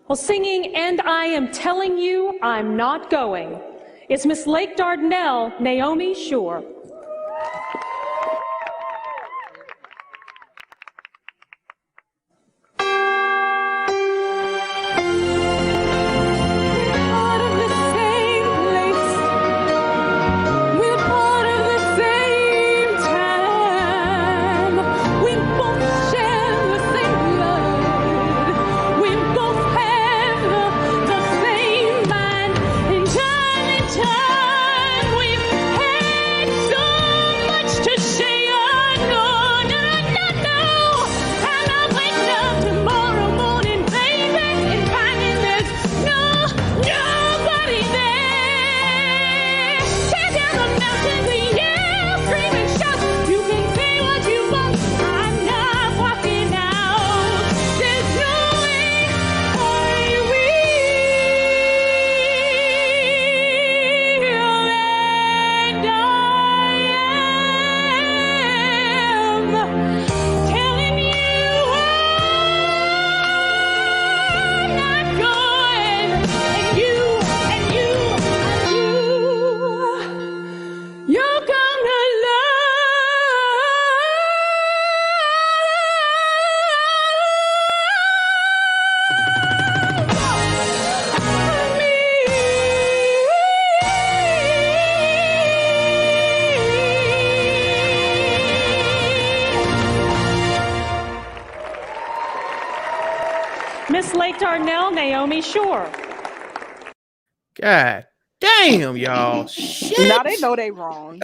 Well, singing And I Am Telling You I'm Not Going. It's Miss Lake Dardanelle, Naomi Shore. Miss Lake Dardanelle, Naomi Shore. God damn, y'all. Shit. Now they know they wrong.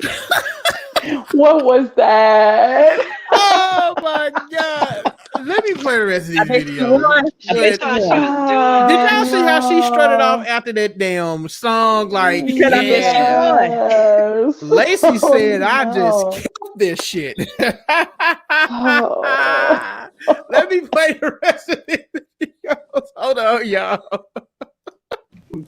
What was that? Oh my God. Let me play the rest of these videos. Did y'all see how she strutted off after that damn song? Like, yes. Lacey said, I just killed this shit. Let me play the rest of these videos. Hold on, y'all.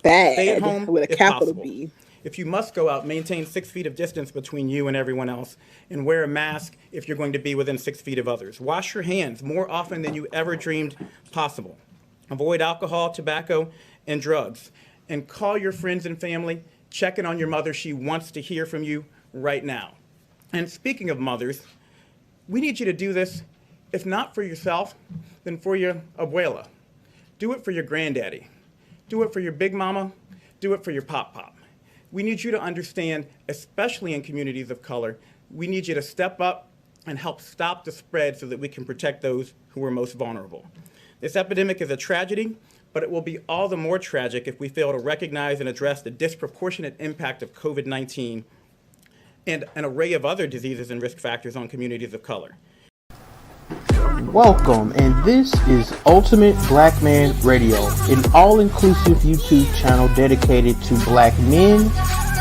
Bad. Stay at home with a if capital possible. B. If you must go out, maintain 6 feet of distance between you and everyone else, and wear a mask if you're going to be within 6 feet of others. Wash your hands more often than you ever dreamed possible. Avoid alcohol, tobacco, and drugs. And call your friends and family. Check in on your mother. She wants to hear from you right now. And speaking of mothers, we need you to do this, if not for yourself, then for your abuela. Do it for your granddaddy. Do it for your big mama. Do it for your pop-pop. We need you to understand, especially in communities of color, we need you to step up and help stop the spread so that we can protect those who are most vulnerable. This epidemic is a tragedy, but it will be all the more tragic if we fail to recognize and address the disproportionate impact of COVID-19 and an array of other diseases and risk factors on communities of color. Welcome, and this is Ultimate Black Man Radio, an all-inclusive YouTube channel dedicated to black men,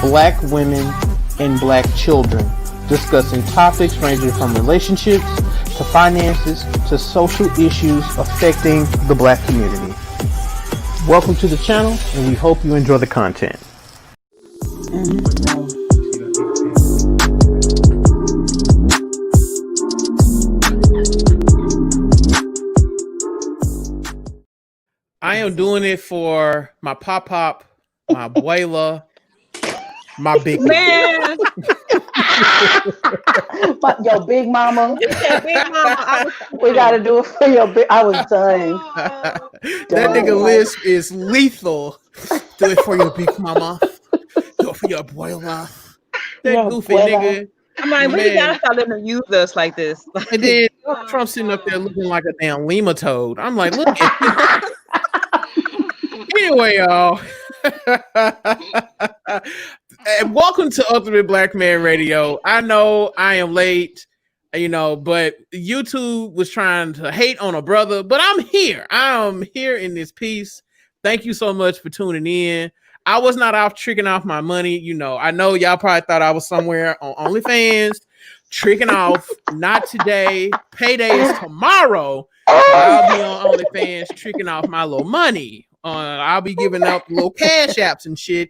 black women, and black children, discussing topics ranging from relationships to finances to social issues affecting the black community. Welcome to the channel, and we hope you enjoy the content. I am doing it for my pop-pop, my abuela, my big man. Your big mama. Big mama. We gotta do it for your big. I was done. That nigga list is lethal. Do it for your big mama. Do it for your abuela. That Your goofy abuela. nigga. I'm like, we gotta start letting them use us like this. And then Trump sitting up there looking like a damn Lima toad. I'm like, look at this. Anyway, y'all. And welcome to Ultimate Black Man Radio. I know I am late, but YouTube was trying to hate on a brother, but I'm here. I'm here in this piece. Thank you so much for tuning in. I was not out tricking off my money. I know y'all probably thought I was somewhere on OnlyFans tricking off. Not today. Payday is tomorrow. So I'll be on OnlyFans tricking off my little money. I'll be giving out little cash apps and shit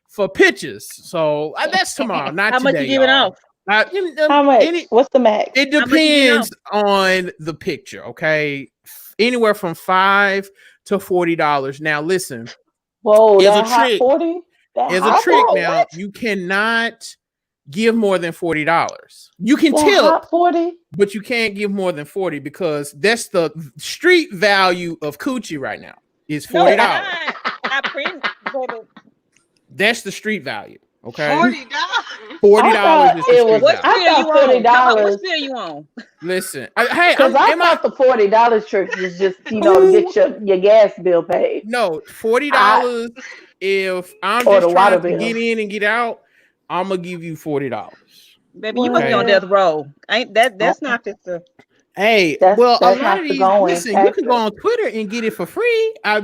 for pictures. So that's tomorrow, not How today. much you giving out? How much? What's the max? It depends on the picture, okay? Anywhere from $5 to $40. Now, listen. Whoa, that hot 40? As a trick now, you cannot give more than $40. You can tip 40, but you can't give more than 40 because that's the street value of coochie right now. Is $40. That's the street value. Okay. $40. $40 is the street value. I thought $40. What spiel you on? Listen, hey, because I thought the $40 trick was just to get your gas bill paid. No, $40. If I'm just trying to get in and get out, I'm gonna give you $40. Baby, you must be on death row. Ain't that's not just a. Hey, a lot of these. Listen, you can go on Twitter and get it for free. But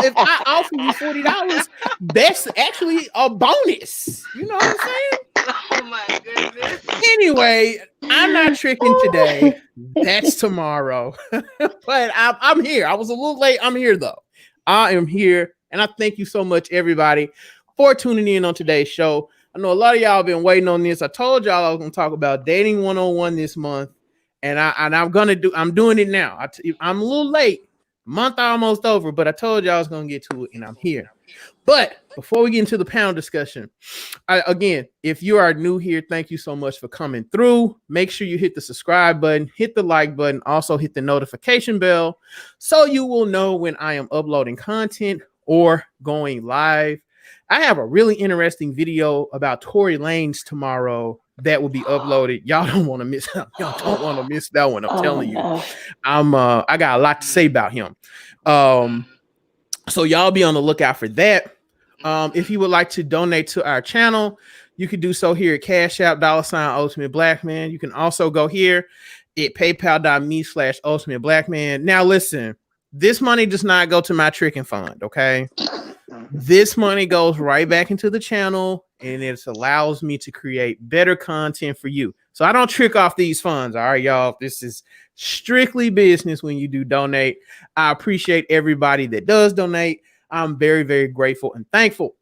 if I offer you $40, that's actually a bonus. You know what I'm saying? Oh my goodness. Anyway, I'm not tricking today. That's tomorrow. But I'm here. I was a little late. I'm here though. I am here, and I thank you so much, everybody, for tuning in on today's show. I know a lot of y'all have been waiting on this. I told y'all I was going to talk about dating 101 this month, and I'm doing it now. I'm a little late. Month almost over, but I told y'all I was going to get to it, and I'm here. But before we get into the panel discussion, again, if you are new here, thank you so much for coming through. Make sure you hit the subscribe button, hit the like button, also hit the notification bell so you will know when I am uploading content or going live. I have a really interesting video about Tory Lanez tomorrow that will be uploaded. Y'all don't want to miss out. Y'all don't want to miss that one. I'm telling you. I got a lot to say about him. So y'all be on the lookout for that. If you would like to donate to our channel, you can do so here at Cash App, $ultimateblackman. You can also go here at paypal.me/ultimateblackman. Now listen, this money does not go to my tricking fund, okay? This money goes right back into the channel, and it allows me to create better content for you. So I don't trick off these funds. All right, y'all. This is strictly business when you do donate. I appreciate everybody that does donate. I'm very, very grateful and thankful.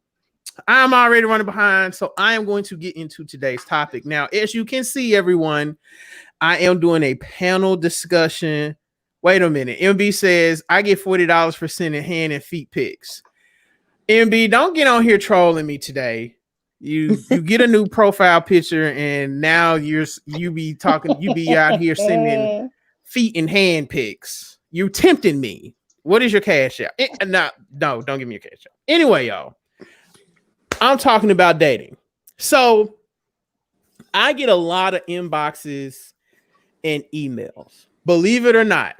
I'm already running behind, so I am going to get into today's topic. Now, as you can see, everyone, I am doing a panel discussion. Wait a minute. MB says, I get $40 for sending hand and feet pics. MB, don't get on here trolling me today. You get a new profile picture, and now you be out here sending feet and hand pics. You tempting me. What is your cash app? No, don't give me your cash app. Anyway, y'all, I'm talking about dating. So I get a lot of inboxes and emails. Believe it or not,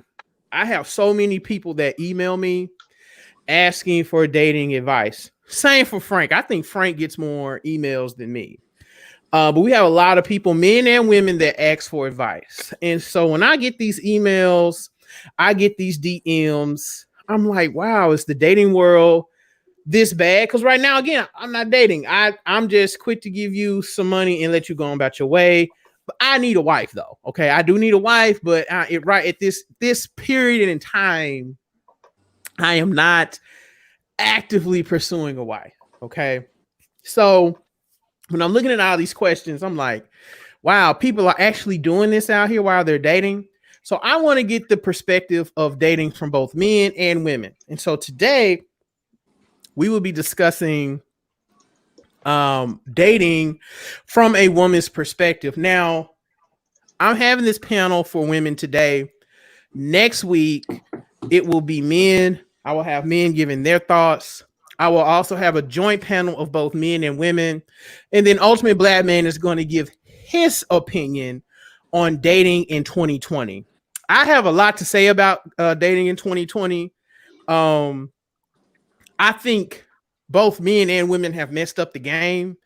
I have so many people that email me asking for dating advice. Same for Frank. I think Frank gets more emails than me. But we have a lot of people, men and women, that ask for advice. And so when I get these emails, I get these DMs, I'm like, wow, is the dating world this bad? Because right now, again, I'm not dating. I'm just quick to give you some money and let you go on about your way. But I need a wife, though. Okay, I do need a wife, but right at this period in time, I am not actively pursuing a wife. Okay. So when I'm looking at all these questions, I'm like, wow, people are actually doing this out here while they're dating. So I want to get the perspective of dating from both men and women. And so today we will be discussing dating from a woman's perspective. Now, I'm having this panel for women today. Next week, it will be men. I will have men giving their thoughts. I will also have a joint panel of both men and women. And then Ultimate Black Man is going to give his opinion on dating in 2020. I have a lot to say about dating in 2020. I think both men and women have messed up the game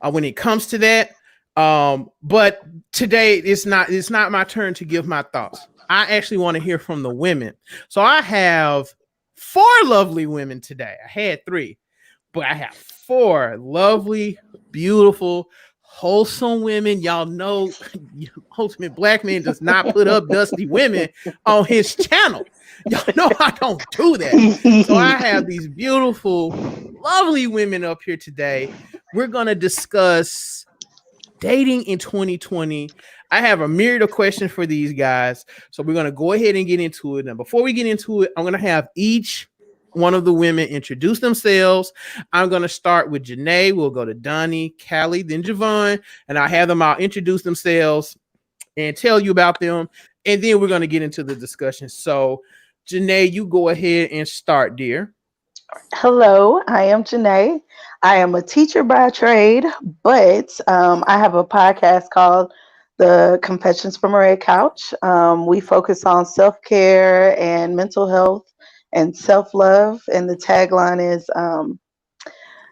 when it comes to that. But today it's not my turn to give my thoughts. I actually want to hear from the women. So I have 4 lovely women today. I had 3, but I have 4 lovely, beautiful, wholesome women. Y'all know Ultimate Black Man does not put up dusty women on his channel. Y'all know I don't do that. So I have these beautiful, lovely women up here today. We're going to discuss dating in 2020. I have a myriad of questions for these guys. So we're going to go ahead and get into it. And before we get into it, I'm going to have each one of the women introduce themselves. I'm going to start with Janae. We'll go to Donnie, Callie, then Javon, and I'll have them all introduce themselves and tell you about them. And then we're going to get into the discussion. So, Janae, you go ahead and start, dear. Hello, I am Janae. I am a teacher by trade, but I have a podcast called The Confessions from a Red Couch. We focus on self care and mental health and self love. And the tagline is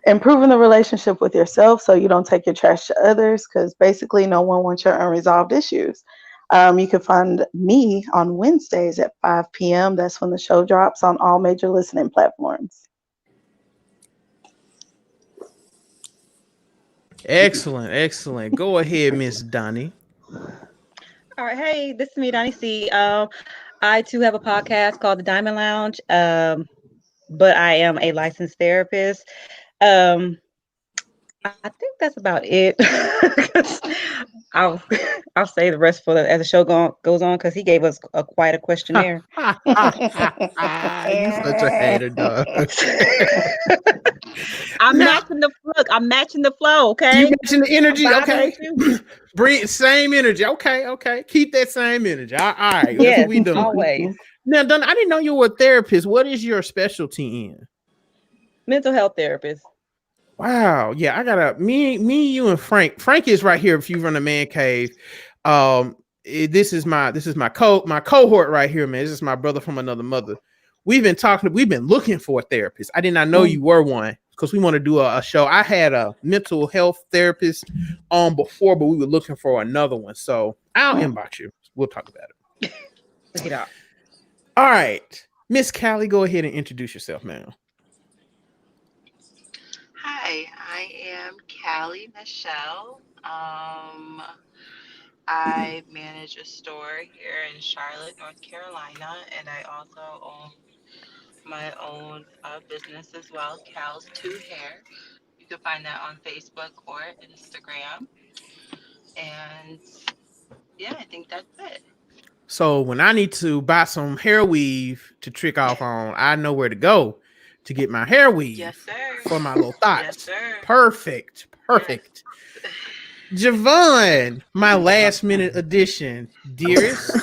improving the relationship with yourself so you don't take your trash to others, because basically no one wants your unresolved issues. You can find me on Wednesdays at 5 p.m. That's when the show drops on all major listening platforms. Excellent. Go ahead, Miss Donnie. All right, hey, this is me, Donnie C. I too have a podcast called The Diamond Lounge, but I am a licensed therapist. I think that's about it. I'll I'll say the rest as the show goes on, because he gave us quite a questionnaire. You such a hater, dog. I'm matching the flow. Okay, You matching the energy. I'm Okay, bring same energy. Okay. Keep that same energy. All right. That's what we doing. Always. Now, Don, I didn't know you were a therapist. What is your specialty in? Mental health therapist. Wow. Yeah, I gotta me, you, and Frank. Frank is right here. If you run a man cave, this is my cohort right here, man. This is my brother from another mother. We've been looking for a therapist. I did not know you were one, because we want to do a show. I had a mental health therapist on before, but we were looking for another one. So I'll inbox you. We'll talk about it. Look it up. All right, Miss Callie, go ahead and introduce yourself, ma'am. Hi, I am Callie Michelle. I manage a store here in Charlotte, North Carolina, and I also own my own business as well, Cal's Two Hair. You can find that on Facebook or Instagram. And yeah, I think that's it. So when I need to buy some hair weave to trick off on, I know where to go to get my hair weave. Yes, sir. For my little thoughts. Yes, sir. Perfect. Yes. Javon, my last minute addition. Dearest,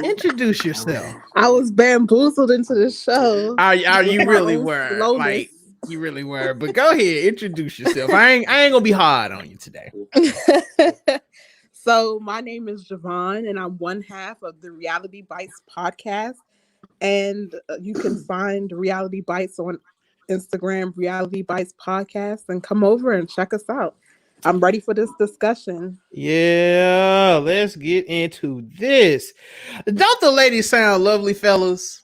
introduce yourself. I was bamboozled into the show. You really were. Like, you really were. But go ahead, introduce yourself. I ain't gonna be hard on you today. So my name is Javon, and I'm one half of the Reality Bites podcast. And you can find Reality Bites on Instagram, Reality Bites podcast, and come over and check us out. I'm ready for this discussion. Yeah, let's get into this. Don't the ladies sound lovely, fellas?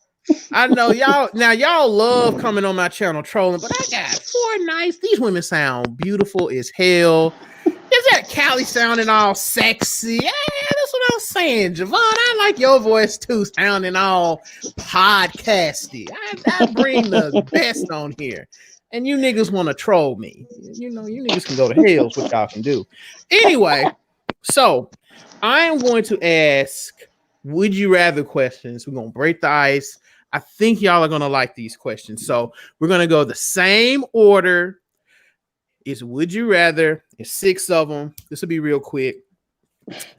I know y'all love coming on my channel trolling, but I got 4 nice. These women sound beautiful as hell. Is that Callie sounding all sexy? Yeah, that's what I'm saying. Javon, I like your voice too, sounding all podcasty. I bring the best on here. And you niggas want to troll me. You know, you niggas can go to hell is what y'all can do. Anyway, so I am going to ask would you rather questions. We're going to break the ice. I think y'all are going to like these questions. So we're going to go the same order. It's would you rather. It's 6 of them. This will be real quick.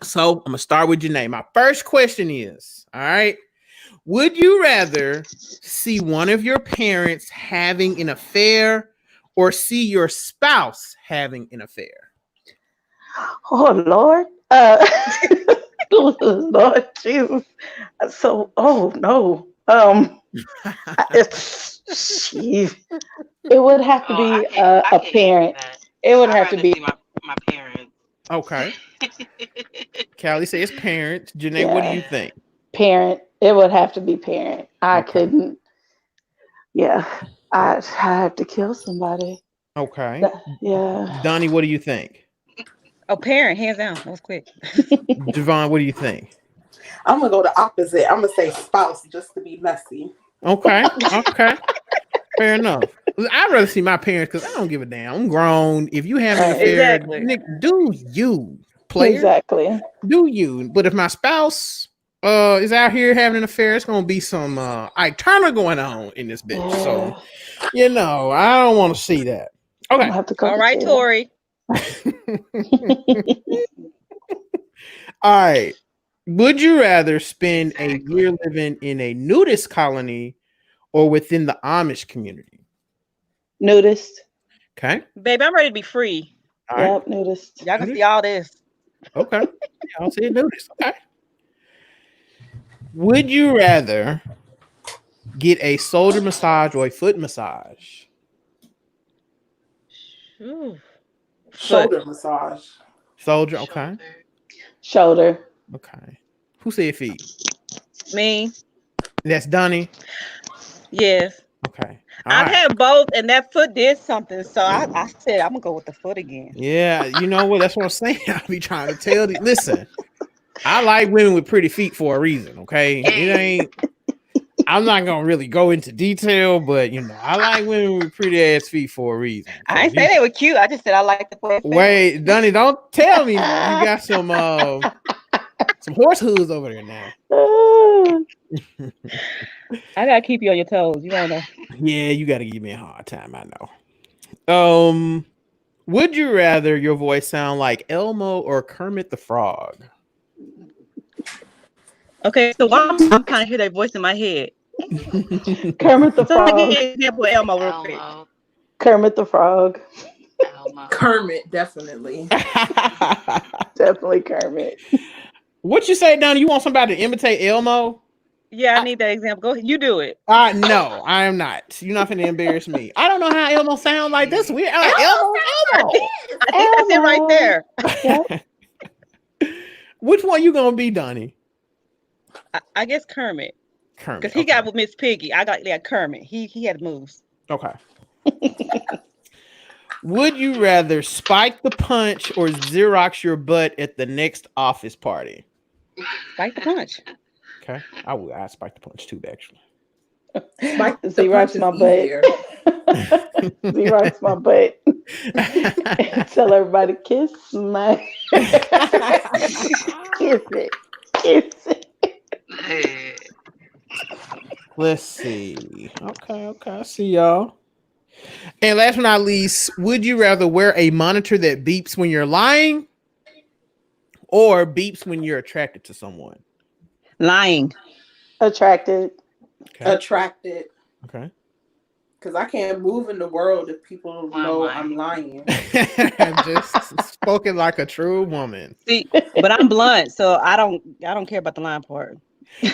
So I'm going to start with Janae. My first question is, all right, would you rather see one of your parents having an affair or see your spouse having an affair? Oh, Lord. Lord Jesus. So, oh, no. It would have to be a parent. It would have to be my parents. Okay. Callie says parents. Janae, what do you think? Parent. It would have to be parent. I couldn't. Yeah, I'd have to kill somebody. Okay. Yeah. Donnie, what do you think? Oh, parent, hands down. That was quick. Javon, what do you think? I'm gonna go the opposite. I'm gonna say spouse just to be messy. Okay. Fair enough. I'd rather see my parents because I don't give a damn. I'm grown. If you have an affair, Exactly. Nick, do you, player? Exactly. Do you? But if my spouse, is out here having an affair, it's gonna be some Ike Turner going on in this bitch. So you know, I don't want to see that. I'm Okay. gonna have to go All to right, jail. Tori. All right. Would you rather spend a year living in a nudist colony or within the Amish community? Nudist. Okay. Baby, I'm ready to be free. All right. Yep, nudist. Y'all can Nudist? see all this. Okay. Yeah, I'll say nudist. Okay. Would you rather get a shoulder massage or a foot massage? Ooh. Shoulder massage. Shoulder. Okay. Shoulder. Okay. Who said feet? Me. That's Donnie. Yes. Okay. All I've right. had both, and that foot did something. So I said I'm gonna go with the foot again. Yeah, you know what? That's what I'm saying. I be trying to tell you. Listen, I like women with pretty feet for a reason. Okay, it ain't. I'm not gonna really go into detail, but you know, I like women with pretty ass feet for a reason. I ain't say they were cute. I just said I like the foot. Wait, Donnie, don't tell me you got some horse hooves over there now. I gotta keep you on your toes. You don't know. Yeah, you got to give me a hard time. I know. Would you rather your voice sound like Elmo or Kermit the Frog? Okay, so I'm kind of hear that voice in my head. Kermit the So give me Frog. an example of Elmo real quick. Kermit the Frog. Kermit, definitely. Definitely Kermit. What you say, Donnie? You want somebody to imitate Elmo? Yeah, I need that example. Go ahead. You do it. No, I am not. You're not gonna embarrass me. I don't know how Elmo sound like this. Weird. Like, Elmo. I think that's it right there. Yep. Which one you gonna be, Donnie? I guess Kermit. Kermit. Because he got with Miss Piggy. I got Kermit. He had moves. Okay. Would you rather spike the punch or Xerox your butt at the next office party? Spike the punch. Okay. I'd spike the punch too, actually. Spike the Xerox punch my is butt. easier. Xerox my butt. Tell everybody kiss my kiss it. Kiss it. Let's see. Okay. I see y'all. And last but not least, would you rather wear a monitor that beeps when you're lying or beeps when you're attracted to someone? Lying. Attracted. Okay. Attracted. Okay. Because I can't move in the world if people know I'm lying. Just spoken like a true woman. See, but I'm blunt, so I don't care about the lying part.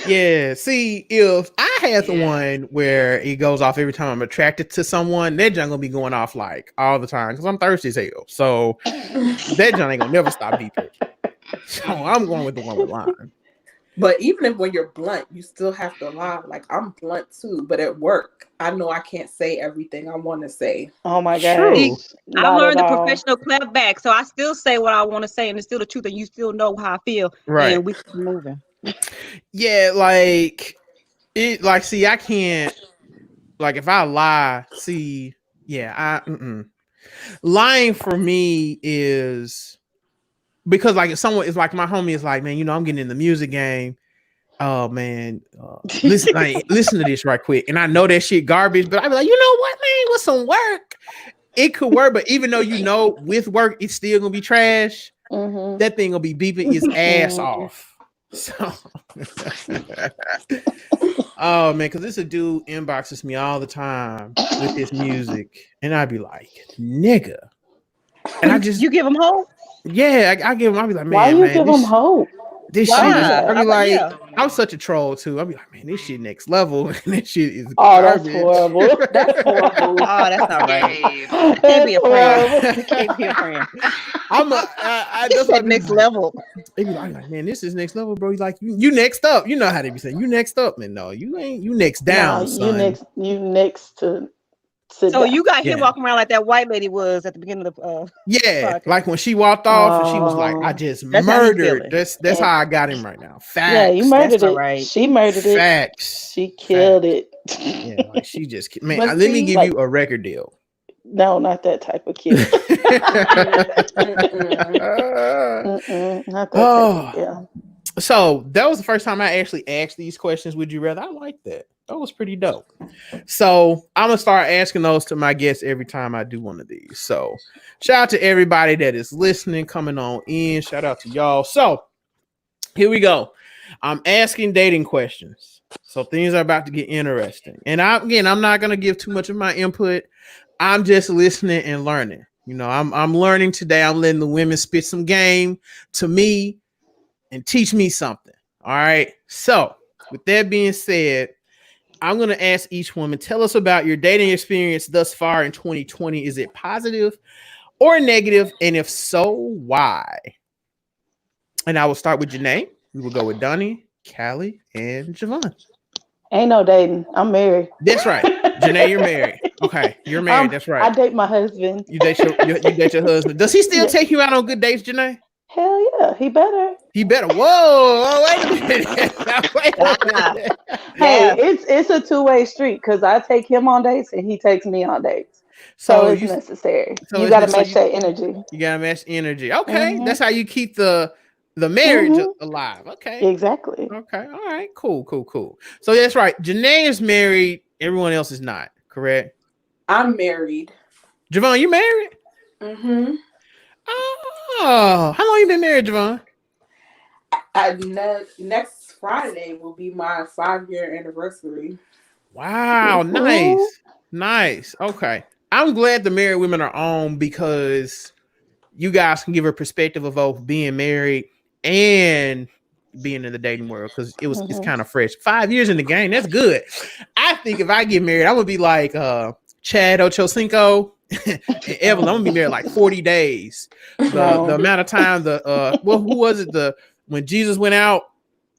Yeah. See, if I had the one where it goes off every time I'm attracted to someone, that junk gonna be going off like all the time because I'm thirsty as hell. So that junk ain't gonna never stop beeping. So I'm going with the one with lying. But even if when you're blunt, you still have to lie. Like I'm blunt too, but at work, I know I can't say everything I want to say. Oh my God. True. I learned the professional clap back, so I still say what I want to say, and it's still the truth, and you still know how I feel. Right. And we keep moving. Yeah, like it. Like, see, I can't. Like, if I lie, see, yeah, lying for me is because like if someone is like my homie is like, man, you know, I'm getting in the music game. Oh man, listen to this right quick, and I know that shit garbage, but I be like, you know what, man, with some work, it could work. But even though you know with work, it's still gonna be trash. Mm-hmm. That thing gonna be beeping his ass off. So, oh man, because this a dude inboxes me all the time with his music, and I'd be like, nigga, and I just you give him hope. Yeah, I give him. I'll be like, man, why you give him hope? This Why? shit is. I be like, Yeah. I'm such a troll too. I'll be like, man, this shit next level, and this shit is That's garbage. horrible. That's horrible. Oh, that's not right. That can't be a friend. That can't be a friend. I That's that next level. They be like, man, this is next level, bro. He's like, you next up. You know how they be saying, you next up, man. No, you ain't. You next down, son. You next to. So down. You got him walking around like that white lady was at the beginning of the podcast. Like when she walked off and she was like, I just murdered. That's how I got him right now. Facts. Yeah, you murdered it. Right. She murdered it. Facts. She killed it. Yeah, like she just man. Let me give you a record deal. No, not that type of kill. Not that type of kill. So that was the first time I actually asked these questions. Would you rather? I like that. That was pretty dope. So I'm gonna start asking those to my guests every time I do one of these. So shout out to everybody that is listening, coming on in. Shout out to y'all. So here we go. I'm asking dating questions. So things are about to get interesting. And I'm not gonna give too much of my input. I'm just listening and learning. You know, I'm learning today. I'm letting the women spit some game to me and teach me something. All right. So, with that being said, I'm going to ask each woman, tell us about your dating experience thus far in 2020. Is it positive or negative? And if so, why? And I will start with Janae. We will go with Donnie, Callie, and Javon. Ain't no dating. I'm married. That's right. Janae, you're married. Okay. You're married. That's right. I date my husband. You date your husband. Does he still take you out on good dates, Janae? Hell yeah. He better. He better. Whoa, wait a minute. Now, wait a minute. Hey, it's a two-way street because I take him on dates and he takes me on dates. So it's necessary. You got to match that energy. You got to match energy. Okay, that's how you keep the marriage alive. Okay, exactly. Okay, all right, cool. So that's right. Janae is married. Everyone else is not. Correct. I'm married. Javon, you married? Mm-hmm. Oh, how long you been married, Javon? Next Friday will be my 5-year anniversary. Wow, nice. Okay, I'm glad the married women are on because you guys can give a perspective of both being married and being in the dating world because it's kind of fresh. 5 years in the game, that's good. I think if I get married, I'm gonna be like Chad Ochocinco and Evelyn. I'm gonna be married like 40 days. The amount of time who was it? When Jesus went out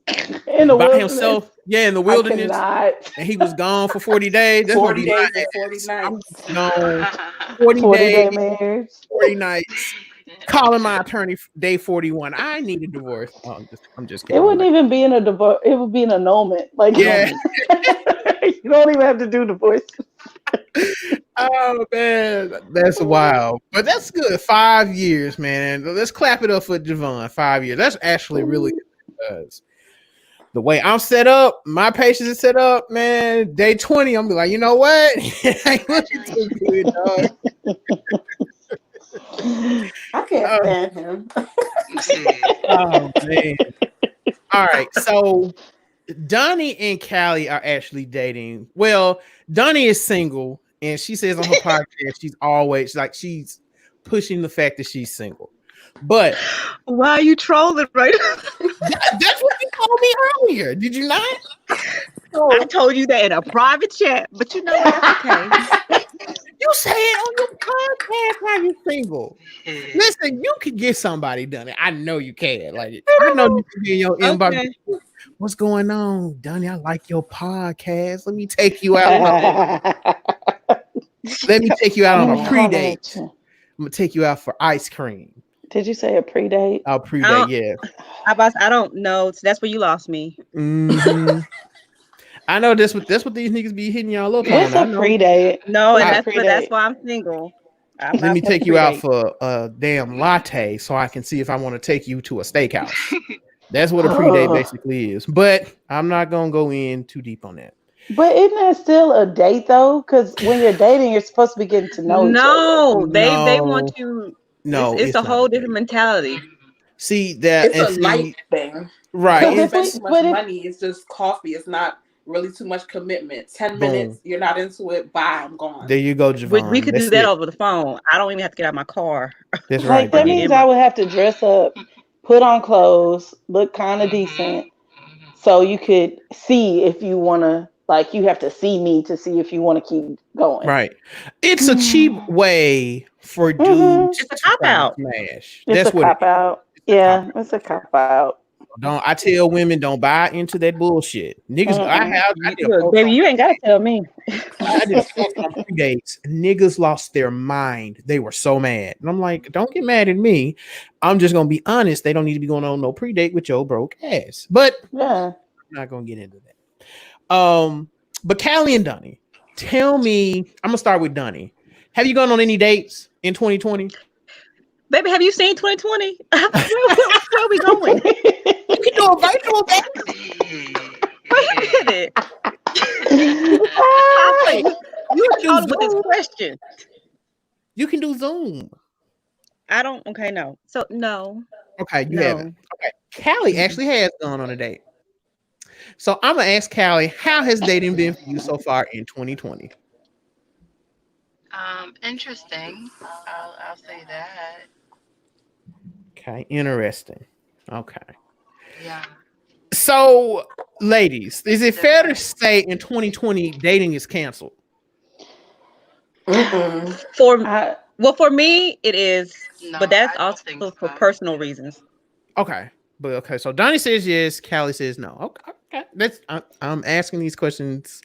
by himself, in the wilderness, and he was gone for 40 days. That's 40 days and 40 nights. Gone 40 days, marriage. 40 nights. Calling my attorney day 41. I need a divorce. Oh, I'm just kidding. It wouldn't even be in a divorce. It would be an annulment. Like, yeah, you don't even have to do divorce. Oh man, that's wild. But that's good. 5 years, man. Let's clap it up for Javon. 5 years. That's actually really good because the way I'm set up, my patience is set up, man. Day 20, I'm be like, you know what? I ain't looking too good, dog. I can't stand him. Oh man. All right. So Donnie and Callie are actually dating. Well, Donnie is single, and she says on her podcast she's always she's pushing the fact that she's single. But why are you trolling right now? That's what you told me earlier. Did you not? I told you that in a private chat, but you know that's okay. You say it on your podcast how you single. Listen, you can get somebody done it. I know you can. Like I know you can be in your inbox. Okay. What's going on, Donnie? I like your podcast. Let me take you out. Let me take you out on a pre-date. I'm gonna take you out for ice cream. Did you say a pre-date? A pre-date, yeah. I don't know. That's where you lost me. Mm-hmm. I know that's what these niggas be hitting y'all up on. It's a pre-date. No, and that's why I'm single. Let me take you out for a damn latte so I can see if I want to take you to a steakhouse. That's what a pre-date basically is. But I'm not gonna go in too deep on that. But isn't that still a date though? Because when you're dating, you're supposed to be getting to know each other. They want you. No, it's a whole different mentality. See that it's a light thing, right? Don't spend too much money. It's just coffee. It's not really too much commitment. 10 minutes, you're not into it. Bye, I'm gone. There you go, Javon. We could do that over the phone. I don't even have to get out of my car. That's right. That means I would have to dress up, put on clothes, look kind of decent, so you could see if you want to. Like you have to see me to see if you want to keep going. Right. It's a cheap way for dudes. It's a cop out. Smash. That's what. Cop out. Yeah, it's a cop out. I tell women don't buy into that bullshit. Niggas, baby, you ain't gotta tell me. I did on dates. Niggas lost their mind. They were so mad. And I'm like, don't get mad at me. I'm just gonna be honest. They don't need to be going on no pre-date with your broke ass. But yeah, I'm not gonna get into that. But Callie and Donnie, tell me, I'm gonna start with Donnie. Have you gone on any dates in 2020? Baby, have you seen 2020? Where are we going? You can do a virtual date. Wait a minute. Hey, you I can do told him with this Zoom. question. You can do Zoom. I don't. Okay, no. So no, Okay, you haven't. no. Okay, Callie Mm-mm. actually has gone on a date. So I'm gonna ask Callie, how has dating been for you so far in 2020? Interesting. I'll say that. Okay, interesting. Okay. Yeah, So, ladies, is it fair to different. say in 2020 dating is canceled? Mm-mm. For I, well, for me, it is, No, but that's I also don't think for so. personal reasons. Okay. But okay, so Donnie says yes, Callie says no. Okay, okay. That's I'm asking these questions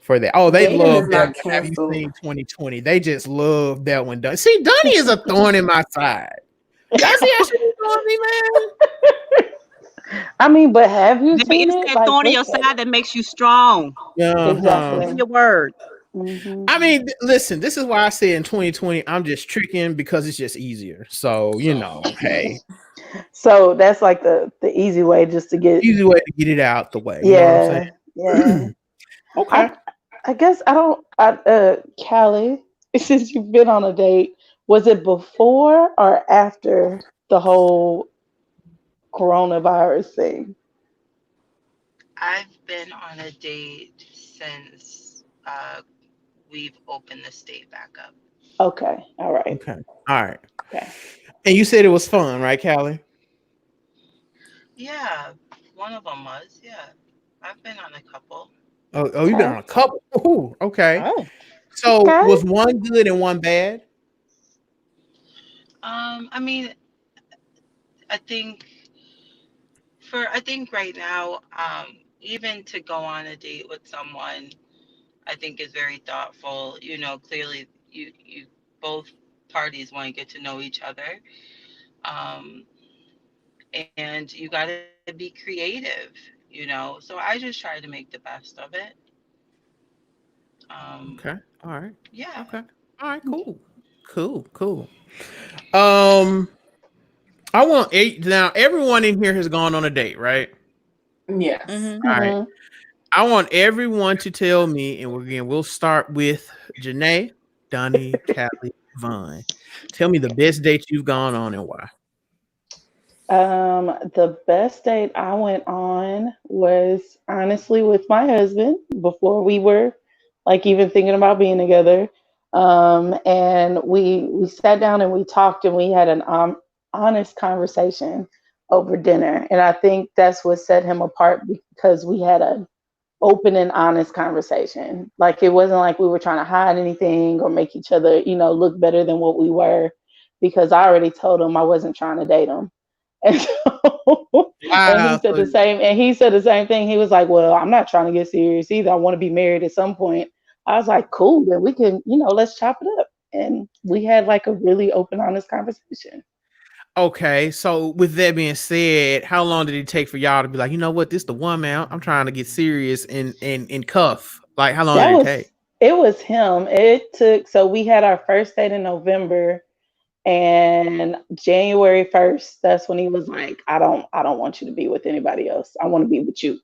for that. Oh, they dating love is that not one. Have you canceled. seen 2020? They just love that one. See, Donnie is a thorn in my side. Y'all see how she be doing me, man? I mean, but have you Baby, seen it's it? that Like, thorn in look your at side it. that makes you strong. Uh-huh. Give me Exactly. your word. Hmm. I mean, listen, this is why I say in 2020, I'm just tricking because it's just easier. So, hey, So that's like the easy way just to get. easy way to get it out the way. You know what I'm Yeah, yeah. saying? Okay. I I guess I don't. Callie, since you've been on a date, was it before or after the whole coronavirus thing? I've been on a date since we've opened the state back up. Okay, all right. Okay. All right. Okay. And you said it was fun, right, Callie? Yeah, one of them was. Yeah, I've been on a couple. Oh, you've been Okay. on a couple. Ooh, okay. Oh, So Okay. was one good and one bad? I mean, I think I think right now, even to go on a date with someone, I think is very thoughtful. Clearly you both parties want to get to know each other. Um, and you got to be creative. So I just try to make the best of it. Okay. All right. Yeah. Okay. All right. Cool. Cool. Cool. Um, I want eight now. Everyone in here has gone on a date, right? Yes. mm-hmm. All right. Hmm. I want everyone to tell me, and we'll start with Janae, Donnie, Callie, Vaughn. Tell me the best date you've gone on and why. The best date I went on was honestly with my husband before we were like even thinking about being together. And we sat down and we talked and we had an honest conversation over dinner. And I think that's what set him apart because we had an open and honest conversation. Like it wasn't like we were trying to hide anything or make each other, look better than what we were because I already told him I wasn't trying to date him. And so, and he Wow. said the same, and he said the same thing. He was like, "Well, I'm not trying to get serious either. I want to be married at some point." I was like, "Cool, then we can, let's chop it up." And we had like a really open, honest conversation. Okay, so with that being said, how long did it take for y'all to be like, you know what, this the one man, I'm trying to get serious and cuff? Like, how long That did it was take? it. Was him. It took. So we had our first date in November, and January 1st. That's when he was like, "I don't want you to be with anybody else. I want to be with you."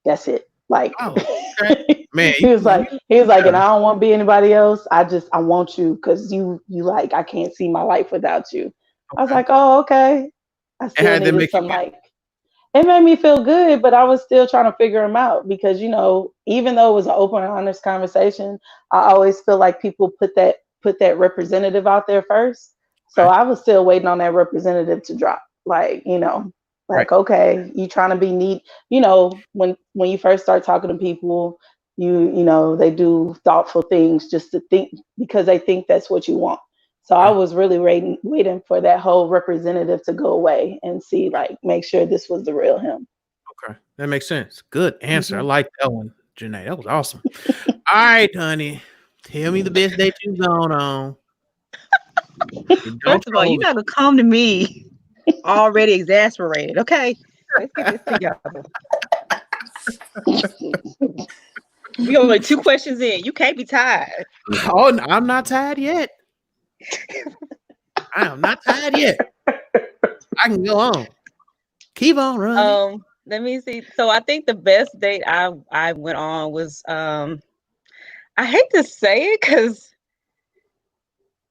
That's it. Like Oh, okay, man, he was like, and I don't want to be anybody else. I want you because you like I can't see my life without you. I was okay. like, oh, okay. I And how still did that needed make you some feel? like it made me feel good, but I was still trying to figure him out because even though it was an open and honest conversation, I always feel like people put that representative out there first. So Okay, I was still waiting on that representative to drop. Like, right, like okay, you trying to be neat. When you first start talking to people, they do thoughtful things just to think because they think that's what you want. So I okay, was really waiting for that whole representative to go away and see, like, make sure this was the real him. okay. That makes sense. Good answer. I Hmm. like that one, Janae. That was awesome. All right, honey, tell me the best date you've gone on. And don't First of all, troll you me. gotta come to me already exasperated. Okay, let's get this together. We only two questions in. You can't be tired. Oh, I'm not tired yet. I am not tired yet. I can go on. Keep on running. Let me see. So I think the best date I went on was I hate to say it because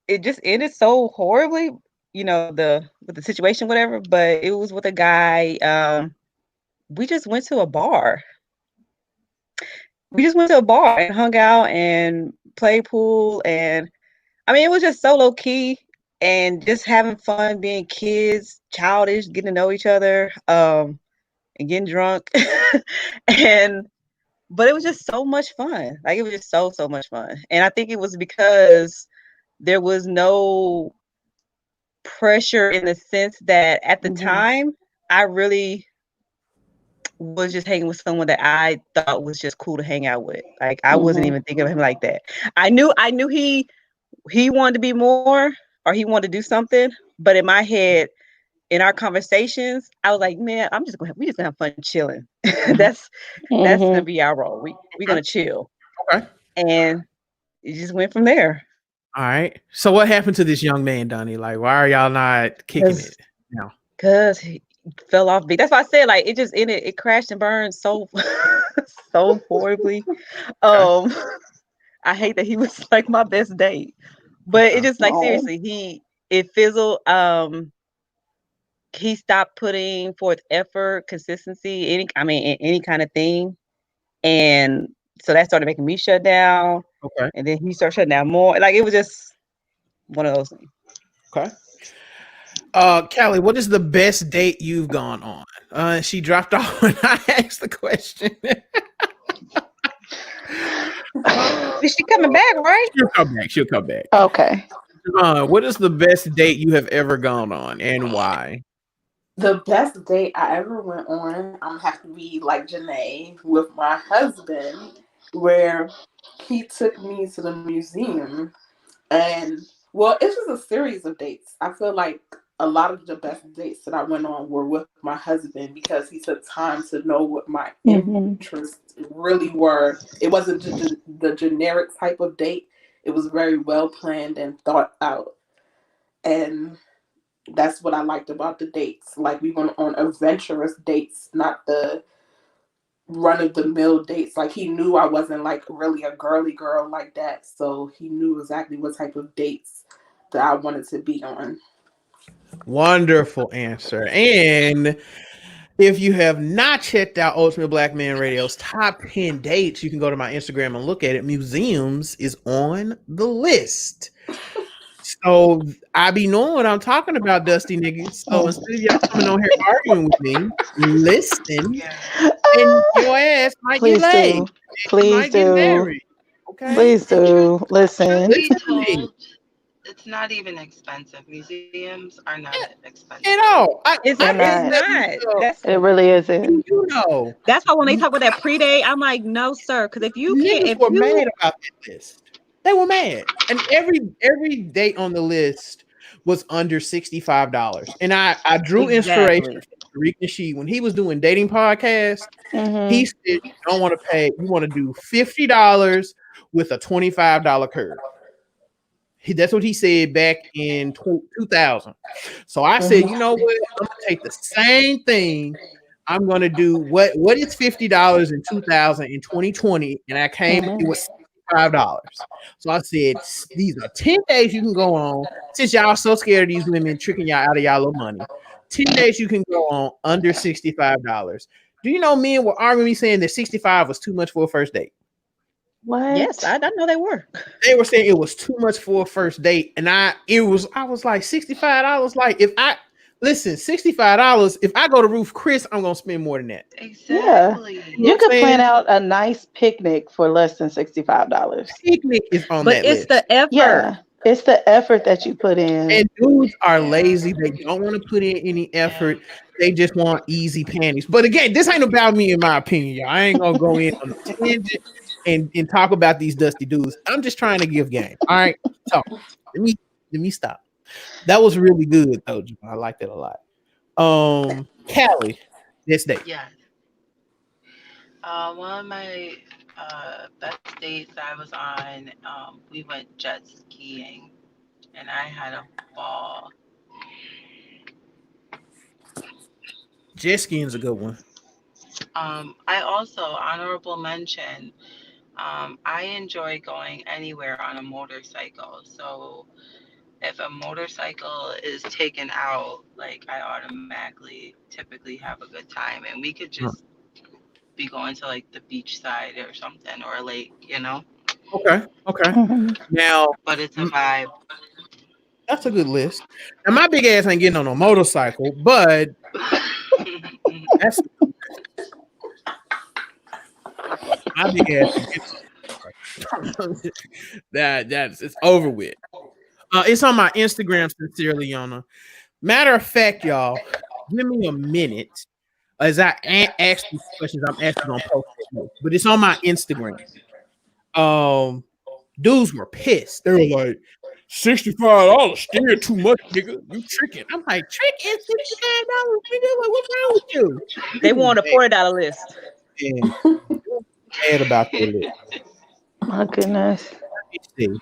it just ended so horribly, the with the situation, whatever. But it was with a guy. We just went to a bar. We just went to a bar and hung out and played pool, and I mean, it was just so low key and just having fun, being kids, childish, getting to know each other, and getting drunk, and but it was just so much fun. Like it was just so much fun, and I think it was because there was no pressure in the sense that at the time I really was just hanging with someone that I thought was just cool to hang out with. Like I wasn't even thinking of him like that. I knew he wanted to be more or he wanted to do something, but in my head, in our conversations, I was like, man, we just gonna have fun chilling. That's gonna be our role. We're Okay. gonna chill. Okay. And it just went from there. All right. So what happened to this young man, Donnie? Like, why are y'all not kicking Cause it now? cause he fell off big. That's why I said like it just ended, it crashed and burned so so horribly. Okay. Um I hate that he was like my best date. But it Okay. just like seriously, it fizzled. He stopped putting forth effort, consistency, in any kind of thing. And so that started making me shut down. Okay. And then he started shutting down more. Like it was just one of those things. Okay. Callie, what is the best date you've gone on? She dropped off when I asked the question. Is she coming back, right? She'll come back. She'll come back. Okay. What is the best date you have ever gone on and why? The best date I ever went on, I'm gonna have to be like Janae with my husband, where he took me to the museum. And well, it's just a series of dates. I feel like a lot of the best dates that I went on were with my husband because he took time to know what my interests really were. It wasn't just the generic type of date. It was very well planned and thought out. And that's what I liked about the dates. Like we went on adventurous dates, not the run of the mill dates. Like he knew I wasn't like really a girly girl like that, so he knew exactly what type of dates that I wanted to be on. Wonderful answer. And if you have not checked out Ultimate Black Man Radio's top 10 dates, you can go to my Instagram and look at it. Museums is on the list. So I be knowing what I'm talking about, Dusty niggas. So instead of y'all coming on here arguing with me, listen, Yeah. and your ass might get Please laid. do. You Please might get do. married. Okay? Please And do. Listen. truth be Listen to me. told, it's not even expensive. Museums are not At expensive. all. They're It's not. Let not. myself, It really isn't. do you know? That's why when they talk about that pre-date, I'm like, no, sir. Because Niggas were mad about that list. They were mad, and every date on the list was under $65. And I drew inspiration exactly. from Tariq Nasheed when he was doing dating podcasts. He Mm-hmm. said you don't want to pay. You want to do $50 with a $25 curve. That's what he said back in 2000. So I said, you know what? I'm gonna take the same thing. I'm gonna do what is $50 in 2000 in 2020, and I came. It was $65. So I said these are 10 days you can go on since y'all so scared of these women tricking y'all out of y'all little money. 10 days you can go on under $65. Do you know men were arguing me saying that 65 was too much for a first date? Yes, What? I know they were. They were saying it was too much for a first date, and I was like $65. Like if I listen, $65. If I go to Roof Chris, I'm gonna spend more than that. Yeah. You know Exactly. You what I'm could plan saying? out a nice picnic for less than $65. Picnic is on But that it's list. the effort. Yeah. It's the effort that you put in. And dudes are Yeah. lazy. They don't want to put in any Yeah. effort. They just want easy panties. But again, this ain't about me, in my opinion, y'all. I ain't gonna go in on a tangent and talk about these dusty dudes. I'm just trying to give game. All right. So let me stop. That was really good though, John. I liked it a lot. Callie, this date. Yes. One of my best dates I was on, we went jet skiing, and I had a ball. Jet skiing is a good one. I also honorable mention. I enjoy going anywhere on a motorcycle. So if a motorcycle is taken out, like I automatically typically have a good time, and we could just be going to like the beach side or something or a lake, you know. Okay. Mhm. Now But it's a m- vibe. that's a good list. Now my big ass ain't getting on a motorcycle, but that's my big ass ain't getting on that's it's over with. It's on my Instagram, sincerely, Yona. Matter of fact, y'all, give me a minute as I ask these questions. I'm actually gonna post it, but it's on my Instagram. Um, Dudes were pissed. They were like, $65 still too much, nigga. You tricking. I'm like, tricking $65, nigga. Like, what's wrong with you? They People want a mad, $40 list. man. Mad about their list. My goodness.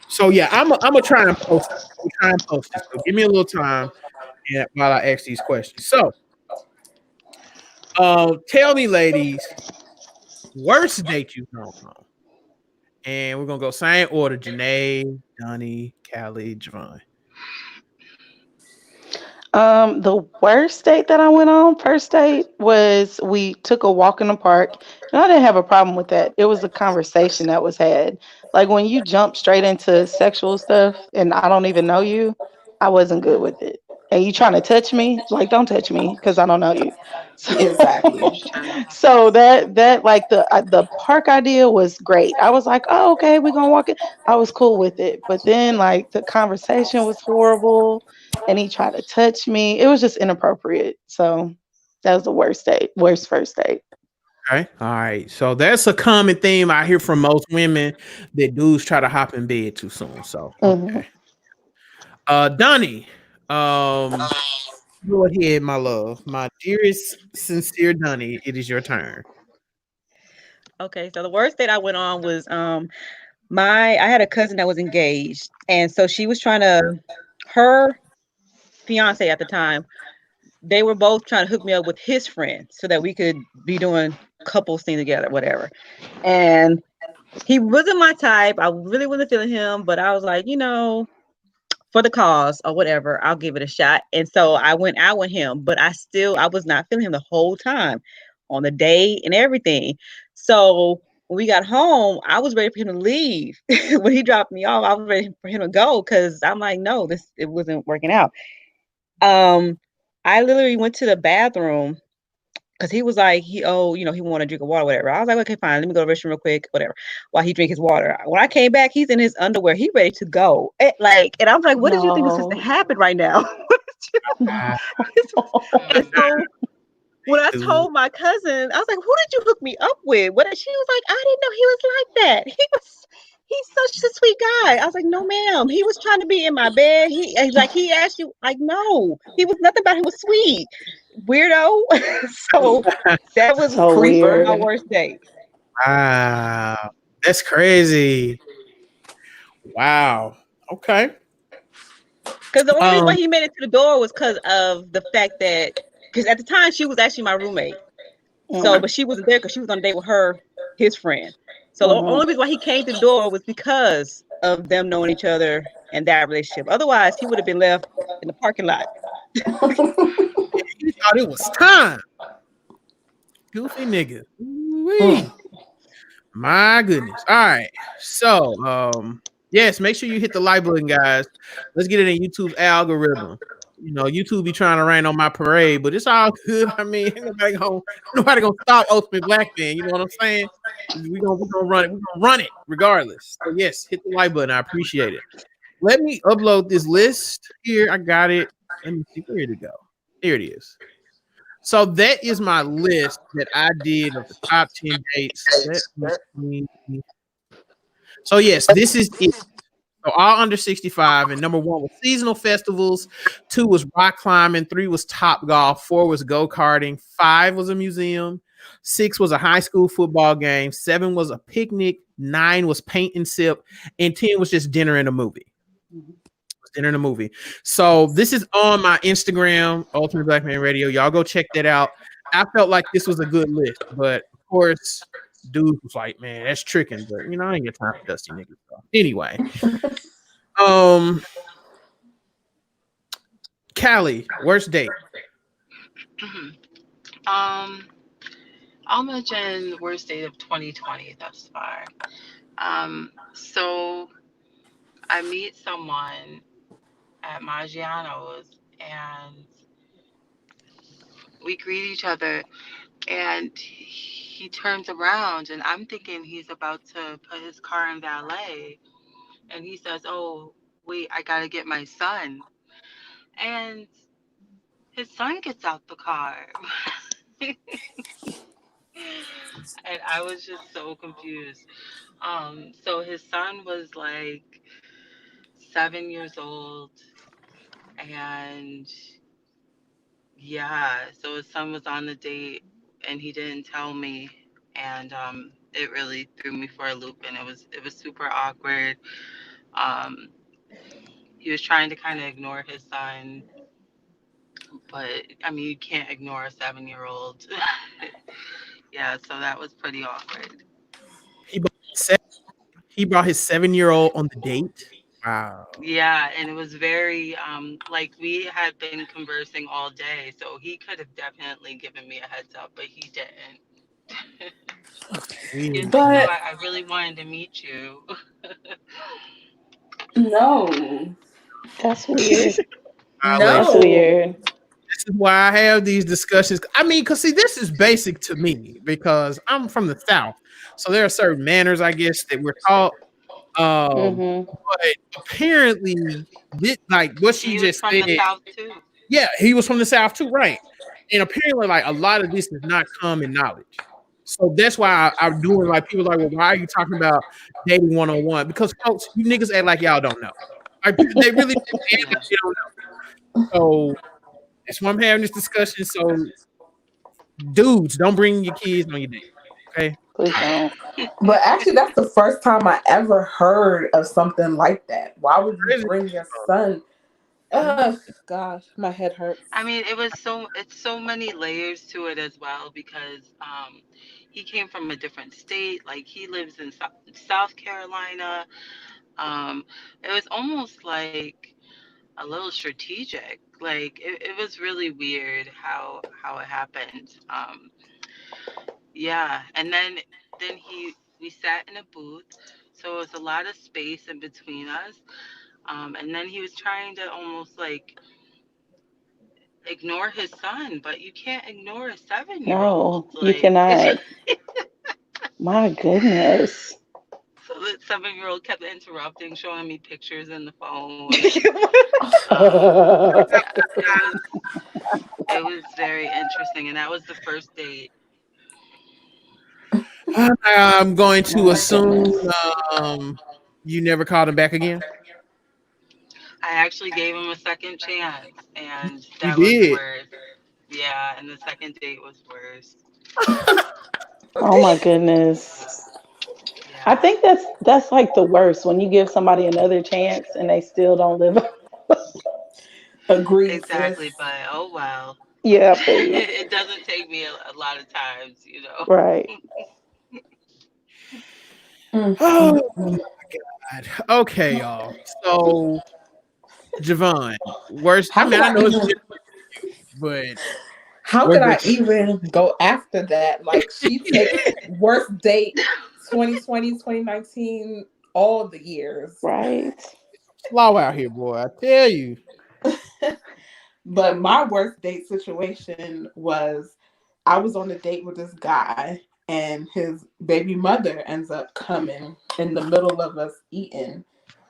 So yeah, I'm gonna try and post it. I'm try and post it. So give me a little time and while I ask these questions. So tell me, ladies, worst date you've gone on. And we're gonna go same order: Janae, Donnie, Callie, Javon. The worst date that I went on, first date, was we took a walk in the park. And I didn't have a problem with that. It was a conversation that was had. Like when you jump straight into sexual stuff and I don't even know you, I wasn't good with it. And you trying to touch me, like don't touch me because I don't know you. So, Exactly. so that like the park idea was great. I was like, oh okay, we're gonna walk it. I was cool with it. But then like the conversation was horrible and he tried to touch me. It was just inappropriate. So that was the worst date, worst first date. Okay. All right. So that's a common theme I hear from most women that dudes try to hop in bed too soon. So Hmm. okay. Donnie, um, go ahead, my love. My dearest, sincere Donnie, it is your turn. Okay, so the worst date I went on was my I had a cousin that was engaged, and so she was trying to her fiance at the time. They were both trying to hook me up with his friend so that we could be doing couples thing together, whatever. And he wasn't my type. I really wasn't feeling him, but I was like, for the cause or whatever, I'll give it a shot. And so I went out with him, but I was not feeling him the whole time on the date and everything. So when we got home, I was ready for him to leave. When he dropped me off, I was ready for him to go because I'm like, no, this it wasn't working out. Um, I literally went to the bathroom because he was like, he wanted to drink a water, whatever. I was like, okay, fine, let me go to the restroom real quick, whatever. While he drink his water. When I came back, he's in his underwear. He ready to go. And I'm like, what did you think was supposed to No. happen right now? Ah, And so when I dude. told my cousin, I was like, "Who did you hook me up with?" What she was like, "I didn't know he was like that. He's such a sweet guy." I was like, "No, ma'am. He was trying to be in my bed. He asked you like, no, he was nothing about. He was sweet, weirdo." So that was So Creeper. my weird. worst date. Wow. That's crazy. Wow. Okay. Because the only reason why Um, he made it to the door was because of the fact that because at the time she was actually my roommate. So, Mm, but she wasn't there because she was on a date with his friend. So the mhm. only reason why he came to the door was because of them knowing each other and that relationship. Otherwise, he would have been left in the parking lot. he thought it was time. Goofy nigga. Mm. Ooh-wee. My goodness. All right. So, yes, make sure you hit the like button, guys. Let's get it in YouTube's algorithm. You know, YouTube be trying to rain on my parade, but it's all good. I mean, ain't nobody gonna stop Ultimate Black Man. You know what I'm saying? We gonna run it. We're gonna run it regardless. So yes, hit the like button. I appreciate it. Let me upload this list here. I got it. Let me see. Where did it go? Here it is. So that is my list that I did of the top 10 dates. Let me see. So yes, this is it. So all under 65, and number one was seasonal festivals, two was rock climbing, three was top golf, four was go-karting, five was a museum, six was a high school football game, seven was a picnic, nine was paint and sip, and 10 was just dinner and a movie. Dinner and a movie. So this is on my Instagram, Ultimate Black Man Radio. Y'all go check that out. I felt like this was a good list, but of course, dude was like, "Man, that's tricking." But I ain't got time for dusty niggas. So. Anyway, um, Callie, worst date. um, I'll mention worst date of 2020 thus far. So I meet someone at Maggiano's and we greet each other and he turns around and I'm thinking he's about to put his car in valet and he says, "Oh, wait, I gotta get my son." And his son gets out the car. And I was just so confused. So his son was like 7 years old, and yeah, so his son was on the date, and he didn't tell me, and it really threw me for a loop, and it was super awkward. Um, he was trying to kind of ignore his son, but I mean, you can't ignore a 7-year-old. Yeah, so that was pretty awkward. He brought he brought his 7-year-old on the date. Wow. Yeah, and it was very like we had been conversing all day, so he could have definitely given me a heads up, but he didn't. He was Weird. like, "No, But I really wanted to meet you." no, That's weird. Violation. That's no. weird. This is why I have these discussions. I mean, because see, this is basic to me because I'm from the South. So there are certain manners, I guess, that we're taught. Mhm. But apparently, like what she He was just from said, the South too. yeah, he was from the South too, right? And apparently, like a lot of this is not common knowledge. So that's why I'm doing like people are like, well, why are you talking about dating 101? Because folks, you niggas act like y'all don't know. Like they really act like Yeah. they don't know. So that's why I'm having this discussion. So dudes, don't bring your kids on your date. Okay. Please All right. don't. But actually, that's the first time I ever heard of something like that. Why would you Crazy. bring your son? Ugh, gosh, my head hurts. I mean, it's so many layers to it as well because he came from a different state. Like he lives in South Carolina. Um, it was almost like a little strategic. Like it was really weird how it happened. Yeah, and then we sat in a booth, so it was a lot of space in between us. And then he was trying to almost like ignore his son, but you can't ignore a 7-year-old. No, you Like it's cannot. My goodness. so the 7-year-old kept interrupting, showing me pictures in the phone, and yeah, it was very interesting, and that was the first date. I'm going to My assume goodness. you never called him back again. I actually gave him a second chance, and You that was did. worse. Yeah, and the second date was worse. Oh my goodness. I Yeah, think that's like the worst when you give somebody another chance and they still don't live up. Agreed, sis. exactly. But oh well. Yeah, I feel you. It doesn't take me a lot of times. Right. Mm, mm, Oh mm. God. Okay, y'all. So Javon, worst. I How mean, could I I know it's even? but How could worst I date. even go after that? Like she takes worst date 2020, 2019, all the years. Right. Slow out here, boy. I tell you. But my worst date situation was I was on a date with this guy and his baby mother ends up coming in the middle of us eating.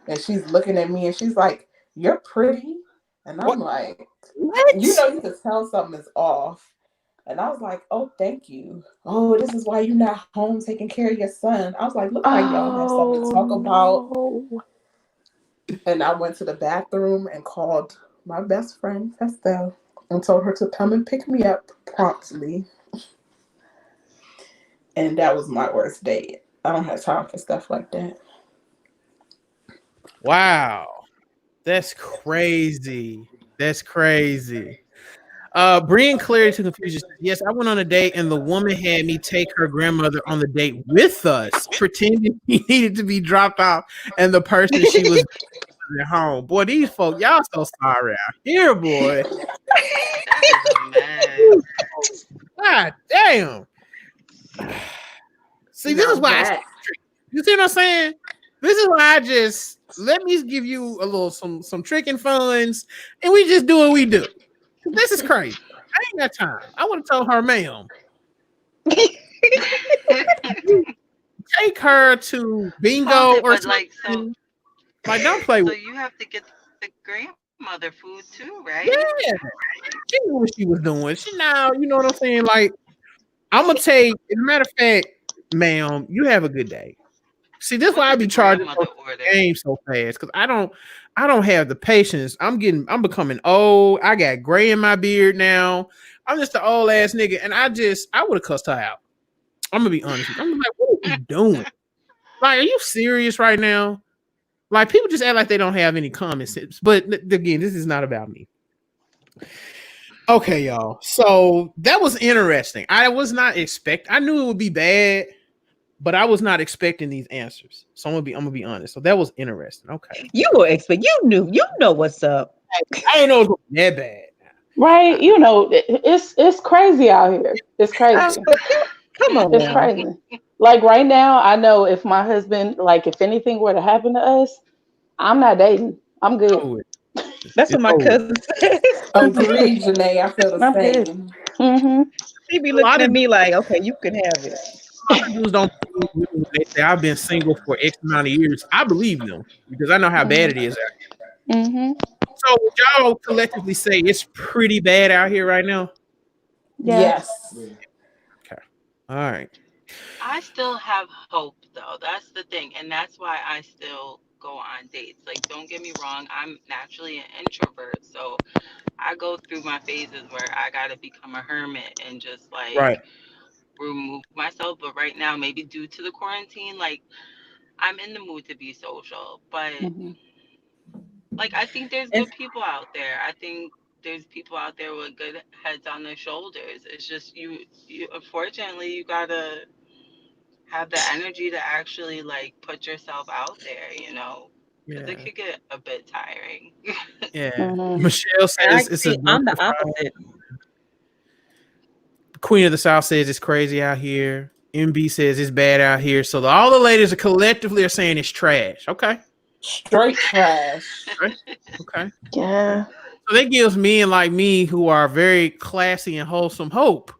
And she's looking at me and she's like, "You're pretty." And I'm What? like, What? you can tell something is off. And I was like, "Oh, thank you. Oh, this is why you're not home taking care of your son." I was like, "Look like y'all have something to Oh talk about." no. And I went to the bathroom and called my best friend, Estelle, and told her to come and pick me up promptly. And that was my worst date. I don't have time for stuff like that. Wow. That's crazy. That's crazy. Bring clarity to confusion. Yes, I went on a date and the woman had me take her grandmother on the date with us, pretending he needed to be dropped off, and the person she was at home. Boy, these folk, y'all so sorry out here, boy. That is a mess. God damn. See, this Now is why that you see what I'm saying? This is why I just let me give you a little some tricking funds, and we just do what we do. This is crazy. I ain't got time. I would have told her, ma'am, take her to bingo or But like, so, something. Like, don't play so with. you have to get the grandmother food too, right? Yeah, she knew what she was doing. She now, you know what I'm saying? Like, I'm gonna take. As a matter of fact, ma'am, you have a good day. See, this is What why I did be the charging grandmother for order? games so fast because I don't have the patience. I'm becoming old. I got gray in my beard now. I'm just an old ass nigga, and I would have cussed her out. I'm gonna be honest with you. I'm like, what are you doing? Like, are you serious right now? Like, people just act like they don't have any common sense. But again, this is not about me. Okay, y'all. So that was interesting. I was not I knew it would be bad, but I was not expecting these answers. So I'm gonna be honest. So that was interesting. Okay. You were expect. You know what's up. I didn't know it was that bad. Right? It's crazy out here. It's crazy. Come on It's now. crazy. Like right now, I know if my husband, like if anything were to happen to us, I'm not dating. I'm good. Oh, That's what it's my over. cousin says. I'm good. Agreed, Janae. I feel the I'm good. same. Mm-hmm. She be A lot looking of at me like, okay, you can have it. dudes don't believe women when they say I've been single for X amount of years. I believe them because I know how bad it is out here. Mm-hmm. So would y'all collectively say it's pretty bad out here right now? Yeah. Yes. Okay. All right. I still have hope though. That's the thing. And that's why I still go on dates. Like, don't get me wrong, I'm naturally an introvert. So I go through my phases where I got to become a hermit and just Right. like remove myself. But right now, maybe due to the quarantine, like I'm in the mood to be social. But Mm-hmm. like, I think there's And good people out there. I think there's people out there with good heads on their shoulders. It's just you unfortunately, you gotta have the energy to actually like put yourself out there, because it Yeah. could get a bit tiring. Yeah. Mm-hmm. Michelle I says it's a see. I'm the diversified. opposite. Queen of the South says it's crazy out here. MB says it's bad out here. So all the ladies are collectively saying it's trash. Okay. Straight trash. Okay. Okay. Okay. Yeah. So that gives men like me who are very classy and wholesome hope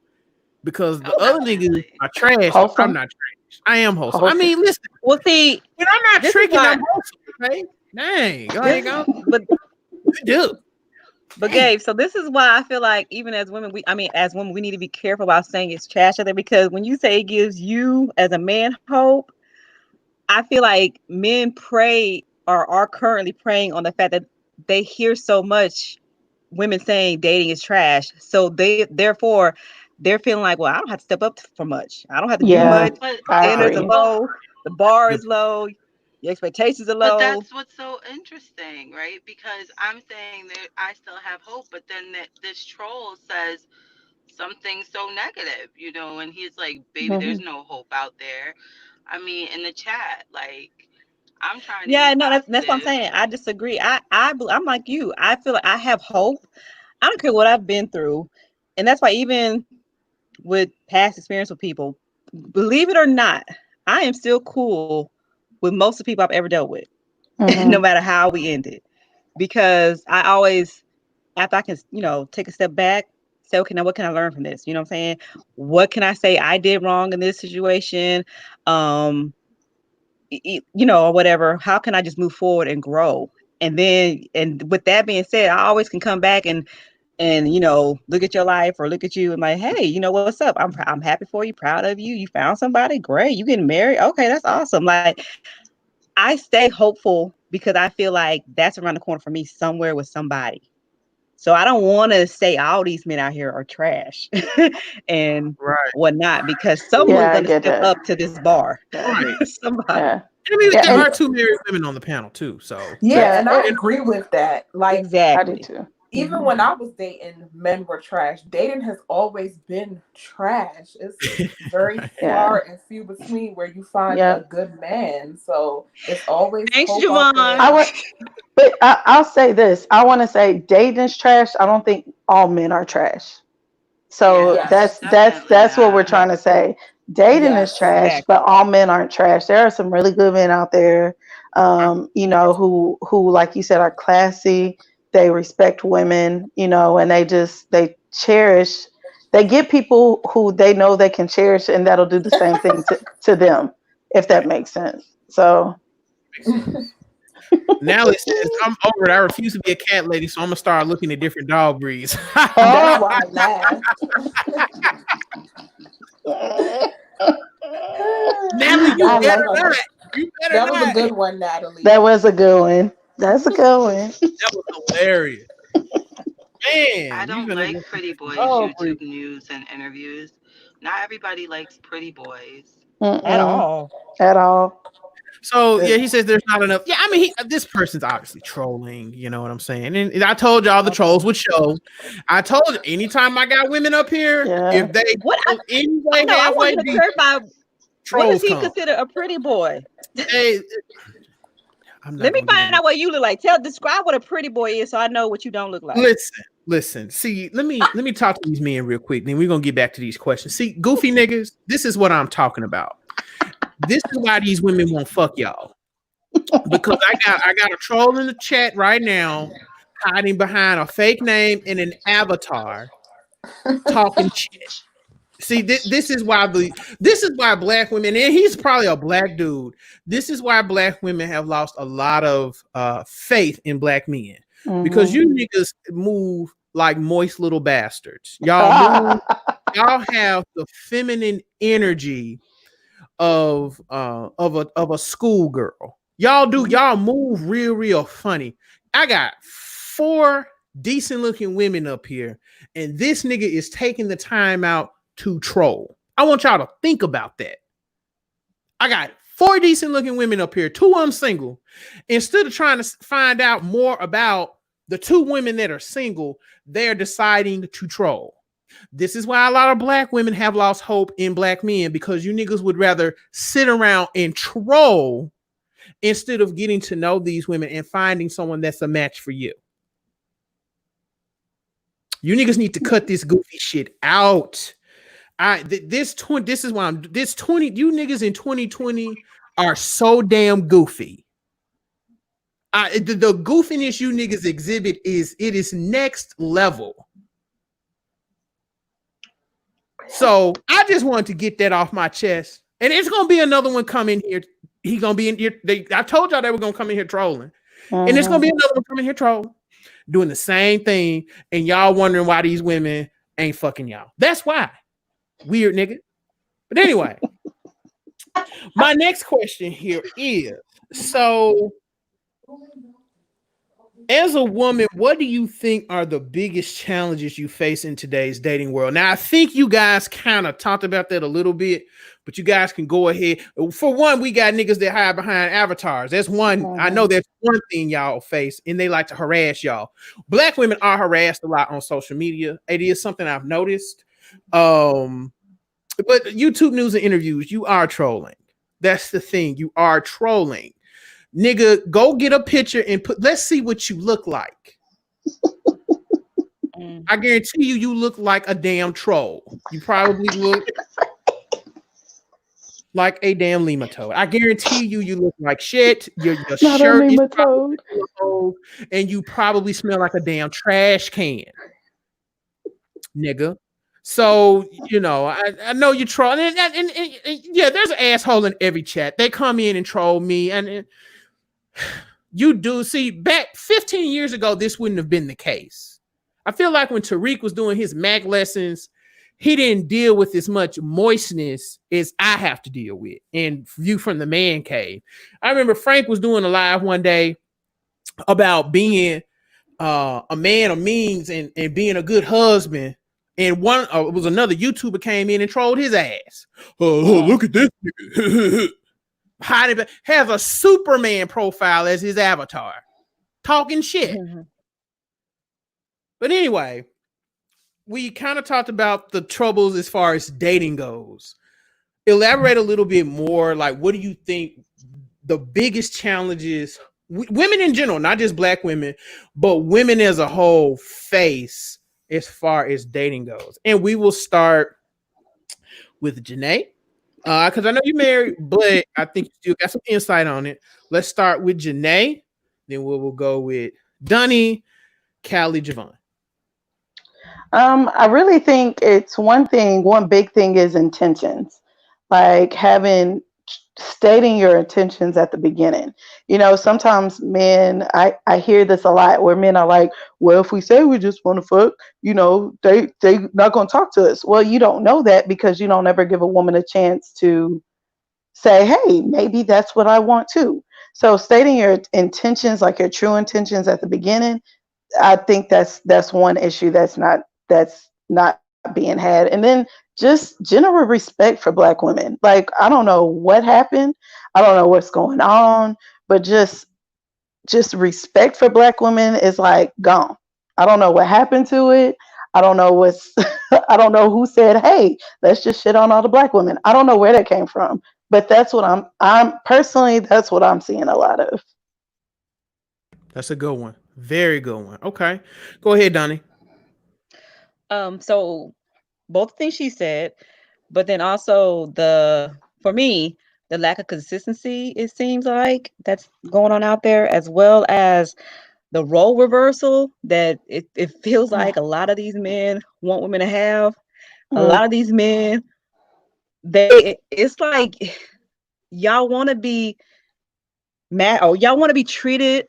because the Oh, other niggas definitely. are trash. I'm Wholesome. not trash. I am wholesome. I Wholesome. mean, listen, Well, see, when I'm not this is tricking, why I'm wholesome. Okay. Dang. this, Like, I'm but do. Gabe, so this is why I feel like even as women, as women, we need to be careful about saying it's trash out there because when you say it gives you as a man hope, I feel like men pray or are currently preying on the fact that they hear so much women saying dating is trash. So therefore they're feeling like, well, I don't have to step up for much. I don't have to do Yeah. much. But I Standards are agree. well, low, the bar Good. is low, the expectations are but low. that's what's so interesting, right? Because I'm saying that I still have hope, but then this troll says something so negative, and he's like, "Baby, there's Mm-hmm. no hope out there." I mean, in the chat, like, I'm trying to be Yeah, no, that's what I'm positive. saying. I disagree. I'm like you. I feel like I have hope. I don't care what I've been through, and that's why even with past experience with people, believe it or not, I am still cool with most of the people I've ever dealt with, no Mm-hmm. matter how we ended, because I always, after I can, take a step back, say, okay, now what can I learn from this? You know what I'm saying? What can I say I did wrong in this situation? Um, or whatever. How can I just move forward and grow? And with that being said, I always can come back and look at your life or look at you and like, hey, what's up? I'm happy for you, proud of you. You found somebody, great. You getting married, okay, that's awesome. Like, I stay hopeful because I feel like that's around the corner for me somewhere with somebody. So I don't want to say all these men out here are trash and Right. whatnot because someone's Yeah, I going to get step that. up to this bar. Yeah. Right. Somebody. Yeah. I mean, Yeah. there And are two married women on the panel too. So Yeah, yeah, and I agree with that. Like, I do Exactly. too. even when I was dating, men were trash. Dating has always been trash. It's very far and few between where you find a good man. So it's always Thanks, hope out there. Javon. But I'll say this. I want to say dating is trash. I don't think all men are trash. So Yes, that's definitely what we're not. trying to say. Dating is Yes. trash, but all men aren't trash. There are some really good men out there, you know, who like you said are classy. They respect women, you know, and they cherish. They get people who they know they can cherish, and that'll do the same thing to them, if that makes sense. So. Makes sense. Natalie says, I'm over it. I refuse to be a cat lady, so I'm gonna start looking at different dog breeds. That's why I laughed. Natalie, you That was better funny. not. You better That was a not. good one, Natalie. That was a good one. That's a good one. That was hilarious. I Man, you don't gonna like look at pretty different boys dog YouTube breeds. news and interviews. Not everybody likes pretty boys. At all. At all. So yeah, he says there's not enough. Yeah, I mean, this person's obviously trolling. You know what I'm saying? And I told y'all the trolls would show. I told you anytime I got women up here, if they feel any way I halfway wanted to deep, clarify. What does trolls he come. consider a pretty boy? Hey, I'm not Let me gonna get find into out what you look like. Describe what a pretty boy is, so I know what you don't look like. Listen. See, let me talk to these men real quick. Then we're gonna get back to these questions. See, goofy niggas, this is what I'm talking about. This is why these women won't fuck y'all. Because I got a troll in the chat right now, hiding behind a fake name and an avatar, talking shit. See, this is why black women, and he's probably a black dude. This is why black women have lost a lot of faith in black men. Because you niggas move like moist little bastards. Y'all have the feminine energy of a schoolgirl. Y'all move real funny. I got 4 decent looking women up here, and this nigga is taking the time out to troll. I want y'all to think about that. I got 4 decent looking women up here, 2 of them single. Instead of trying to find out more about the 2 women that are single, they're deciding to troll. This is why a lot of black women have lost hope in black men, because you niggas would rather sit around and troll instead of getting to know these women and finding someone that's a match for you. You niggas need to cut this goofy shit out. This is why this 20 you niggas in 2020 are so damn goofy. The goofiness you niggas exhibit is next level. So I just wanted to get that off my chest. And it's gonna be another one coming here. He's gonna be in here. I told y'all they were gonna come in here trolling. And it's gonna be another one coming here trolling, doing the same thing. And y'all wondering why these women ain't fucking y'all. That's why. Weird nigga. But anyway, my next question here is, so as a woman, what do you think are the biggest challenges you face in today's dating world? Now, I think you guys kind of talked about that a little bit, but you guys can go ahead. For one, we got niggas that hide behind avatars. That's one. I know that's one thing y'all face, and they like to harass y'all. Black women are harassed a lot on social media. It is something I've noticed. But YouTube news and interviews, you are trolling. That's the thing. You are trolling. Nigga, go get a picture and let's see what you look like. I guarantee you look like a damn troll. You probably look like a damn nematode. I guarantee you look like shit. Your shirt is probably old, and you probably smell like a damn trash can. Nigga. So, you know, I know you troll. And yeah, there's an asshole in every chat. They come in and troll me. And you do see back 15 years ago, this wouldn't have been the case. I feel like when Tariq was doing his Mac lessons, he didn't deal with as much moistness as I have to deal with and view from the man cave. I remember Frank was doing a live one day about being a man of means and being a good husband. And one it was another YouTuber came in and trolled his ass. Look at this nigga. Has a Superman profile as his avatar, talking shit. But anyway, we kind of talked about the troubles as far as dating goes. Elaborate a little bit more. Like, what do you think the biggest challenges women in general, not just black women, but women as a whole face as far as dating goes? And we will start with Janae. Because I know you're married, but I think you still got some insight on it. Let's start with Janae. Then we'll go with Dunny, Callie, Javon. I really think it's one big thing is intentions. Like having stating your intentions at the beginning. Sometimes men, I hear this a lot where men are like, well, if we say we just want to fuck, they not gonna talk to us. Well, you don't know that because you don't ever give a woman a chance to say, hey, maybe that's what I want too. So stating your intentions, like your true intentions at the beginning, I think that's one issue that's not being had. And then just general respect for black women. Like I don't know what happened. I don't know what's going on, but just respect for black women is like gone. I don't know what happened to it. I don't know what's I don't know who said, "Hey, let's just shit on all the black women." I don't know where that came from, but that's what I'm personally that's what I'm seeing a lot of. That's a good one. Very good one. Okay. Go ahead, Donnie. So both things she said, but then also for me, the lack of consistency, it seems like that's going on out there, as well as the role reversal that it feels like a lot of these men want women to have. A Mm, lot of these men, it's like y'all want to be y'all want to be treated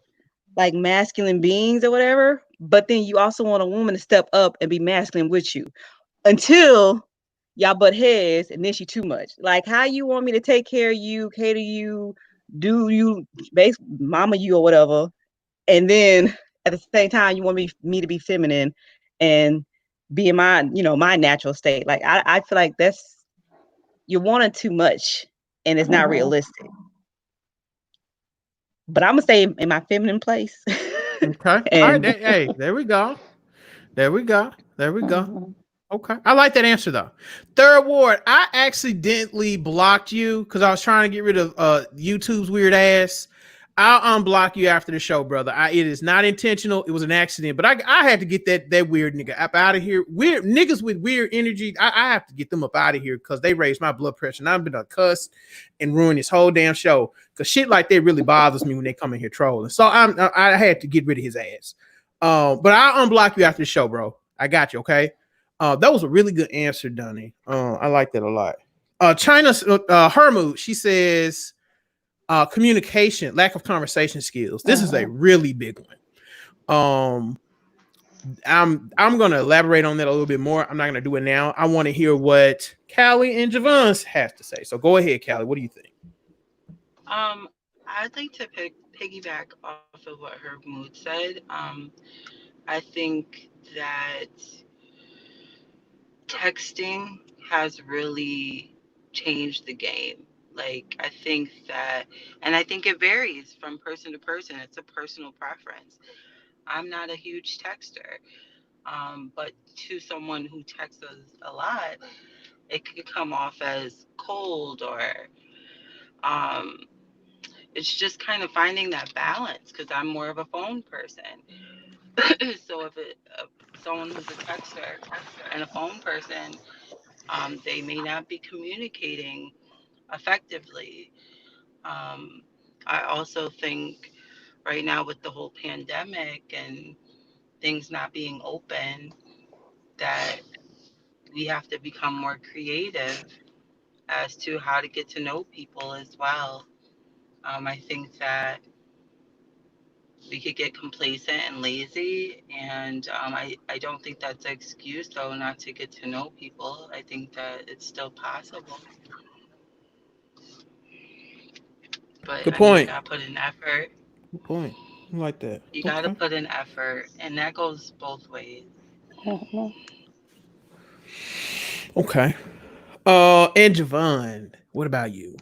like masculine beings or whatever, but then you also want a woman to step up and be masculine with you until y'all butt heads and then she too much. Like how you want me to take care of you, cater you, do you base mama you or whatever, and then at the same time you want me to be feminine and be in my natural state. Like I feel like you're wanting too much and it's not mhm, realistic. But I'm gonna stay in my feminine place. Okay. All right. And Hey, there we go. There we go. There we go. mhm. Okay. I like that answer though. Third ward, I accidentally blocked you because I was trying to get rid of YouTube's weird ass. I'll unblock you after the show, brother. It is not intentional. It was an accident, but I had to get that weird nigga up out of here. Weird niggas with weird energy. I have to get them up out of here because they raised my blood pressure. And I've been a cuss and ruin this whole damn show because shit like that really bothers me when they come in here trolling. So I had to get rid of his ass. But I'll unblock you after the show, bro. I got you. Okay. That was a really good answer, Donnie. I like that a lot. China's Hermood, she says communication, lack of conversation skills. This is a really big one. I'm gonna elaborate on that a little bit more. I'm not gonna do it now. I want to hear what Callie and Javon has to say. So go ahead, Callie. What do you think? I'd like to piggyback off of what her mood said. I think that texting has really changed the game. Like, I think that, and I think it varies from person to person. It's a personal preference. I'm not a huge texter, but to someone who texts us a lot, it could come off as cold or um, it's just kind of finding that balance because I'm more of a phone person. So if someone who's a texter and a phone person, they may not be communicating effectively. Um, I also think right now with the whole pandemic and things not being open, that we have to become more creative as to how to get to know people as well. I think that we could get complacent and lazy, and I don't think that's an excuse, though, not to get to know people. I think that it's still possible. But Good I mean, you point. gotta put in effort. Good point. I like that. You gotta Okay. put in effort, and that goes both ways. Mhm. Okay. And Javon, what about you?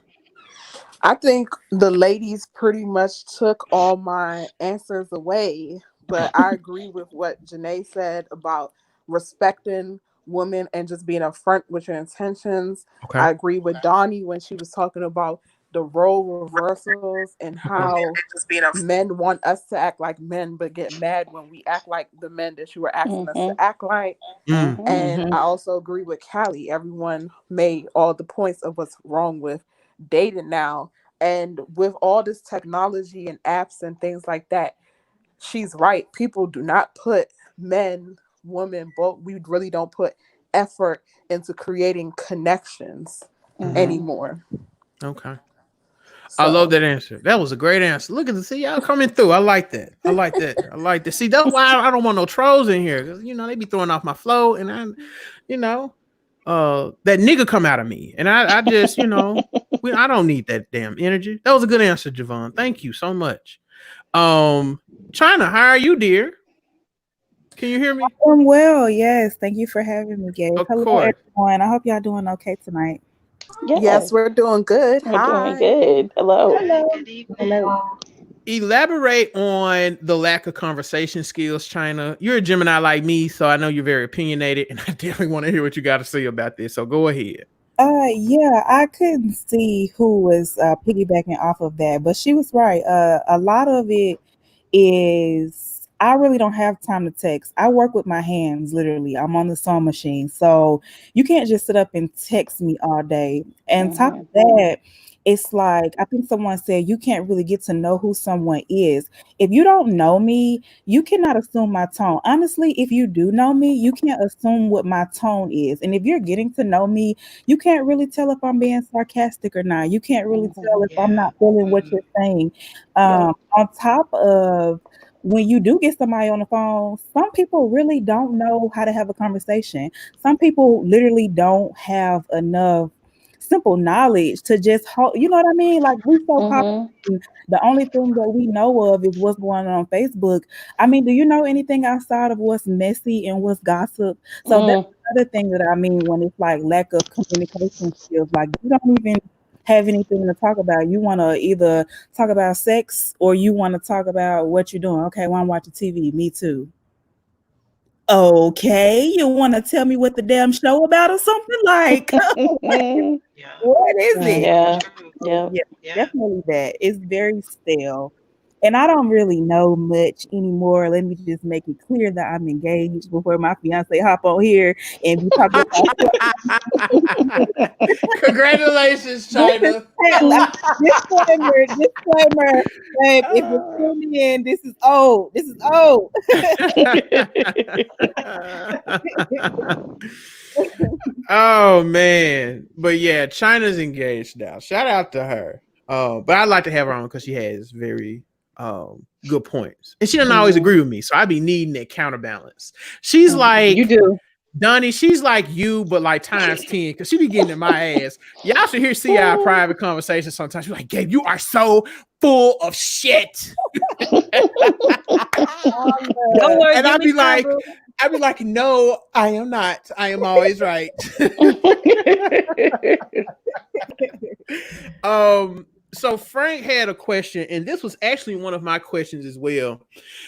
I think the ladies pretty much took all my answers away. but I agree with what Janae said about respecting women and just being upfront with your intentions. Okay. I agree with Donnie when she was talking about the role reversals and Okay. how men want us to act like men, but get mad when we act like the men that you were asking us Mhm. to act like. Mm. Mhm. And I also agree with Callie. Everyone made all the points of what's wrong with dating now. And with all this technology and apps and things like that, she's right. People do not put men, women, both. We really don't put effort into creating connections Mm-hmm. Mhm. anymore. Okay. I love So that answer. That was a great answer. Look at the see y'all coming through. I like that. I like that. I like that. See, that's why I don't want no trolls in here because they be throwing off my flow, and you know, that nigga come out of me, and I just, I don't need that damn energy. That was a good answer, Javon. Thank you so much. China, how are you, dear? Can you hear me? I'm well, yes. Thank you for having me, Gabe. Of Hello, course. everyone. I hope y'all doing okay tonight. yes, Yes, we're doing good. we're doing Hi. good. Hello. Hi, Hello. good evening. Hello. Elaborate on the lack of conversation skills, China. You're a Gemini like me, so I know you're very opinionated, and I definitely want to hear what you got to say about this. So go ahead. Yeah, I couldn't see who was piggybacking off of that, but she was right. A lot of it is I really don't have time to text. I work with my hands, literally. I'm on the sewing machine. So you can't just sit up and text me all day. And top of Mhm. that, it's like I think someone said you can't really get to know who someone is. If you don't know me, you cannot assume my tone. Honestly, if you do know me, you can't assume what my tone is. And if you're getting to know me, you can't really tell if I'm being sarcastic or not. You can't really tell Mhm. if I'm Yeah. not feeling what Mm, you're saying. Yep. On top of when you do get somebody on the phone, some people really don't know how to have a conversation. Some people literally don't have enough simple knowledge to just hold, you know what I mean? Like we so caught up Mhm. in the only thing that we know of is what's going on Facebook. I mean, do you know anything outside of what's messy and what's gossip? So that's Mm. another thing that I mean when it's like lack of communication skills. Like you don't even have anything to talk about. You want to either talk about sex or you want to talk about what you're doing. Okay, well, I'm watching TV. Me too. Okay, you want to tell me what the damn show about or something? Like, yeah. what is it? Yeah. True. So, Yep. yeah, Yeah. definitely that. It's very stale. And I don't really know much anymore. Let me just make it clear that I'm engaged before my fiance hop on here and be talking about Congratulations, this is China. disclaimer, babe. If you're tuning in, this is old. This is old. Oh man, but yeah, China's engaged now. Shout out to her. But I'd like to have her on because she has very good points, and she doesn't always Mhm. agree with me, so I be needing that counterbalance. She's Mhm. You like do. Donnie. She's like you, but like times 10 because she be getting in my ass. Y'all should hear see our private conversations sometimes. She's like, Gabe, you are so full of shit. Don't worry, And give me time, boo. I'd be like, no, I am not. I am always right. So Frank had a question, and this was actually one of my questions as well.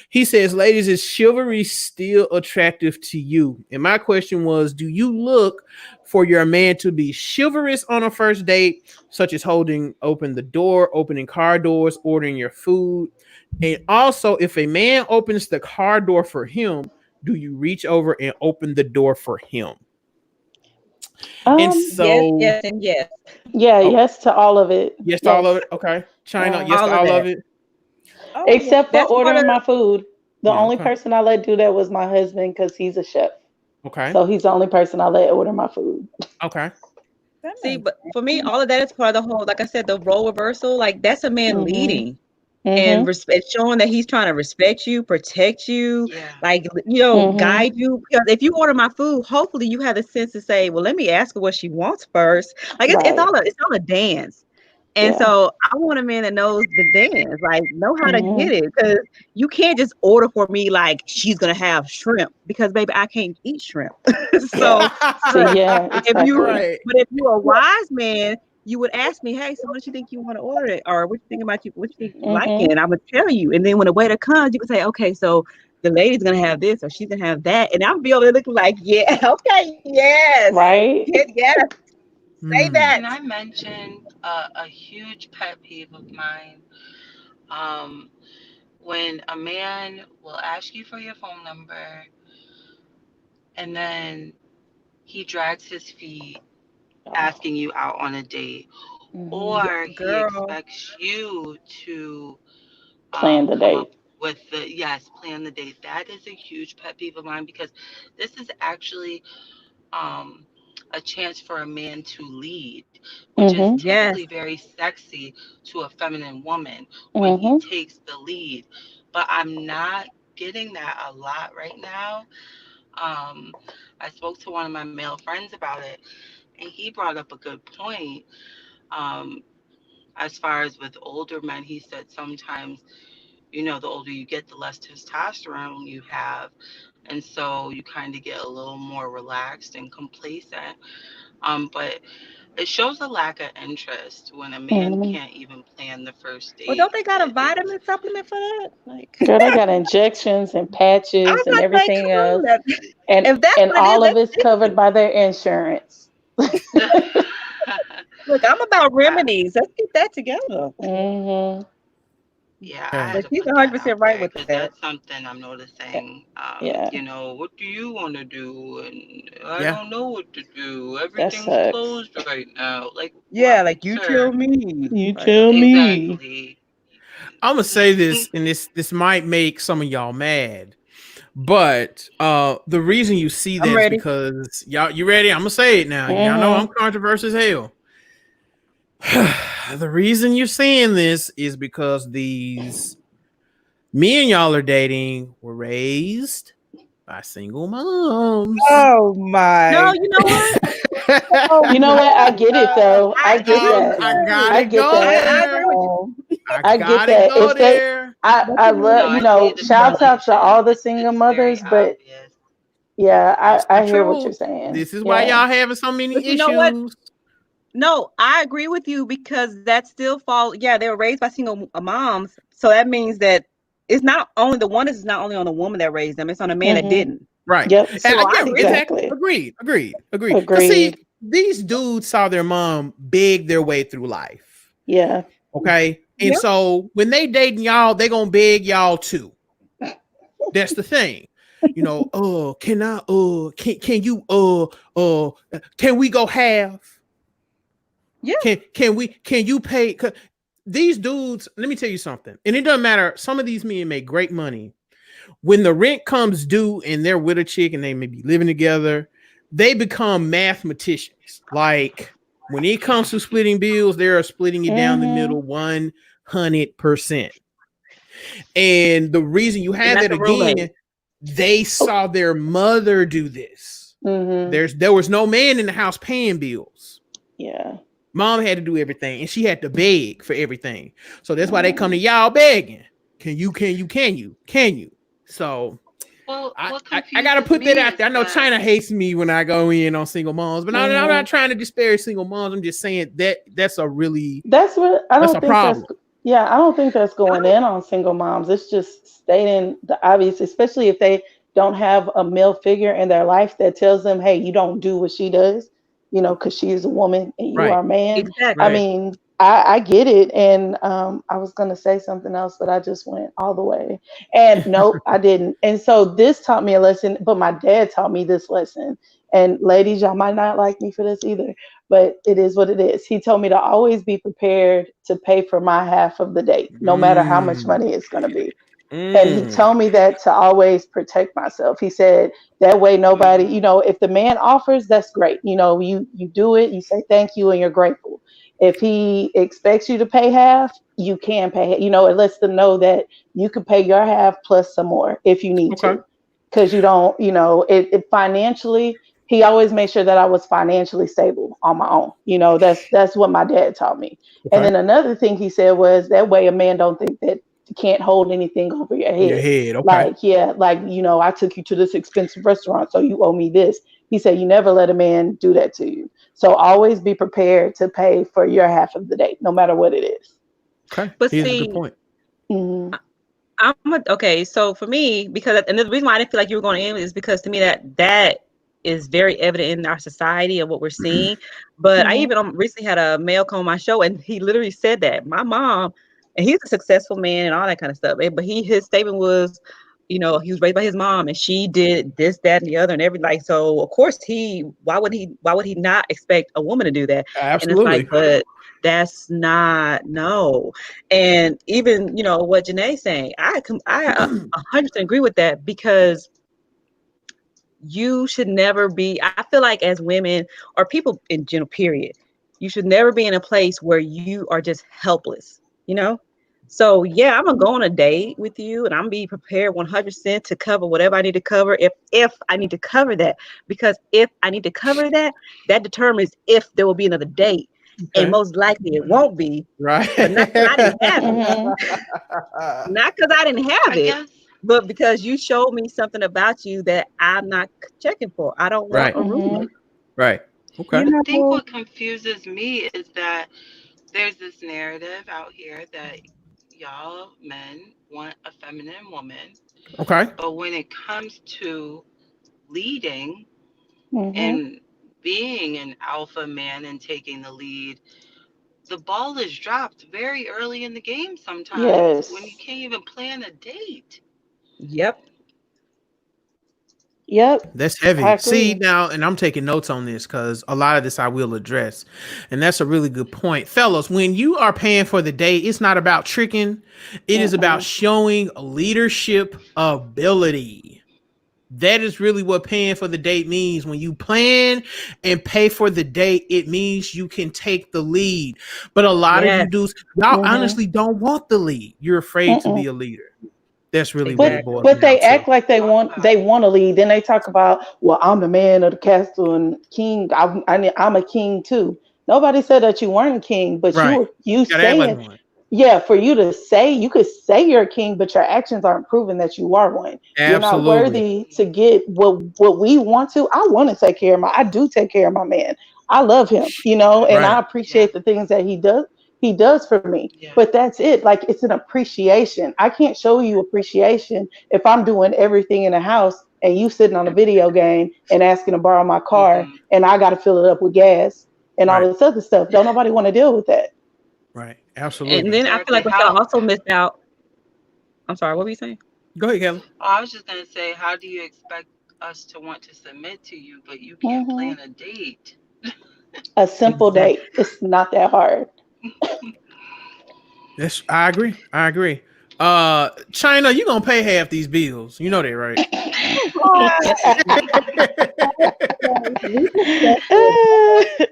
He says, ladies, is chivalry still attractive to you? And my question was, do you look for your man to be chivalrous on a first date, such as holding open the door, opening car doors, ordering your food? And also, if a man opens the car door for him, do you reach over and open the door for him? And um. Yes, so, yes, and yes. Yeah. oh, Yes to all of it. yes to all of Yes. it. Okay. China, Yeah. yes to All of all of that. it. Oh yeah. Except for That's part ordering of my food. The Yeah, only okay. person I let do that was my husband because he's a chef. Okay. So he's the only person I let order my food. Okay. That see, makes but for me, all of that is part of the whole, like I said, the role reversal. Like that's a man Mhm. leading and Mhm. respect, showing that he's trying to respect you, protect you, Yeah. like Mhm. guide you. Because if you order my food, hopefully you have the sense to say, well, let me ask her what she wants first. Like Right. it's all a dance. And Yeah. so I want a man that knows the dance, like know how to get Mhm. it. Because you can't just order for me like she's gonna have shrimp because baby, I can't eat shrimp. Yeah. So See. but Yeah. if you Exactly. Right. but if you're a wise man, you would ask me, hey, so what you think you want to order it? Or what you think about you, what you think you like it? Mhm. And I'm gonna tell you. And then when the waiter comes, you can say, okay, so the lady's gonna have this or she's gonna have that, and I'm be over there looking like, yeah, okay, yes, Right? yes, say Mm. that. Can I mention a huge pet peeve of mine? Um, when a man will ask you for your phone number and then he drags his feet Oh. asking you out on a date, Hmm. or he Girl. expects you to Plan the come date. up with the yes, plan the date. That is a huge pet peeve of mine because this is actually um, a chance for a man to lead, which is Hmm. typically Yes. very sexy to a feminine woman when he Hmm. takes the lead. But I'm not getting that a lot right now. Um, I spoke to one of my male friends about it, and he brought up a good point. Um, as far as with older men, he said sometimes, the older you get, the less testosterone you have. And so you kind of get a little more relaxed and complacent. But it shows a lack of interest when a man Hmm. can't even plan the first Well, don't date. they got a vitamin supplement for that? Like, Girl, they got injections and I patches was and gonna say, everything come on, else. if that's And what it is, all of let's it's fix covered it. by their insurance. Look, I'm about I, remedies. Let's get that together. Hmm. yeah, I Okay. had But to she's put that 100% out right there with because that. that's something I'm noticing. Yeah, What do you want to do? And I Yeah. don't know what to do. that Everything's sucks. closed right now. Like, Yeah, what, like you sir? tell me. You Like, tell me. Exactly. I'm gonna say this, and this might make some of y'all mad, but the reason you see I'm that is ready. because y'all. You ready? I'm gonna say it now. Y'all know I'm Hmm. controversial as hell. The reason you're seeing this is because these men y'all are dating were raised by single moms. Oh my. No, you know what? Oh You know my what? I get it God. though. I get that. I Really? gotta I get go that. I agree there. with you. I I get gotta that. go If they, there. That's I a real love, No, you I good see know, the shouts out to all correlation. the It's single it's very mothers, but obvious. yeah, It's the I hear what you're truth. saying. This is why Yeah. y'all having so many But you know what? issues. No, I agree with you because that still fall. Yeah, they were raised by single moms, so that means that it's not only the one. Is not only on the woman that raised them; it's on the man that Hmm. didn't. Right. Yep. And So I yeah, agree. exactly. Exactly. Agreed. Because see, Agreed. these dudes saw their mom beg their way through life. Yeah. Okay. And Yeah. so when they dating y'all, they gonna beg y'all too. That's the thing. Can I can you can we go half? Yeah. Can you pay? 'Cause these dudes, let me tell you something. And it doesn't matter. Some of these men make great money. When the rent comes due and they're with a chick and they may be living together, they become mathematicians. Like when it comes to splitting bills, they're splitting it down the Hmm. middle 100%. And the reason you And have that's that a roommate. again, they saw their mother do this. Hmm. There was no man in the house paying bills. Yeah. Mom had to do everything, and she had to beg for everything. So that's why they come to Mm. y'all begging. Can you? So Well, I, what I gotta confuses put that me out is there. I know that China hates me when I go in on single moms, but I'm Hmm. not trying to disparage single moms. I'm just saying that That's what I that's don't a think that's, problem. yeah, I don't think that's I going don't. in on single moms. It's just stating the obvious, especially if they don't have a male figure in their life that tells them, hey, you don't do what she does, because she is a woman and you Right, are a man. I Exactly. right. mean, I get it. And I was going to say something else, but I just went all the way. And nope, I didn't. And so this taught me a lesson, but my dad taught me this lesson. And ladies, y'all might not like me for this either, but it is what it is. He told me to always be prepared to pay for my half of the date, no matter how much Mm, money it's going to be. And he mm. told me that to always protect myself. He said that way nobody, mm, if the man offers, that's great. You do it, you say thank you, and you're grateful. If he expects you to pay half, you can pay. It lets them know that you can pay your half plus some more if you need Okay, to, because you don't. It financially. He always made sure that I was financially stable on my own. That's what my dad taught me. And okay. then another thing he said was that way a man don't think that you can't hold anything over your Your head. head. Okay. Like, yeah, like, I took you to this expensive restaurant, so you owe me this. He said, you never let a man do that to you. So always be prepared to pay for your half of the date, no matter what it is. Okay. But Here's a good see, point. Mm-hmm. Okay. So for me, because and the reason why I didn't feel like you were going to end is because to me that is very evident in our society and what we're seeing. But I even recently had a male come on my show, and he literally said that my mom, and he's a successful man and all that kind of stuff. But his statement was, he was raised by his mom, and she did this, that, and the other, and everything. Like, so of course why would he not expect a woman to do that? And it's like, Absolutely. but that's not no. And even what Janae's saying, I 100% agree with that, because you should never be, I feel like as women or people in general, period, you should never be in a place where you are just helpless, So yeah, I'm gonna go on a date with you, and I'm gonna be prepared 100% to cover whatever I need to cover, if I need to cover that, because if I need to cover that, that determines if there will be another date, and Okay. most likely it won't be, Right. but not because I didn't have it, not because I didn't have I it, guess but because you showed me something about you that I'm not checking for. I don't want Right. a roommate. Right. Okay. I You think know, what confuses me is that there's this narrative out here that y'all men want a feminine woman, Okay. but when it comes to leading Mm-hmm. and being an alpha man and taking the lead, the ball is dropped very early in the game sometimes when you Yes. can't even plan a date. Yep. Yep. That's I heavy. See agree. now, and I'm taking notes on this because a lot of this I will address. And that's a really good point. Fellas, when you are paying for the date, it's not about tricking, it is about Mm-mm. showing leadership ability. That is really what paying for the date means. When you plan and pay for the date, it means you can take the lead. But a lot of you Yes. dudes, y'all Mm-hmm. honestly don't want the lead. You're afraid to be Mm-mm. a leader. That's really what it But Exactly. boils but down they to. act like Talk they about it. want to lead. Then they talk about, well, I'm the man of the castle and king. I'm a king too. Nobody said that you weren't a king, but Right. you Gotta act like saying, one. yeah, for you to say, you could say you're a king, but your actions aren't proving that you are one. You're not Absolutely. worthy to get what we want to. I want to take care of I do take care of my man. I love him, and I Right. Yes, appreciate the things that he does for me. yes. But that's it. Like, it's an appreciation. I can't show you appreciation if I'm doing everything in the house and you sitting on a video game and asking to borrow my car Hmm. and I got to fill it up with gas and all Right. this other stuff. Don't nobody want to deal with that. Right. And Absolutely. then I feel Exactly. like what How? y'all also missed out. I'm sorry, what were you saying? Go ahead, Kelly. Oh, I was just gonna say, how do you expect us to want to submit to you, but you can't Hmm. plan a date? A simple Exactly. date. It's not that hard. Yes, I agree. I agree. China, you gonna pay half these bills. You know that, right? we discussed it.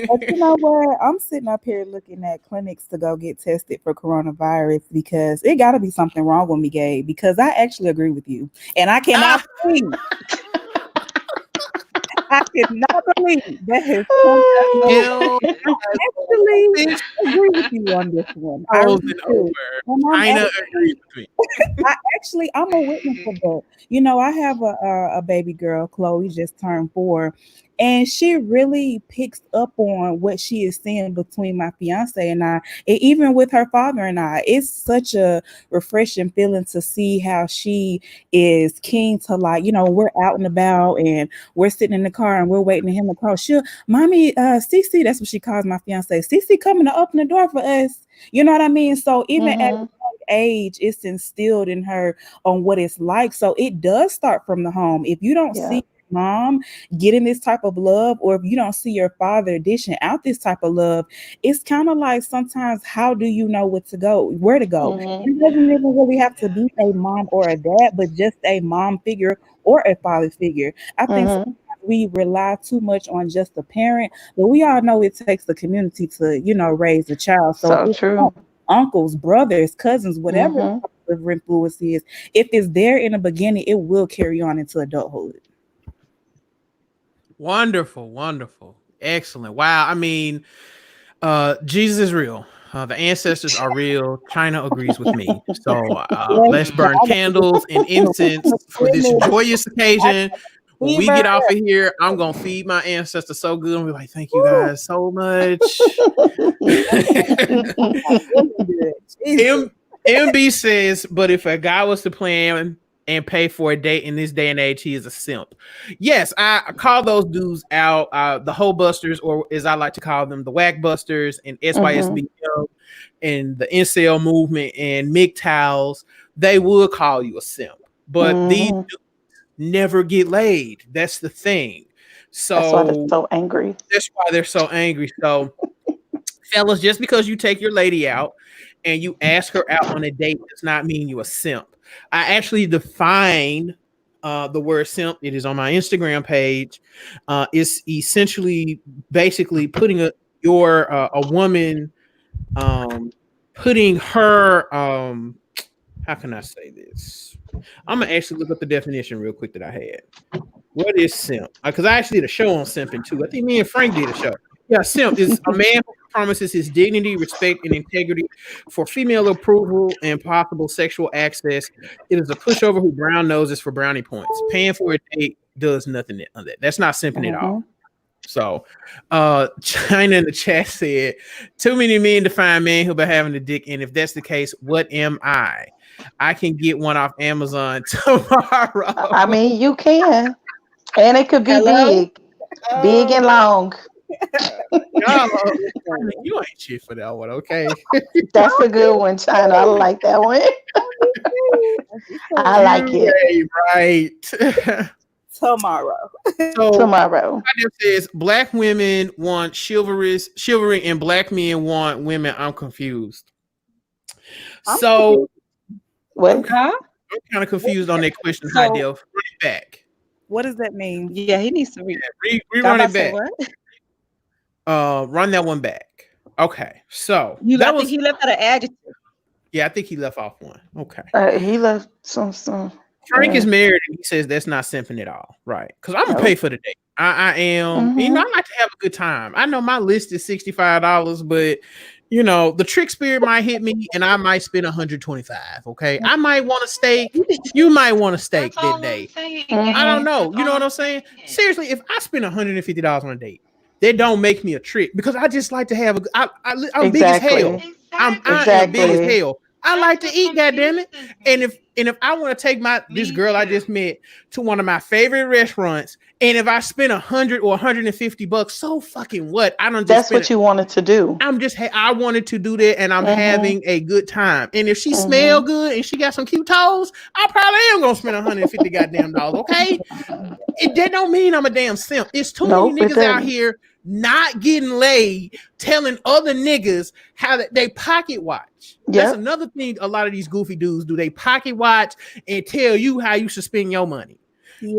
But you know what? I'm sitting up here looking at clinics to go get tested for coronavirus because it got to be something wrong with me, Gabe. Because I actually agree with you, and Ah, I cannot believe that has come out of nowhere. Gil I has actually officially agree with you on this one. I chosen really do, over. and China agrees with me. I'm a witness of that. I have a baby girl, Chloe, just turned 4, and she really picks up on what she is seeing between my fiance and I, and even with her father and I. It's such a refreshing feeling to see how she is keen to, like, we're out and about and we're sitting in the car and we're waiting for him to call. She'll, mommy, Cece, that's what she calls my fiance. Cece coming to open the door for us. You know what I mean? So even at Hmm. age, it's instilled in her on what it's like. So it does start from the home. If you don't Yeah. see mom getting this type of love, or if you don't see your father dishing out this type of love, it's kind of like, sometimes how do you know where to go? Hmm. It doesn't Yes, even really have to be a exactly. mom or a dad, but just a mom figure or a father figure. I think Hmm. sometimes we rely too much on just the parent, but we all know it takes the community to, raise a child. So So if true. uncles, brothers, cousins, whatever Hmm. the influence is, if it's there in the beginning, it will carry on into adulthood. Wonderful, wonderful, excellent. Wow. I mean, Jesus is real. The ancestors are real. China agrees with me. So Yes, let's but Hmm. burn I got to candles and incense for this joyous occasion. When we fever. get off of here, I'm gonna feed my ancestors so good and be like, "Thank you guys so much." Feeling good. Jesus. MB says, but if a guy was to plan and pay for a date in this day and age, he is a simp. Yes, I call those dudes out, the hoe busters, or as I like to call them, the whack busters and Mm-hmm. SYSBM and the incel movement and MGTOWs. They would call you a simp, but these Mm-hmm. dudes never get laid. That's the thing. That's why they're So so angry. that's why they're so angry. So fellas, just because you take your lady out and you ask her out on a date does not mean you a simp. I actually define the word simp. It is on my Instagram page. It's essentially basically putting a woman, putting her, how can I say this? I'm gonna actually look up the definition real quick that I had. What is simp? Because I actually did a show on simping too. I think me and Frank did a show. Yeah, simp is a man who promises his dignity, respect, and integrity for female approval and possible sexual access. It is a pushover who brown noses for brownie points. Paying for a date does nothing on that. That's not simping at Mm-hmm. all. So, China in the chat said, "Too many men to find men who be having a dick, and if that's the case, what am I? I can get one off Amazon tomorrow." I mean, you can, and it could be Hello? big and long. No, you ain't shit for that one, okay? That's a good one, China. I like that one. I like You it. ain't right. Tomorrow. So Tomorrow. it says black women want chivalry, and black men want women. I'm confused. I'm So I'm What? kind Huh? I'm kind of confused on that question, High So Def. Run it back. What does that mean? yeah, he needs to I Rerun about it to say back. what? Run that one back. Okay, so I that think was he left out an adjective. yeah. I think he left off one. Okay. He left some. Frank is married and he says that's not simping at all. Right. Because I'm gonna pay Nope. for the date. I am, Mm-hmm. I like to have a good time. I know my list is $65, but the trick spirit might hit me and I might spend 125. Okay. I might want a steak. You might want a steak That's that all I'm day. saying, I don't gang. know. That's You know all what I'm I'm saying? saying. Seriously, if I spend $150 on a date, that don't make me a trick because I just like to have I'm big as hell. Exactly. I am big as Exactly. hell. I That's like to what eat, goddamn it. confuses And me. if I want to take this Me girl I too. just met to one of my favorite restaurants, and if I spend 100 or $150, so fucking what? I don't just That's spend what you wanted to do. I wanted to do that and I'm Mm-hmm. having a good time. And if she smell Mm-hmm. good and she got some cute toes, I probably am gonna spend 150 goddamn dollars. Okay, that don't mean I'm a damn simp. It's too many Nope, it niggas out doesn't. here not getting laid, telling other niggas how they pocket watch. That's Yep. another thing a lot of these goofy dudes do. They pocket watch and tell you how you should spend your money.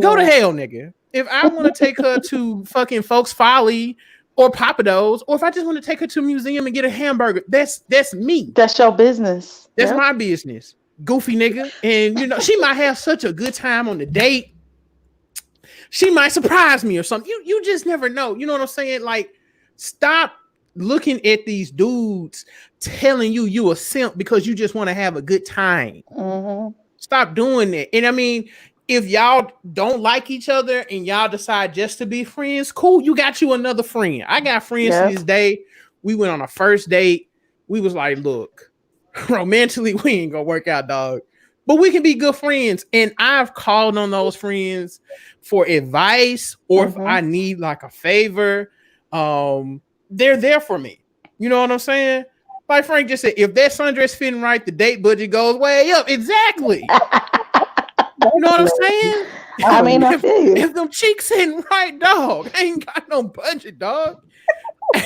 Go to Yeah. hell, nigga. If I want to take her to fucking Folks Folly or Papados, or if I just want to take her to a museum and get a hamburger, that's me. That's your business. That's Yep. my business. Goofy nigga. And she might have such a good time on the date. She might surprise me or something. You just never know. You know what I'm saying? Like, stop looking at these dudes telling you a simp because you just want to have a good time. Mm-hmm. Stop doing that. And I mean, if y'all don't like each other and y'all decide just to be friends, cool. You got you another friend. I got friends to Yep. this day. We went on a first date. We was like, look, romantically, we ain't gonna work out, dog. But we can be good friends. And I've called on those friends for advice or if I Mm-hmm. need like a favor. They're there for me. You know what I'm saying? Like Frank just said, if that sundress fitting right, the date budget goes way up. Exactly. You know what I'm saying? I mean, I if, feel you. if them cheeks ain't right, dog, I ain't got no budget, dog.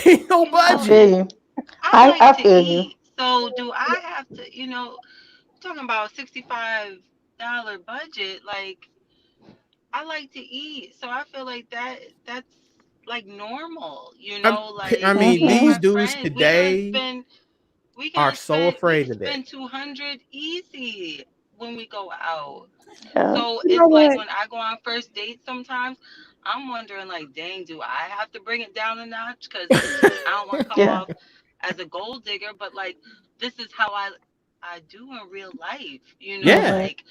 Ain't no You I know, budget. feel you. I I, like I to feel you. eat. So do I have to, talking about $65 budget, like I like to eat. So I feel like that's like normal, I like mean, me and Mm-hmm. these my dudes friends, we gonna today spend we are gonna so spend we afraid of that. spend 200 easy when we go out. Yeah. So You know it's like what? when I go on first dates sometimes, I'm wondering like, dang, do I have to bring it down a notch? Because I don't want to come Yeah. off as a gold digger, but like this is how I do in real life. Yeah. Mm-hmm. Like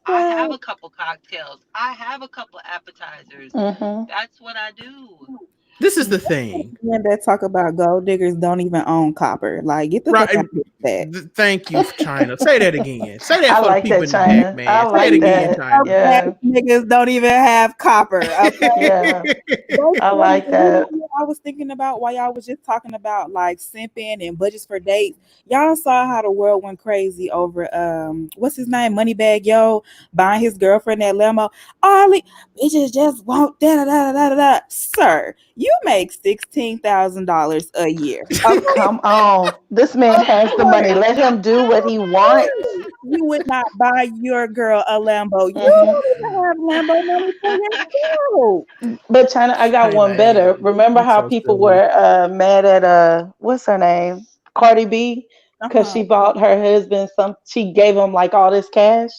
I have Well, a couple cocktails. I have a couple appetizers. Mm-hmm. That's what I do. This is the thing. men that talk about gold diggers don't even own copper. Like, get the fuck Right. out of here with that. Thank you, China. Say that again. Say that I for the like people that, in the back, China. I man. Say it like again, that. China. Black Yeah. niggas don't even have copper. Okay. Yeah. They I tell me, like and you know that. what I was thinking about while y'all was just talking about like simping and budgets for dates. Y'all saw how the world went crazy over what's his name? Moneybag Yo buying his girlfriend that limo. All the bitches just want da da da da da da. Sir, you make $16,000 a year. Okay. Come on. This man has the money. Let him do what he wants. You would not buy your girl a Lambo. You Hmm. don't even have Lambo money for yourself. But China, I got China, one hey, better. Remember you how so people silly. were mad at what's her name? Cardi B, because Uh-huh. she bought her husband some. She gave him like all this cash,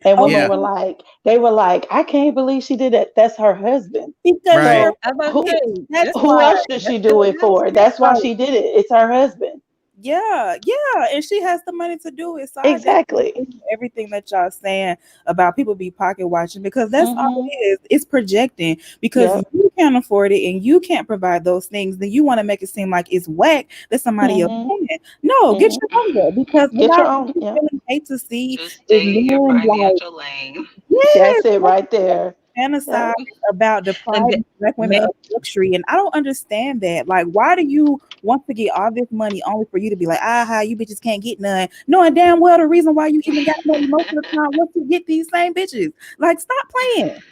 and women Yeah, were like, they were like, I can't believe she did that. That's her husband. Because right. you're So I was about to who say that's that's who why. else should she do what it for? happened. That's why Right. she did it. It's her husband. Yeah, yeah, and she has the money to do it. So I definitely Exactly. think everything that y'all saying about people be pocket watching because that's all it Mm-hmm. is. It's projecting because Yep. you can't afford it and you can't provide those things. Then you want to make it seem like it's whack that somebody else Mm-hmm. can. No, get Mm-hmm. your hunger because what Get I your own. really, Yep. really hate to see Just is stay in your men like, financial lane. yes, That's it right there. fantasize Yep. about And depriving black women of luxury. And I don't understand that. Like, why do you want to get all this money only for you to be like, aha, you bitches can't get none? Knowing damn well the reason why you even got money most of the time was to get these same bitches. Like, stop playing.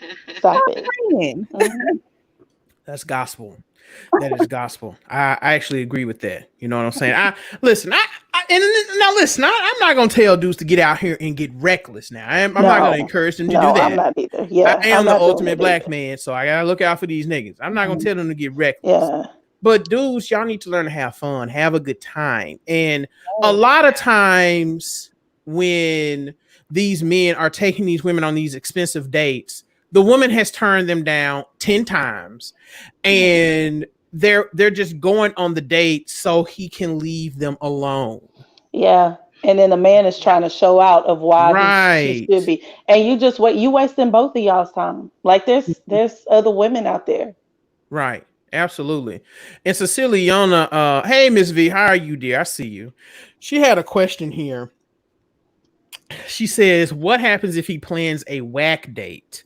Stop Stop it. playing. Mm-hmm. That's gospel. That is gospel. I actually agree with that. You know what I'm saying? I listen. And now listen. I'm not gonna tell dudes to get out here and get reckless. Now I'm not gonna No, encourage them to do no, I'm that. not either. I Yeah, I'm am the not doing ultimate it black either. man, so I gotta look out for these niggas. I'm not gonna Mhm. tell them to get reckless. Yeah. But dudes, y'all need to learn to have fun, have a good time. And a Oh, lot of Yeah. times when these men are taking these women on these expensive dates, the woman has turned them down 10 times and they're just going on the date so he can leave them alone. Yeah. And then the man is trying to show out of why she should Right. be. And you just wait, you wasting both of y'all's time. Like there's other women out there. Right. Absolutely. And Ceciliana, hey Miss V, how are you, dear? I see you. She had a question here. She says, "What happens if he plans a whack date?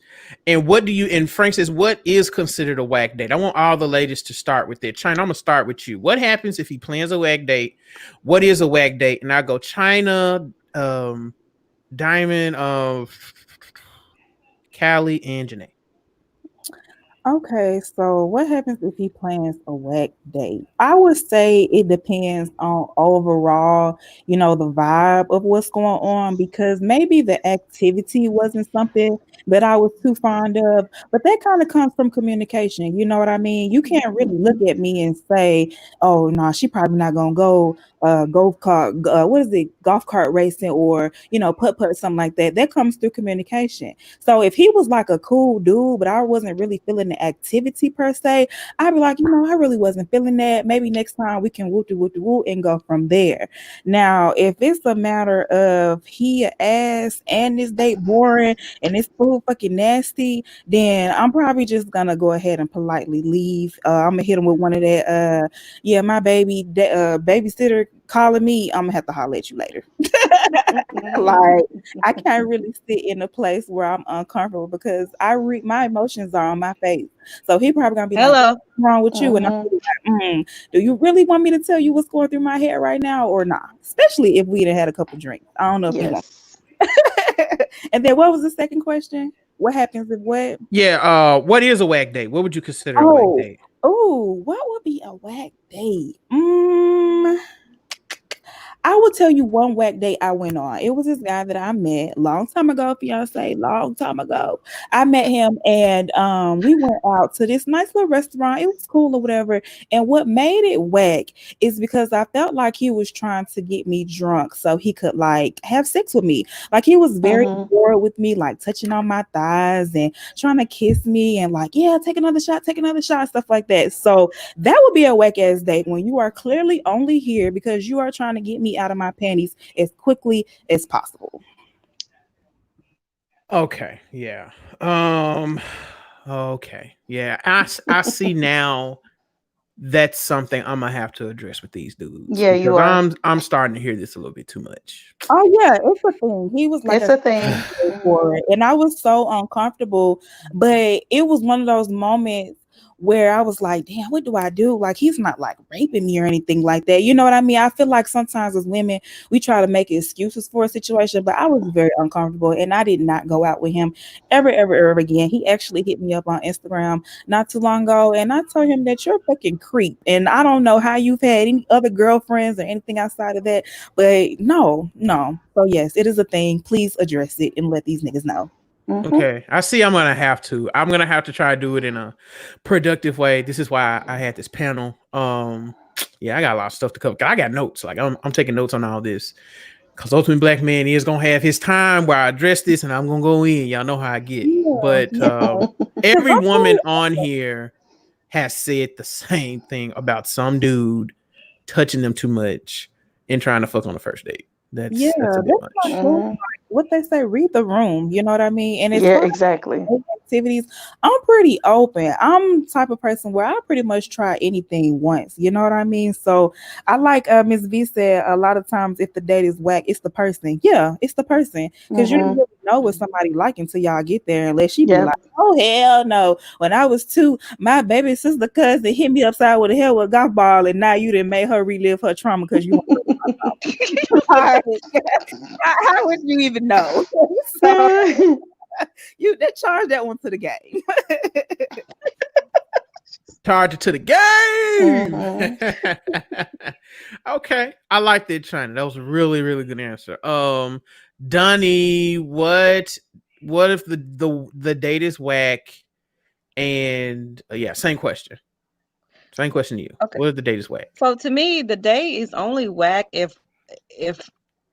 And what do you?" And Frank says, "What is considered a whack date?" I want all the ladies to start with it. China, I'm gonna start with you. What happens if he plans a whack date? What is a whack date? And I go China, Diamond, of Callie, and Janae. okay, so what happens if he plans a whack date? I would say it depends on overall, the vibe of what's going on because maybe the activity wasn't something that I was too fond of, but that kind of comes from communication. You know what I mean? You can't really look at me and say, "Oh, no, she probably not gonna go golf cart, what is it, golf cart racing or putt putt something like that." That comes through communication. So if he was like a cool dude, but I wasn't really feeling the activity per se, I'd be like, I really wasn't feeling that. Maybe next time we can whoop de whoop de whoop and go from there. Now, if it's a matter of he a ass and this date boring and this food fucking nasty, then I'm probably just gonna go ahead and politely leave. I'm gonna hit him with one of that. Yeah, my babysitter calling me. I'm gonna have to holler at you later. Like I can't really sit in a place where I'm uncomfortable because I read my emotions are on my face. So he probably gonna be like, Hello. "What's wrong with you?" And I'm Mm-hmm. gonna be like, "Do you really want me to tell you what's going through my head right now or not?" Especially if we had had a couple drinks. I don't know if you want. Yes. And then what was the second question? What happens if what? Yeah. What is a whack date? What would you consider a whack Oh, date? oh, what would be a whack date? I will tell you one whack date I went on. It was this guy that I met long time ago, fiance, long time ago. I met him and we went out to this nice little restaurant. It was cool or whatever. And what made it whack is because I felt like he was trying to get me drunk so he could like have sex with me. Like he was very Mm-hmm. bored with me, like touching on my thighs and trying to kiss me and like, yeah, take another shot, stuff like that. So that would be a whack ass date when you are clearly only here because you are trying to get me out of my panties as quickly as possible. Okay. Yeah. Um. Okay. Yeah. I see now that's something I'm gonna have to address with these dudes Yeah, because you are. I'm starting to hear this a little bit too much. Oh yeah, it's a thing. He was like It's a a thing. for it, and I was so uncomfortable. But it was one of those moments where I was like, "Damn, what do I do?" Like he's not like raping me or anything like that. You know what I mean? I feel like sometimes as women, we try to make excuses for a situation, but I was very uncomfortable, and I did not go out with him ever again. He actually hit me up on Instagram not too long ago, and I told him that you're a fucking creep, and I don't know how you've had any other girlfriends or anything outside of that, but no, no. So yes, it is a thing. Please address it and let these niggas know. Hmm. Okay, I see. I'm gonna have to. I'm gonna have to try to do it in a productive way. This is why I had this panel. Yeah, I got a lot of stuff to cover. I got notes. Like I'm taking notes on all this because Ultimate Black Man is gonna have his time where I address this, and I'm gonna go in. Y'all know how I get. Yeah, But yeah. Because every I'm woman on really, here has said the same thing about some dude touching them too much and trying to fuck on the first date. yeah, That's a bit that's not much. cool. Hmm. Like, what they say, read the room. You know what I mean? And as Yeah, far exactly. activities, I'm pretty open. I'm the type of person where I pretty much try anything once. You know what I mean? So I like Miss V said a lot of times if the date is whack, it's the person. Yeah, it's the person. Because you don't Hmm. really know what somebody like until y'all get there unless she be Yep. like, oh hell no. When I was two, my baby sister cousin hit me upside with a head with a golf ball and now you done made her relive her trauma because you want how, how would you even know? So you that charge that one to the game. Charge it to the game. Hmm. Okay, I like that, China. That was a really, really good answer. Donnie, what if the date is whack? And yeah, same question. Same question to you. Okay. What if the date is whack? So to me, the day is only whack if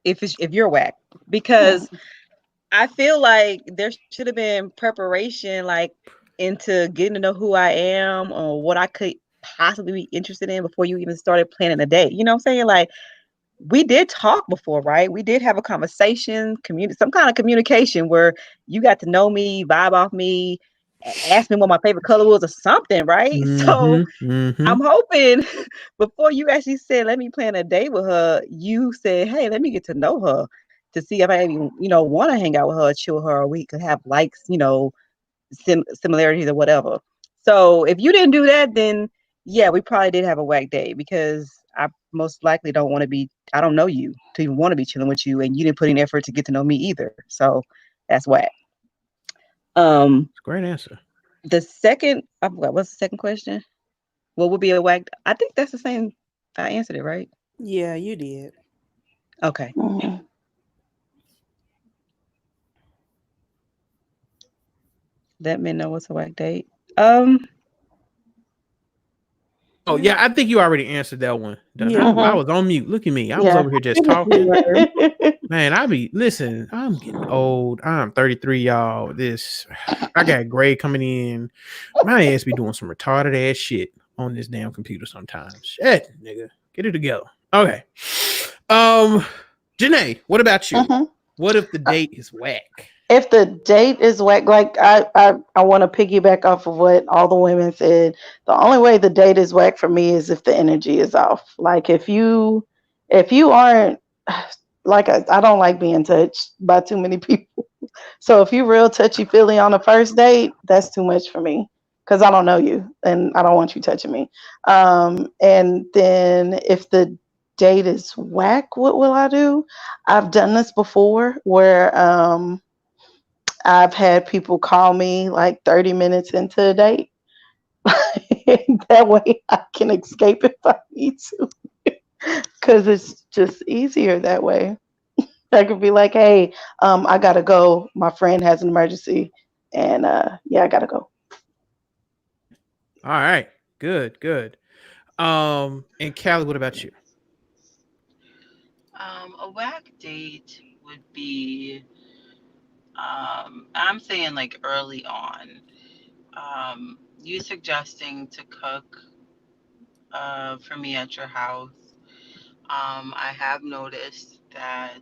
if you're whack, because I feel like there should have been preparation, like into getting to know who I am or what I could possibly be interested in before you even started planning a date. You know what I'm saying? Like we did talk before, right? We did have a conversation, some kind of communication where you got to know me, vibe off me, ask me what my favorite color was or something, right? So Mm-hmm. Mm-hmm. I'm hoping before you actually said, let me plan a date with her, you said, hey, let me get to know her to see if I even, want to hang out with her, chill with her, or we could have likes, similarities or whatever. So if you didn't do that, then yeah, we probably did have a whack day because I most likely I don't know you to even want to be chilling with you, and you didn't put in effort to get to know me either. So that's whack. Um, Great answer. the second, I forgot, what's the second question? What would be a whack? I think that's the same. I answered it right. Yeah, you did. Okay. Hmm. Let me know what's a whack date. Um, Oh yeah. yeah, I think you already answered that one. Done. Yeah. I Hmm. was on mute. Look at me. I was Yeah. over here just Finish talking. your Man, listen, I'm getting old. I'm 33, y'all. I got grade coming in. My ass be doing some retarded ass shit on this damn computer sometimes. Shit, nigga. Get it together. Okay. Um, Janae, what about you? Hmm. What if the date is whack? If the date is whack, like I want to piggyback off of what all the women said. The only way the date is whack for me is if the energy is off. Like if you aren't like I don't like being touched by too many people. So if you real touchy feely on the first date, that's too much for me because I don't know you and I don't want you touching me. And then if the date is whack, what will I do? I've done this before where I've had people call me like 30 minutes into a date. That way I can escape if I need to because it's just easier that way. I could be like, hey, I gotta go. My friend has an emergency, and yeah, I gotta go. All right. Good, good. And Callie, what about you? A whack date would be, I'm saying like early on, you suggesting to cook for me at your house. I have noticed that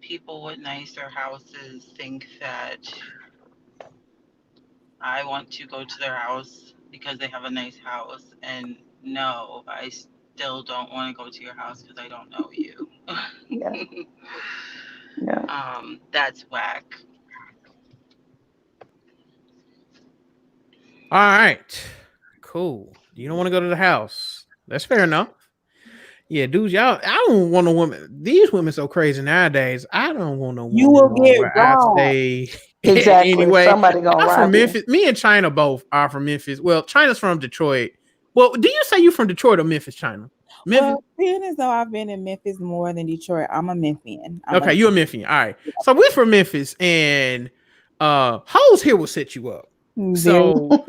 people with nicer houses think that I want to go to their house because they have a nice house. And no, I still don't want to go to your house because I don't know you. Yeah. Yeah. That's whack. All right. Cool. You don't want to go to the house. That's fair enough. Yeah, dudes, y'all, I don't want a woman. These women so crazy nowadays. I don't want no You woman will knowing get where I robbed. stay Exactly. anyway. Somebody gonna I'm from rob you. Memphis. Me and China both are from Memphis. Well, China's from Detroit. Well, do you say you from Detroit or Memphis, China? Memphis? Well, being as though I've been in Memphis more than Detroit, I'm a Memphian. Okay, you're a Memphian. All right. So we're from Memphis, and hoes here will set you up. very. So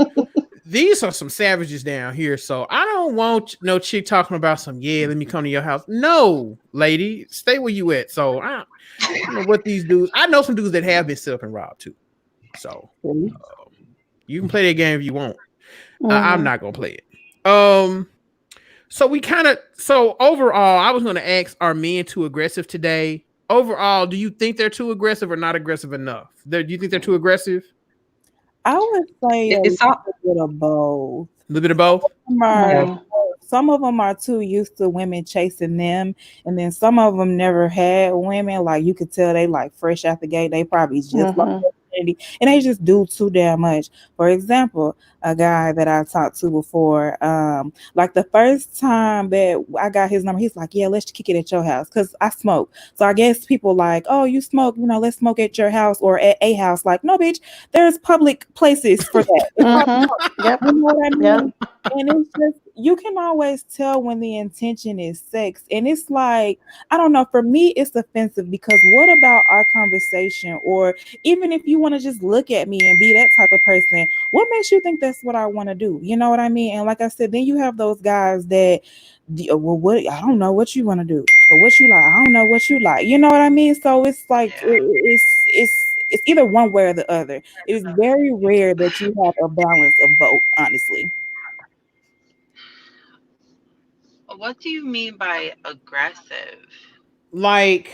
these are some savages down here. So I don't want no chick talking about some, yeah, let me come to your house. No, lady, stay where you at. So I don't know what these dudes, I know some dudes that have been set up and robbed too. So you can play that game if you want. I'm not gonna play it. So so overall, I was gonna ask, are men too aggressive today? Overall, do you think they're too aggressive or not aggressive enough? Do you think they're too aggressive? I would say a It's all little bit of both. A little bit of both. Mhm. Some of them are too used to women chasing them, and then some of them never had women. Like you could tell they like fresh out the gate. They probably just like Mhm. opportunity, and they just do too damn much. For example, a guy that I talked to before, like the first time that I got his number, he's like, "Yeah, let's kick it at your house," because I smoke. So I guess people like, "Oh, you smoke? You know, let's smoke at your house or at a house." Like, no, bitch, there's public places for that. It's public. Mhm. Yep. You know what I Yep. mean? And it's just you can always tell when the intention is sex. And it's like, I don't know, for me, it's offensive because what about our conversation? Or even if you want to just look at me and be that type of person, what makes you think that's what I want to do? You know what I mean? And like I said, then you have those guys that well, what I don't know what you want to do or what you like. I don't know what you like. You know what I mean? So it's like Yeah. it's either one way or the other. It is very rare that you have a balance of both, honestly. What do you mean by aggressive? Like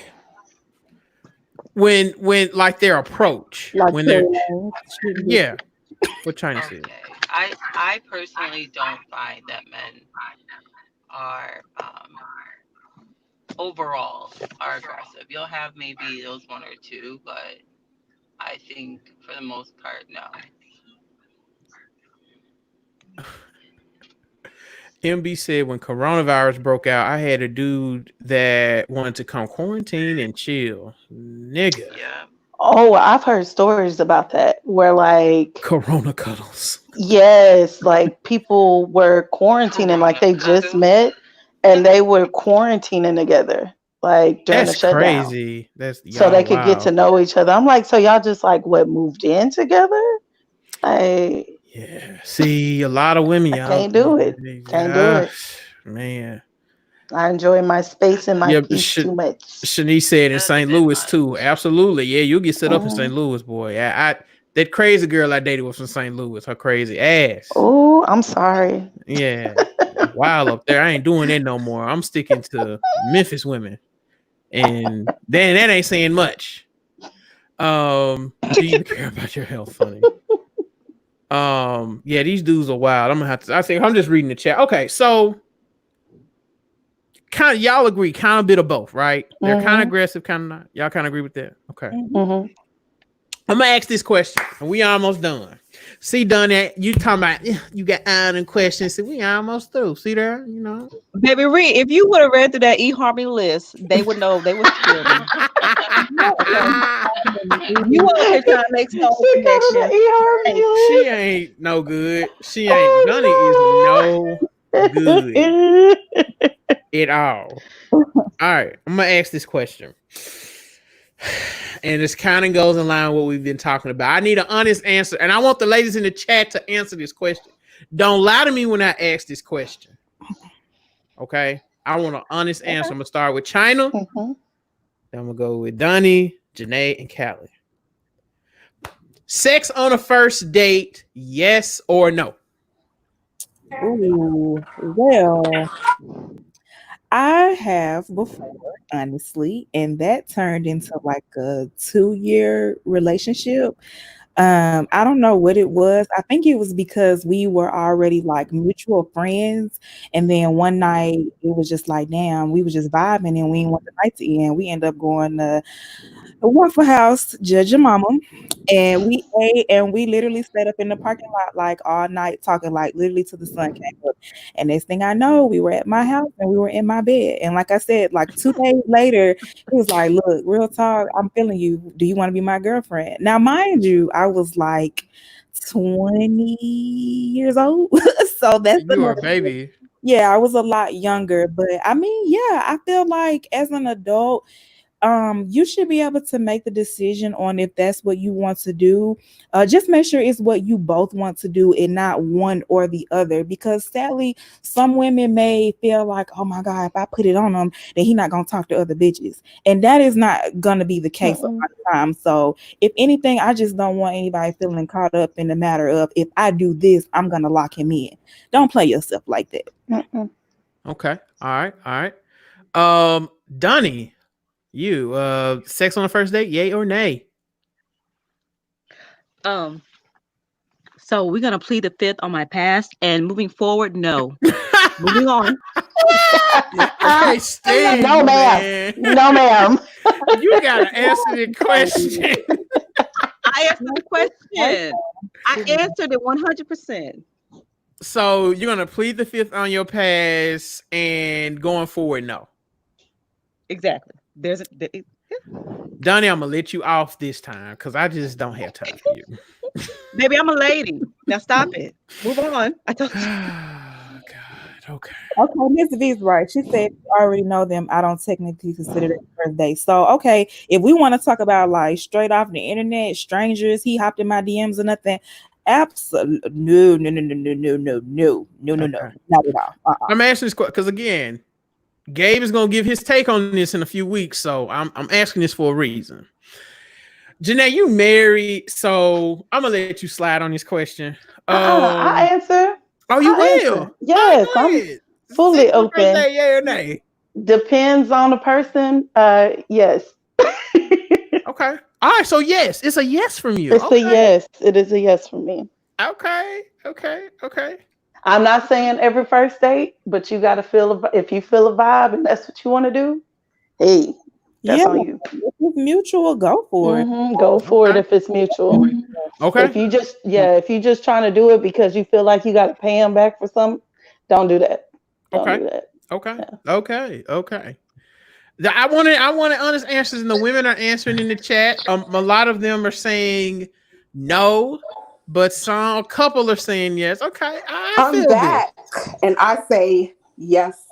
when like their approach Like when they're, Caroline, she yeah, what China said. Okay. I personally don't find that men are overall are aggressive. You'll have maybe those one or two, but I think for the most part, no. MB said when coronavirus broke out, I had a dude that wanted to come quarantine and chill. Nigga. Yeah. Oh, I've heard stories about that where like Corona cuddles. yes, like people were quarantining, like Corona they just cuddles. met and they were quarantining together, like during the That's shutdown, crazy. That's so they y'all. could get to Wow. know each other. I'm like, so y'all just like what moved in together? I Yeah. See, a lot of women, I y'all. can't do it. Can't do Yeah, it. man. I enjoy my space and my Yeah, peace too much. Shanice said in That's a St. bit Louis too. much. Absolutely. Yeah, you'll get set up in Hmm. St. Louis, boy. That crazy girl I dated was from St. Louis. Her crazy ass. Oh, I'm sorry. Yeah. Wild up there. I ain't doing that no more. I'm sticking to Memphis women. And then that ain't saying much. Do you care about your health, funny? Yeah, these dudes are wild. I'm gonna have to. I think I'm just reading the chat. Okay, so kind of y'all agree, kind of bit of both, right? They're kind of Hmm. aggressive, kind of not. Y'all kind of agree with that? Okay. Mhm. Hmm. I'm gonna ask this question, and we almost done. See, done that. You talking about you got iron questions. See, we almost through. See there, you know. baby Reed, if you would have read through that eHarmony list, they would know they was children. You over here trying to make soul She got on connection. Hey, She the ain't no good. She ain't. Gunny is no ER good Oh at all. All right, I'm gonna ask this question, and this kind of goes in line with what we've been talking about. I need an honest answer, and I want the ladies in the chat to answer this question. Don't lie to me when I ask this question. Okay, I want an honest answer. I'm gonna start with China. no. Hmm. Then I'm gonna go with Donnie, Janae, and Callie. Sex on a first date, yes or no? Ooh, well, I have before, honestly, and that turned into like a 2-year relationship. I don't know what it was. I think it was because we were already like mutual friends, and then one night it was just like, damn, we was just vibing, and we didn't want the night to end. We ended up going to a Waffle House, Judge your mama, and we ate, and we literally stayed up in the parking lot like all night talking, like literally till the sun came up. And next thing I know, we were at my house and we were in my bed. And like I said, like 2 days later, he was like, "Look, real talk, I'm feeling you. Do you want to be my girlfriend?" Now, mind you, I was like 20 years old, so that's You are a another. baby. Yeah, I was a lot younger, but I mean, yeah, I feel like as an adult, you should be able to make the decision on if that's what you want to do. Just make sure it's what you both want to do and not one or the other, because sadly some women may feel like, oh my god, if I put it on him, then he not gonna talk to other bitches, and that is not gonna be the case a lot Mm-mm, of times. So if anything, I just don't want anybody feeling caught up in the matter of, if I do this, I'm gonna lock him in. Don't play yourself like that. mm-mm. Okay. All right. All right. Donnie, you sex on the first date, yay or nay? Um, so we're gonna plead the fifth on my past, and moving forward, no. Moving on. Yeah, okay, No, Steve, ma'am. man. No, ma'am. You gotta answer the question. I answered the Right. question. I answered it 100%. So you're gonna plead the fifth on your past and going forward, no. Exactly. There's a Donnie, I'm gonna let you off this time because I just don't have time for you. baby, I'm a lady. Now stop it. Move on. I told you. Oh, God. Okay. Okay, Miss V's right. She said you already know them. I don't technically consider that first date. So, okay, if we want to talk about like straight off the internet, strangers, he hopped in my DMs or nothing. Absolutely, no, no, no, no, no, no, no, no, no, no, no, Okay. not at all. I'm asking this question because again, Gabe is gonna give his take on this in a few weeks, so I'm asking this for a reason. Janae, you married, so I'm gonna let you slide on this question. I answer. Oh, you I will? All answer. right, Yes, go I'm ahead. Sex fully on the first open. day, yay or nay? Depends on the person. Yes. Okay. All right, so yes, it's a yes from you. It's a Okay. yes. It is a yes for me. Okay. Okay. Okay. I'm not saying every first date, but you got to feel if you feel a vibe and that's what you want to do. Hey, Yeah, that's on you. if it's mutual, go for it. Go for it Okay. if it's mutual. Okay. If you just trying to do it because you feel like you got to pay them back for something, don't do that. Don't Okay. do that. Okay. Yeah. Okay. Okay. I wanted honest answers, and the women are answering in the chat. A lot of them are saying no, but a couple are saying yes. Okay, I I'm feel this. back, and I say yes.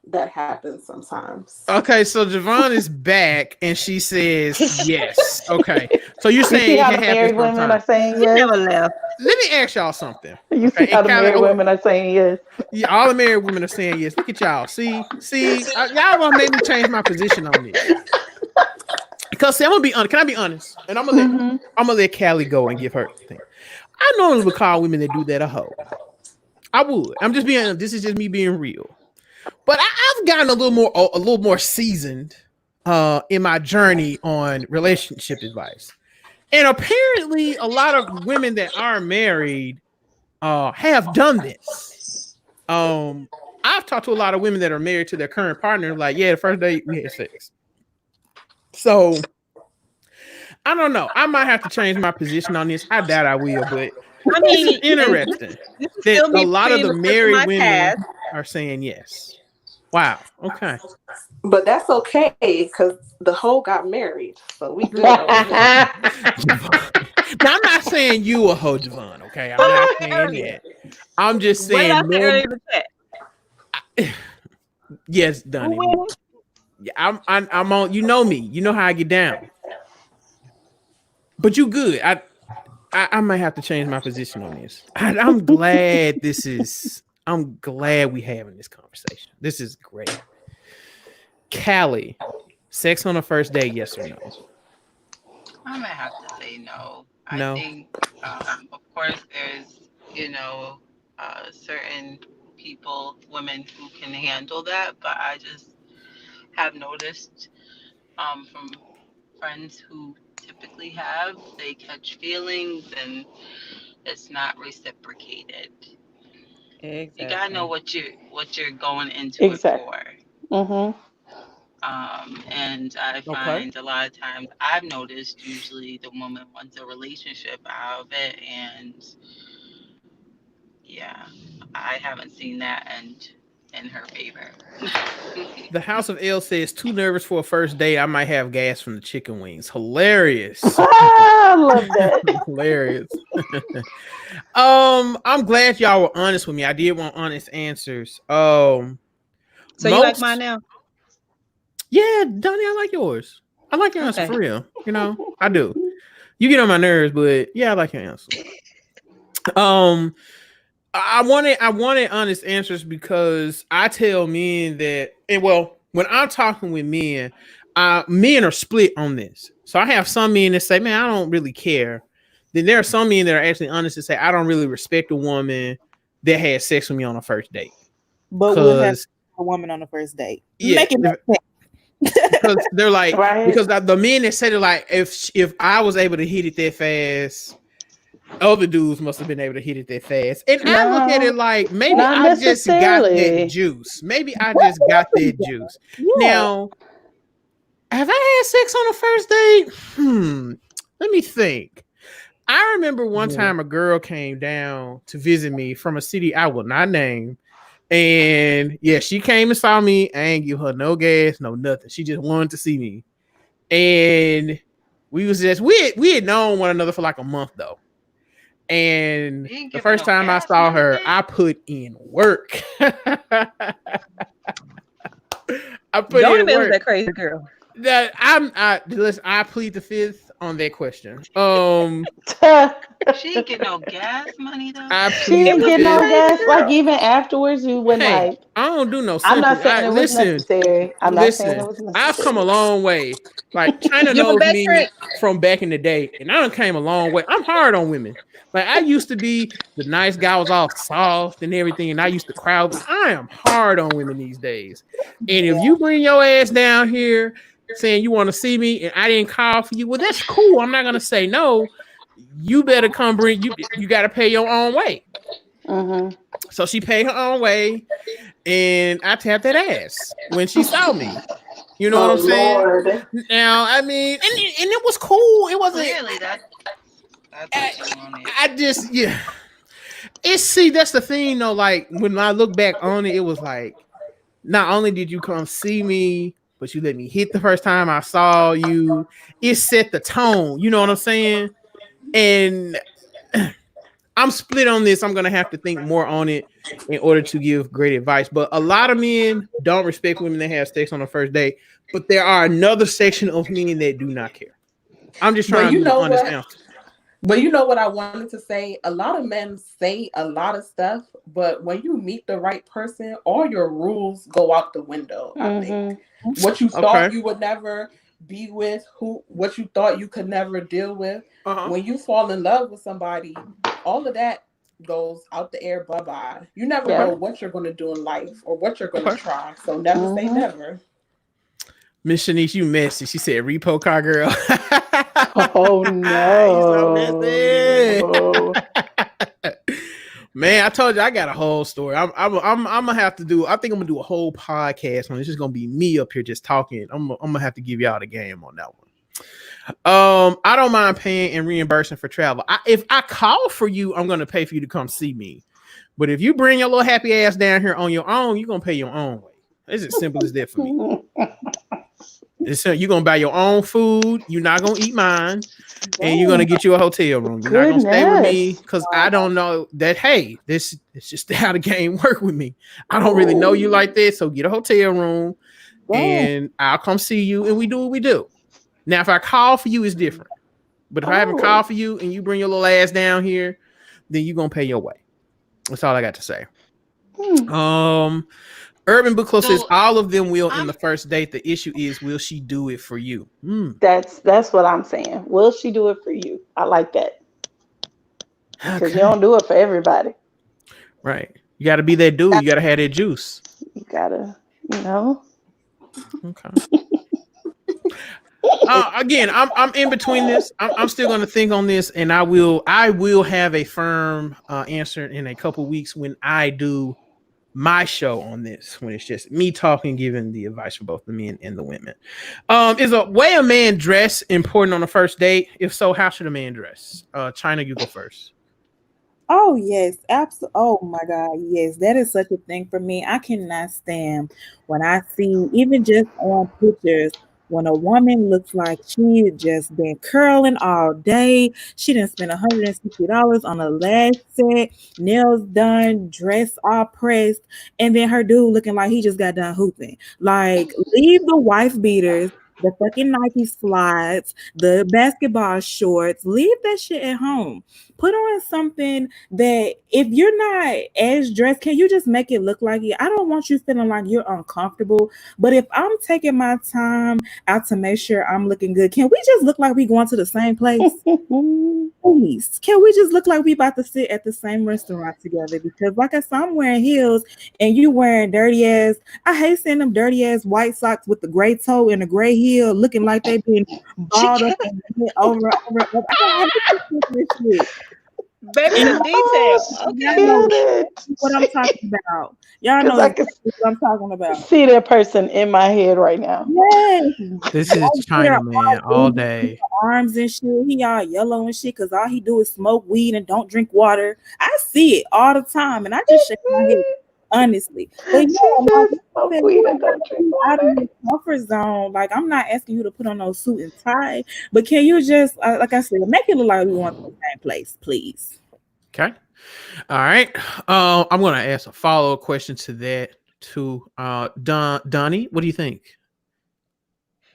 That happens sometimes. Okay, so Javon is back, and she says yes. Okay, so you're You see saying how it the happens married women are sometimes. saying You yes? never left. Let me ask y'all something. You see Okay, how and the kind married of women are saying yes? yeah, all the married women are saying yes. Look at y'all. Y'all gonna make me change my position on this. Because see, I'm gonna be honest. Can I be honest? And Hmm. I'm gonna let Callie go and give her thing. I normally would call women that do that a hoe. I would. I'm just being. This is just me being real. But I've gotten a little more seasoned in my journey on relationship advice. And apparently, a lot of women that are married have done this. Um, I've talked to a lot of women that are married to their current partner. Like, yeah, the first day we had sex. So I don't know. I might have to change my position on this. I doubt I will, but I this is mean, and interesting this is that still a me lot of pleading the the fifth of married my women past. are saying yes. Wow. Okay. But that's okay because the hoe got married, so we good over here. Now I'm not saying you a hoe, Javon. Okay, I'm What did not I say saying earlier? that. I'm just What did I saying say norm. earlier in the chat? Yes, Who Donnie. winning? Yeah, I'm on. You know me. You know how I get down. But you good. I might have to change my position on this. I'm glad this is. I'm glad we having this conversation. This is great. Callie, sex on the first date, yes or no? I'm gonna have to say no. I No. think, of course, there's certain people, women who can handle that, but I just have noticed from friends who typically typically have, they catch feelings and it's not reciprocated. You gotta know Exactly. what you're going into it Exactly. for. Mhm. And I Okay. find a lot of times I've noticed usually the woman wants a relationship out of it, and yeah, I haven't seen that end in her favor. The House of L says too nervous for a first date. I might have gas from the chicken wings. Hilarious. I love that. Hilarious. I'm glad y'all were honest with me. I did want honest answers. So you like mine Most now? yeah, Donnie, I like yours. I like your answer Okay. for real. You know, I do. You get on my nerves, but yeah, I like your answer. Um, I wanted honest answers because I tell men that, and well, when I'm talking with men, men are split on this. So I have some men that say, "Man, I don't really care." Then there are some men that are actually honest and say, "I don't really respect a woman that had sex with me on a first date." But we'll have Because a woman on the first date. yeah, Make it make because they're like, Right. because the men that said it, like, if I was able to hit it that fast, other dudes must have been able to hit it that fast. And I look at it No, like, maybe not I just got that necessarily. juice. Maybe I just got that juice. Yeah. Now, have I had sex on a first date? Let me think. I remember one Yeah. time a girl came down to visit me from a city I will not name. And yeah, she came and saw me. I ain't give her no gas, no nothing. She just wanted to see me. And we had known one another for like a month though. And You ain't the giving first no time I gas saw money her, then? I put in work. I put Joey in Bell was work. that crazy girl. That listen, I plead the fifth on that question. She ain't get no gas money though. I She plead She didn't the was get a no fifth. crazy gas. Like girl. even afterwards, you wouldn't Hey, like. I don't do no I'm not simping. saying I it was listen, necessary. I'm not saying it listen. was I've come a necessary. long way. Like China Give her knows back, me Trent. from back in the day, and I done came a long way. I'm hard on women. Like I used to be the nice guy, was all soft and everything, and I used to crowd. I am hard on women these days. And if you bring your ass down here saying you want to see me and I didn't call for you, well, that's cool. I'm not gonna say no. You better come bring you. You got to pay your own way. Mhm. So she paid her own way, and I tapped that ass when she saw me. You know what Oh I'm saying? Lord. Now, I mean, and it was cool. It wasn't. Clearly, that's I, what you wanted. I just yeah. It's see that's the thing though. Like when I look back on it, it was like not only did you come see me, but you let me hit the first time I saw you. It set the tone. You know what I'm saying? And I'm split on this. I'm gonna have to think more on it in order to give great advice. But a lot of men don't respect women that have sex on the first date. But there are another section of men that do not care. I'm just But trying to you be the know honest what? answer. But you know what I wanted to say? A lot of men say a lot of stuff, but when you meet the right person, all your rules go out the window, I think. Mhm. What you thought Okay. you would never be with, who what you thought you could never deal with, Uh-huh. when you fall in love with somebody, all of that goes out the air, bye-bye. You never Okay. know Yep. what you're going to do in life or what you're going to Okay. try. So never say Mhm. never. Miss Shanice, you messy. She said repo car girl. Oh You so no, messy. no. Man, I told you I got a whole story. I'm gonna have to do. I think I'm gonna do a whole podcast on it. It's just gonna be me up here just talking. I'm gonna have to give y'all the game on that one. I don't mind paying and reimbursing for travel. If I call for you, I'm gonna pay for you to come see me. But if you bring your little happy ass down here on your own, you're gonna pay your own way. It's as simple as that for me. You're gonna buy your own food. You're not gonna eat mine, and you're gonna Dang. get you a hotel room. You're not gonna stay with me Goodness. because I don't know that. Hey, this is just how the game work with me. I don't really know you Ooh. like this, so get a hotel room, Dang. and I'll come see you, and we do what we do. Now, if I call for you, it's different. But if I haven't Oh. called for you and you bring your little ass down here, then you're gonna pay your way. That's all I got to say. Hmm. Urban Book Club says So all of them will in I'm the first date. The issue is, will she do it for you? That's what I'm saying. Will she do it for you? I like that because you Okay. don't do it for everybody. Right. You got to be that dude. You got to have that juice. You gotta, you know. Okay. Again, I'm in between this. I'm still going to think on this, and I will have a firm answer in a couple weeks when I do my show on this. When it's just me talking, giving the advice for both the men and the women. Is a way a man dress important on a first date? If so, how should a man dress? China, you go first. Oh yes, absolutely. Oh my God, yes, that is such a thing for me. I cannot stand when I see, even just on pictures, when a woman looks like she just been curling all day. She didn't spend $160 on a lash set, nails done, dress all pressed, and then her dude looking like he just got done hooping. Like, leave the wife beaters. The fucking Nike slides, the basketball shorts, leave that shit at home. Put on something that if you're not as dressed, can you just make it look like it? I don't want you feeling like you're uncomfortable. But if I'm taking my time out to make sure I'm looking good, can we just look like we going to the same place? Please. Can we just look like we about to sit at the same restaurant together? Because like I said, I'm wearing heels and you wearing dirty ass. I hate seeing them dirty ass white socks with the gray toe and a gray heel looking like they've been balled up and over and over and over. I hate this shit. Baby, And the detail. She y'all Okay. know killed it. what I'm talking about. Y'all Because know I can exactly what I'm talking about. see that person in my head right now. Yes. This is White glitter China, man, all all over his day. arms and shit. He all yellow and shit because all he do is smoke weed and don't drink water. I see it all the time and I just shake my head. Honestly, but yeah, She like says you smoke said, weed you and don't have don't to drink be out of water. your comfort zone. Like I'm not asking you to put on no suit and tie, but can you just, like I said, make it look like we want to the same place, please? Okay. All right. I'm gonna ask a follow-up question to that too. Donnie, what do you think?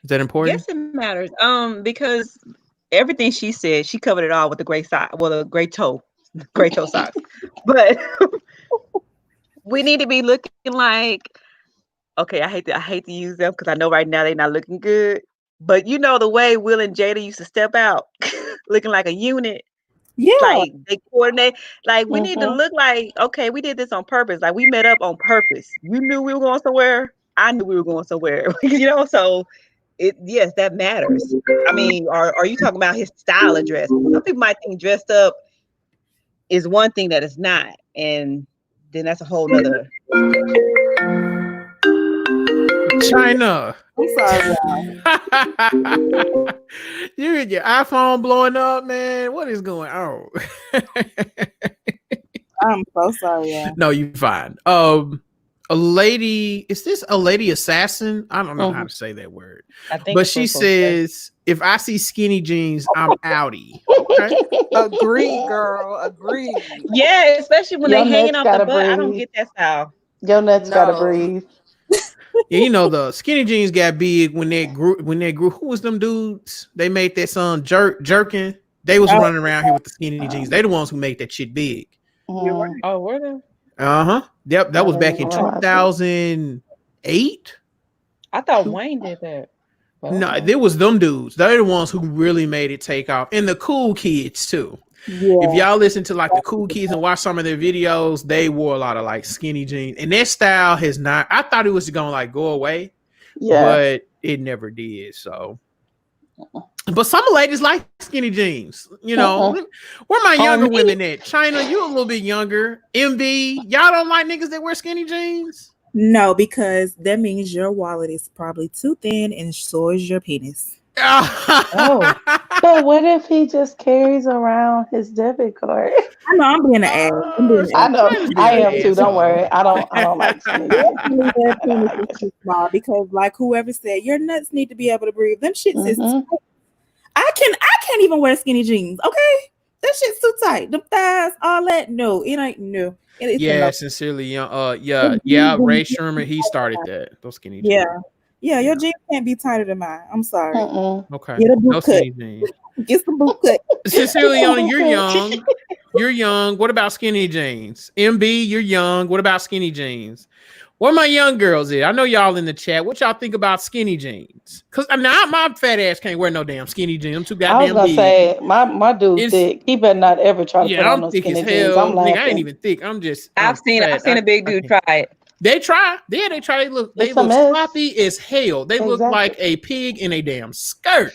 Is that important? Yes, it matters. Because everything she said, she covered it all with the gray sock, well, the gray toe socks. But we need to be looking like, okay, I hate to use them because I know right now they're not looking good. But you know the way Will and Jada used to step out looking like a unit, Yeah, like they coordinate. Like we need to Mm-hmm. look like, okay, we did this on purpose. Like we met up on purpose. You knew we were going somewhere. I knew we were going somewhere. So yes, that matters. I mean, are you talking about his style of dress? Some people might think dressed up is one thing that it's not, and then that's a whole nother. China. I'm sorry, y'all. You and your iPhone blowing up, man. What is going on? I'm so sorry, y'all. No, you fine. A lady, is this a lady assassin? I don't know how Mm-hmm. to say that word. I think But that's what she it's supposed to say. says, if I see skinny jeans, I'm outie. Okay. Agreed, girl. Agreed. Yeah, especially when they Your hanging nuts off the gotta butt. I don't breathe. get that style. Your nuts gotta No. breathe. Yeah, you know the skinny jeans got big when they grew. Who was them dudes? They made that song jerking. They was Oh, running around here with the skinny jeans. They the ones who made that shit big. you're Mm, right. Oh, were they? Uh-huh. Yep, that I was didn't back in even Oh, realize that. 2008. I thought Wayne did that. But No, okay. there was them dudes. They're the ones who really made it take off. And the cool kids too. If Yeah. y'all listen to like the cool kids and watch some of their videos, they wore a lot of like skinny jeans. And their style has not, I thought it was gonna like go away, Yeah. but it never did. So but some ladies like skinny jeans, you know. Mm-mm. Where my younger Me? women at? China, you a little bit younger. MB, y'all don't like niggas that wear skinny jeans? No, because that means your wallet is probably too thin and so is your penis. Oh, But what if he just carries around his debit card? I know I'm being an ass. I'm being I an know. China's I being am an too. Don't asshole. worry. I don't like skinny jeans. definitely their I penis don't is like too small because like whoever said your nuts need to be able to breathe. Them shits is Mm-hmm. tight. I can't even wear skinny jeans, okay? That shit's too tight. Them thighs, all that. No, it ain't no. It's a Yeah, no. sincerely young. Them Yeah. jeans don't Ray be Sherman, he started tight. that. Those skinny Yeah. jeans. Yeah, Yeah. your jeans can't be tighter than mine. I'm sorry. Mm-mm. Okay. Get a No boot cut. skinny jeans. Get some boot cut. Sincerely young, you're Okay. young. You're young. What about skinny jeans? MB, you're young. What about skinny jeans? Where my young girls at? I know y'all in the chat. What y'all think about skinny jeans? Cause now my fat ass can't wear no damn skinny jeans. I'm too I was goddamn gonna big. say my dude It's thick. He better not ever try to put Yeah, on I'm those thick as skinny jeans. I'm hell. Nigga, I ain't laughing. even thick. I'm I've seen fat. a big I dude can't. try it. They try. Yeah, they try. They It's a look mess. sloppy as hell. They look like Exactly. a pig in a damn skirt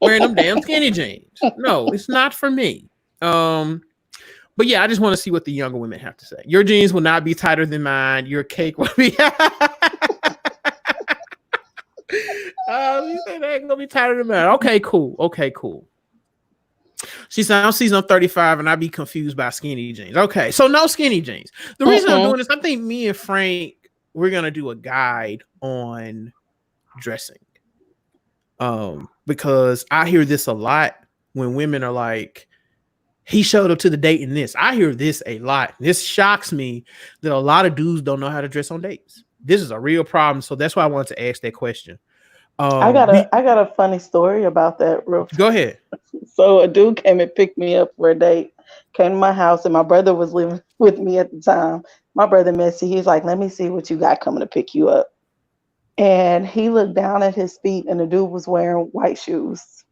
wearing them damn skinny jeans. No, it's not for me. Um, but yeah, I just want to see what the younger women have to say. Your jeans will not be tighter than mine. Your cake will be. You say they ain't gonna be tighter than mine. Okay, cool. Okay, cool. She sees I'm 35 and I be confused by skinny jeans. Okay, so no skinny jeans. The reason I'm Mm-mm. doing this, I think me and Frank, we're gonna do a guide on dressing. Because I hear this a lot when women are like, he showed up to the date in this. I hear this a lot. This shocks me that a lot of dudes don't know how to dress on dates. This is a real problem. So that's why I wanted to ask that question. I got a funny story about that real Go ahead. So a dude came and picked me up for a date, came to my house, and my brother was living with me at the time. My brother Messy, he's like, let me see what you got coming to pick you up. And he looked down at his feet and the dude was wearing white shoes.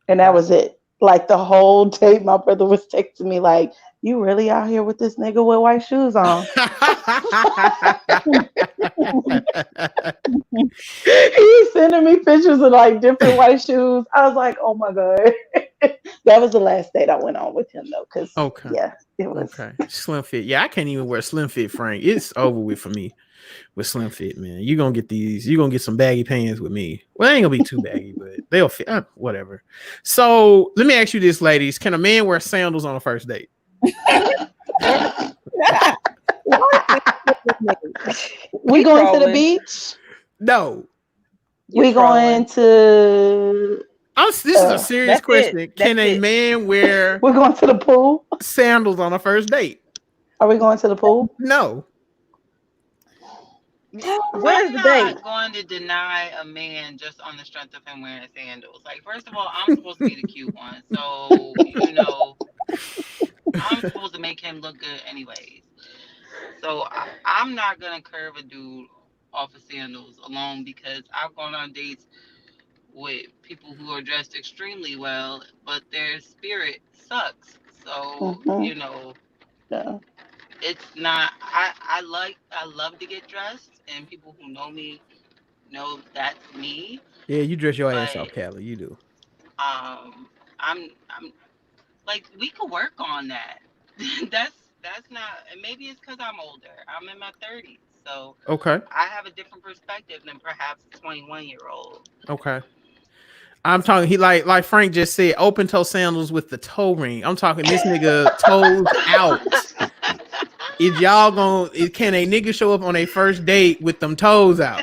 And that Okay. was it. Like the whole date, my brother was texting me like, you really out here with this nigga with white shoes on? He's sending me pictures of like different white shoes. I was like, oh my God. That was the last date I went on with him though, because Okay. yeah, it was. Okay. Slim fit. Yeah, I can't even wear slim fit, Frank. It's over with for me with slim fit, man. You're gonna get these, you're gonna get some baggy pants with me. Well, they ain't gonna be too baggy, but they'll fit. Whatever. So let me ask you this, ladies. Can a man wear sandals on a first date? We We going to the trolling. beach? No. You We going trolling. to This is a serious That's it. question. That's Can a it. man wear we're going to the pool? sandals on a first date? Are we going to the pool? No. Where's I'm the date? not going to deny a man just on the strength of him wearing sandals. Like, first of all, I'm supposed to be the cute one. So, I'm supposed to make him look good anyways. So, I'm not going to curve a dude off of sandals alone because I've gone on dates with people who are dressed extremely well, but their spirit sucks. So, Mm-hmm. Yeah. it's not, I love to get dressed, and people who know me know that's me. Yeah, you dress your ass off, But Callie. You do. I'm like, we could work on that. That's not, and maybe it's because I'm older. I'm in my 30s, so Okay. I have a different perspective than perhaps a 21-year old. Okay. I'm talking. He like Frank just said, open toe sandals with the toe ring. I'm talking this nigga toes out. Is y'all gonna? Can a nigga show up on a first date with them toes out?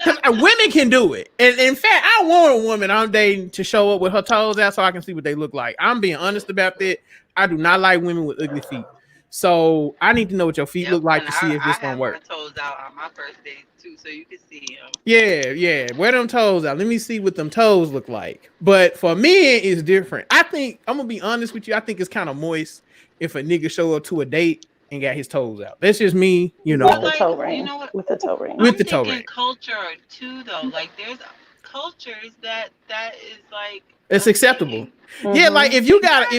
Because women can do it. And in fact, I want a woman I'm dating to show up with her toes out so I can see what they look like. I'm being honest about that. I do not like women with ugly feet. So I need to know what your feet Yep, look like and to see if I this gonna have my work. toes out on my first date too, so you can see them. Yeah, yeah. Wear them toes out. Let me see what them toes look like. But for men, it's different. I think I'm gonna be honest with you. I think it's kind of moist if a nigga show up to a date and got his toes out. That's just me, With But the like, toe you ring. know what? With the toe ring. with I'm the toe thinking ring. culture too, though. Like, there's cultures that is like It's a acceptable. thing. Yeah, like Mm-hmm. Exactly.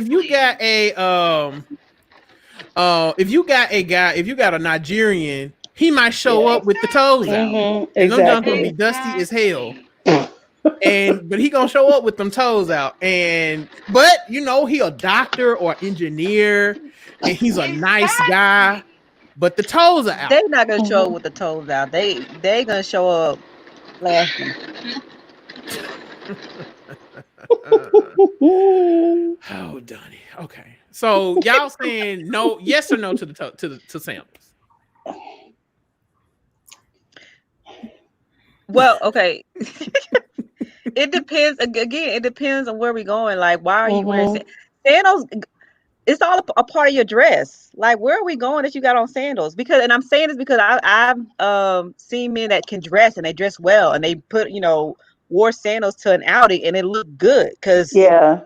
if you got a guy, if you got a Nigerian, he might show Yeah. up with the toes out. Mm-hmm. And them jumps gonna be Exactly. dusty as hell. Exactly. And but he gonna show up with them toes out. And but he a doctor or engineer and he's a nice guy, Exactly. but the toes are out. They not gonna show up Mm-hmm. with the toes out. They gonna show up flashy. Oh, Donnie. Okay. So y'all saying no, yes or no to the to sandals? Well, okay. It depends. Again, it depends on where we're going. Like, why are you wearing Mm-hmm. sandals? It's all a part of your dress. Like, where are we going that you got on sandals? Because, and I'm saying this because I've seen men that can dress and they dress well and they put wore sandals to an outing and it looked good because Yeah.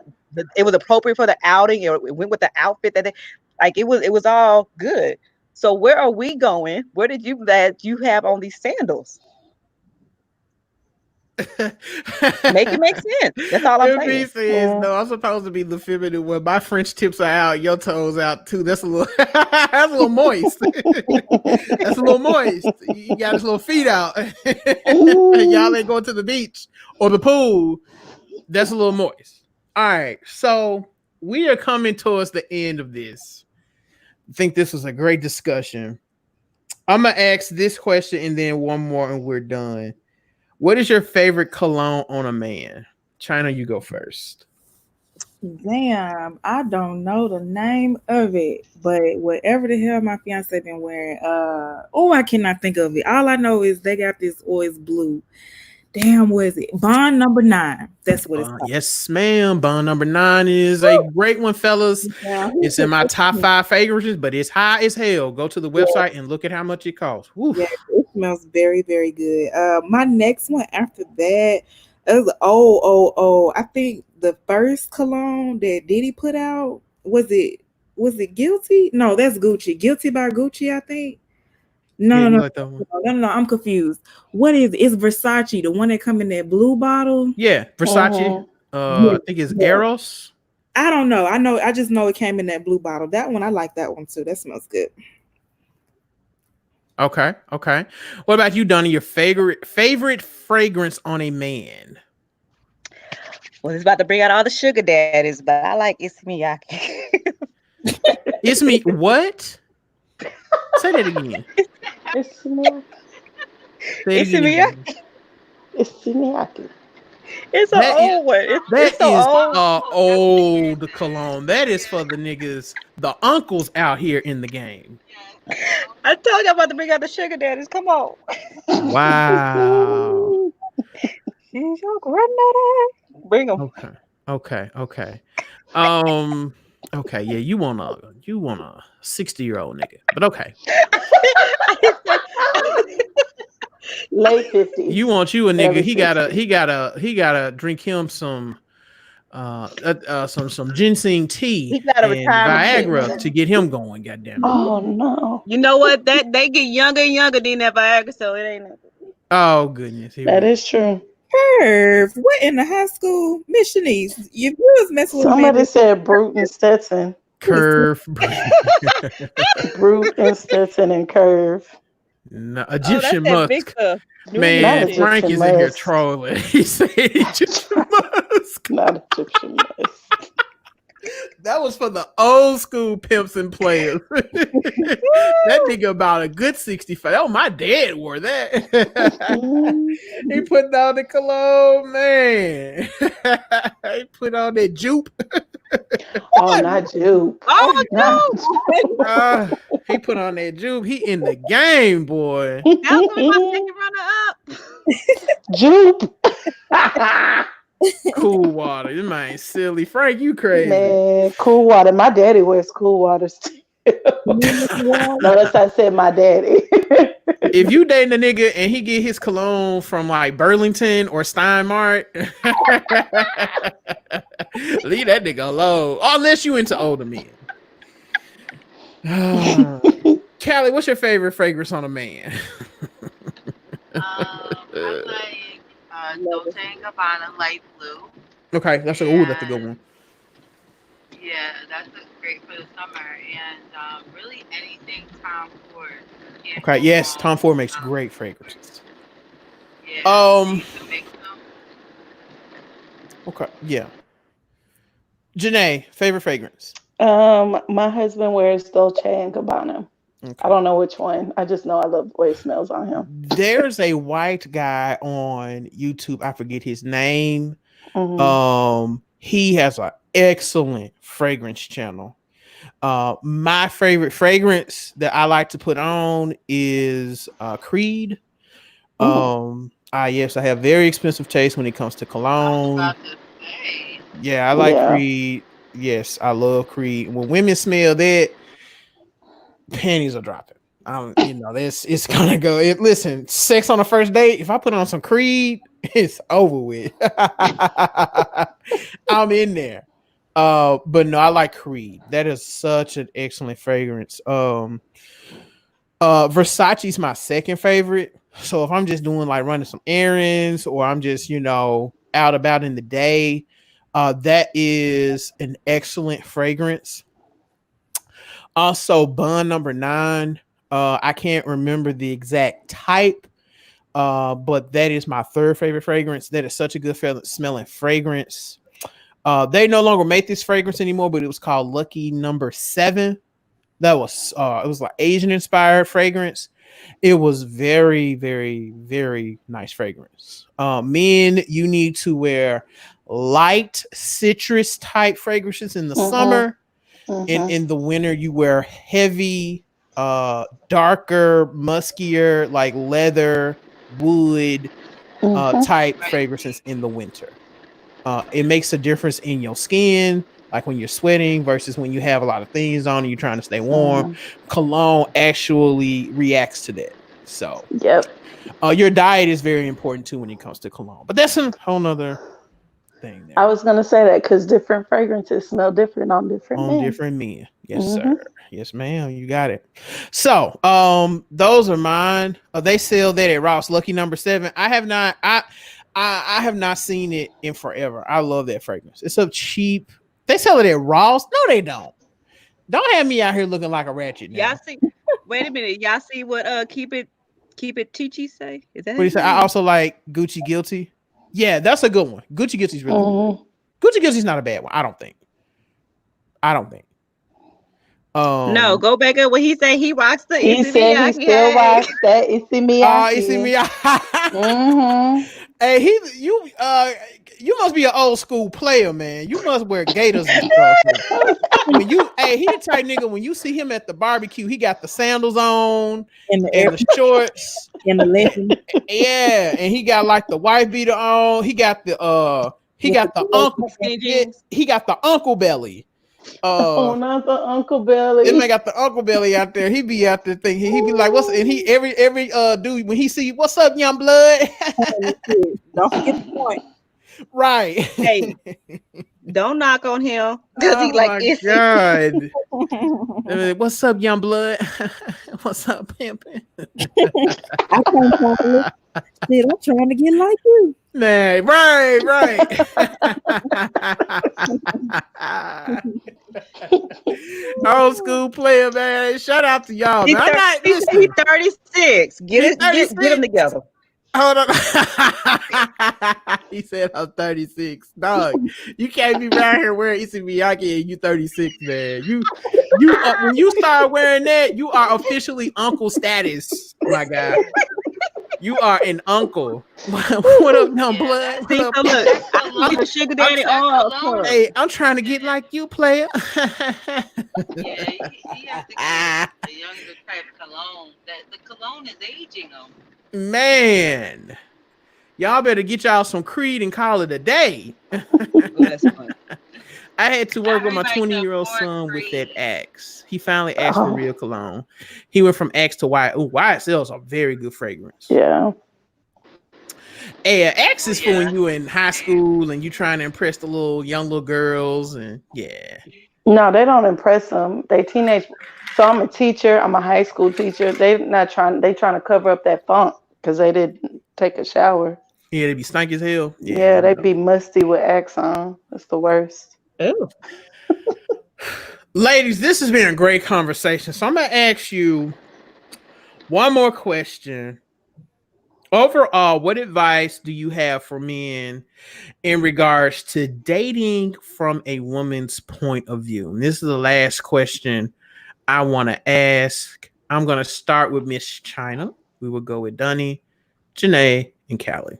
it was appropriate for the outing. It went with the outfit that they like. It was all good. So where are we going? Where did you that you have on these sandals? Make it make sense. That's all I'm If he saying. says no, I'm supposed to be the feminine one. My French tips are out, your toes out too. That's a little that's a little moist. That's a little moist. You got his little feet out. Y'all ain't going to the beach or the pool. That's a little moist. All right. So we are coming towards the end of this. I think this was a great discussion. I'm gonna ask this question and then one more and we're done. What is your favorite cologne on a man? China, you go first. Damn, I don't know the name of it, but whatever the hell my fiance been wearing, oh, I cannot think of it. All I know is they got this oil blue. Damn, what is it? Bond number 9. That's what it's called. Yes, ma'am. Bond number 9 is a great one, fellas. Yeah, It's in my top 5 fragrances, but it's high as hell. Go to the website and look at how much it costs. Woof. yeah, it smells very, very good. My next one after that is I think the first cologne that Diddy put out was it Guilty? No, that's Gucci. Guilty by Gucci, I think. No, Yeah, no, you no, like that one? no, I'm confused. What is it? It's Versace, the one that come in that blue bottle? Yeah, Versace. Yeah, I think it's yeah. Eros. I don't know. I just know it came in that blue bottle. That one, I like that one too. That smells good. Okay. What about you, Donnie? Your favorite fragrance on a man? Well, it's about to bring out all the sugar daddies, but I like Ismiyaki. It's me. What? Say that again. It's Miyaki. Say it again. Ismiyaki. It's Miyaki. It's an old one. That It's so is old. old cologne. That is for the niggas, the uncles out here in the game. I told you I'm about to bring out the sugar daddies. Come on. Wow. She's your granddaddy. Bring them. Okay. Okay. Yeah, you want a 60-year-old nigga, but okay. Late 50s. You want you a nigga? Early He gotta drink him some ginseng tea He got a and retirement Viagra check. to get him going. Goddamn it. Oh no. You know what? That they get younger and younger than that Viagra, so it ain't nothing. Oh goodness. That is true. Curve. What in the high school? Miss Shanice, if you was messing with a Somebody man, said Brute and Stetson. Curve. Brute and Stetson and Curve. No, Oh, that's Egyptian that musk. Victor. Man, Not Frank Egyptian is in here musk. trolling. He said Egyptian musk. Not Egyptian musk. That was for the old school pimps and players. That nigga about a good 65. Oh, my dad wore that. He put down the cologne, man. He put on that jupe. Oh, not Jupe. Oh, Not no. He put on that jupe. He in the game, boy. That was gonna be my second runner up. Jupe. Cool water. This man silly. Frank, you crazy. Man, cool water. My daddy wears cool waters too. Notice I said my daddy. If you dating a nigga and he get his cologne from like Burlington or Steinmart, leave that nigga alone. Unless you into older men. Callie, what's your favorite fragrance on a man? I like Dolce & Gabbana light blue. Okay, that's a good one. Yeah, that's great for the summer. And really anything Tom Ford. Can't Okay, go yes, wrong. Tom Ford makes great fragrances. Yeah, Um, he used to make them. Okay, yeah. Janae, favorite fragrance? My husband wears Dolce and Gabbana. Okay. I don't know which one. I just know I love the way it smells on him. There's a white guy on YouTube. I forget his name. Mhm. He has an excellent fragrance channel. My favorite fragrance that I like to put on is Creed. Yes, I have very expensive taste when it comes to I was cologne. about to say. Yeah, I like Yeah. Creed. Yes, I love Creed. When women smell that, panties are dropping. It's gonna go. Listen, sex on the first date. If I put on some Creed, it's over with. I'm in there. But no, I like Creed. That is such an excellent fragrance. Versace's my second favorite. So if I'm just doing like running some errands or I'm just, out about in the day, that is an excellent fragrance. Also, Bun number 9. I can't remember the exact type, but that is my third favorite fragrance. That is such a good smelling fragrance. They no longer make this fragrance anymore, but it was called Lucky Number 7. That was it was like Asian inspired fragrance. It was very, very, very nice fragrance. Men, you need to wear light citrus type fragrances in the Mhm. summer. And Mhm. in the winter, you wear heavy, darker, muskier, like leather, wood Mhm. type Right. fragrances in the winter. It makes a difference in your skin, like when you're sweating versus when you have a lot of things on and you're trying to stay warm. Mhm. Cologne actually reacts to that. So, Yep. your diet is very important too when it comes to cologne, but that's a whole nother thing I there. was gonna say that because different fragrances smell different on different On men. different men. Yes, sir. Mhm. Yes, ma'am. You got it. So, those are mine. They sell that at Ross. Lucky Number 7. I have not. I have not seen it in forever. I love that fragrance. It's so cheap. They sell it at Ross. No, they don't. Don't have me out here looking like a ratchet Y'all now. see? Wait a minute. Y'all see what keep it Chi say? Is that What do you his say? I name? also like Gucci Guilty. Yeah, that's a good one. Gucci Guilty is really good. Mhm. Gucci Guilty is not a bad one. I don't think. I don't think. No, Um. go back up. What he say? He rocks the He Issey said he Miyake. still Hey, rocks that Issey You see Miyake. me. Mhm. Hey, you must be an old school player, man. You must wear gators and stuff. And when he the type nigga when you see him at the barbecue, he got the sandals on In the air, and the shorts. in the legend Yeah, and he got like the white beater on. He with the got the uncle. skinny Yeah, jeans. he got the uncle belly. Oh, Uh, not the Uncle this man Belly. got the uncle belly out there. He be out there thinking he be like, what's and he every dude when he see what's up, young blood. and shit. Don't forget the point. Right. Hey, don't knock on him because he Oh like my Issy. god. What's up, young blood? What's up, pimpin'? I can't talk a little shit. I'm trying to get like you. Man, right. Old school player, man. Shout out to y'all, man. I'm not He said he listen. 36. He Get him 36. together. Hold on. He said I'm 36. Dog, you can't be around here wearing Issey Miyake and you 36, man. You when you start wearing that, you are officially uncle status, my guy. You are an uncle. What up, young Yeah, blood? that What See, up? so look, that I can I'm, give a cologne, sugar I'm, daddy that all cologne cause is hey, I'm trying to get yeah, like you, player. yeah. He has to get a younger type cologne. That the cologne is aging him. Man, y'all better get y'all some Creed and call it a day. oh, that's funny. I had to work with my Everybody can 20-year-old afford son with that Creed. Axe. He finally asked for Oh, real cologne. He went from Axe to Y. Oh, YSL is a very good fragrance. yeah. Hey, Axe Oh is for when yeah. you in high school and you trying to impress the young little girls and yeah. No, they don't impress them. They teenage. So I'm a teacher. I'm a high school teacher. They not trying. They trying to cover up that funk because they didn't take a shower. Yeah, they be stank as hell. Yeah, Yeah, you they know. be musty with Axe on. That's the worst. Oh, Ladies, this has been a great conversation. So I'm gonna ask you one more question. Overall, what advice do you have for men in regards to dating from a woman's point of view? And this is the last question I want to ask. I'm going to start with Miss China. We will go with Dunny, Janae, and Callie.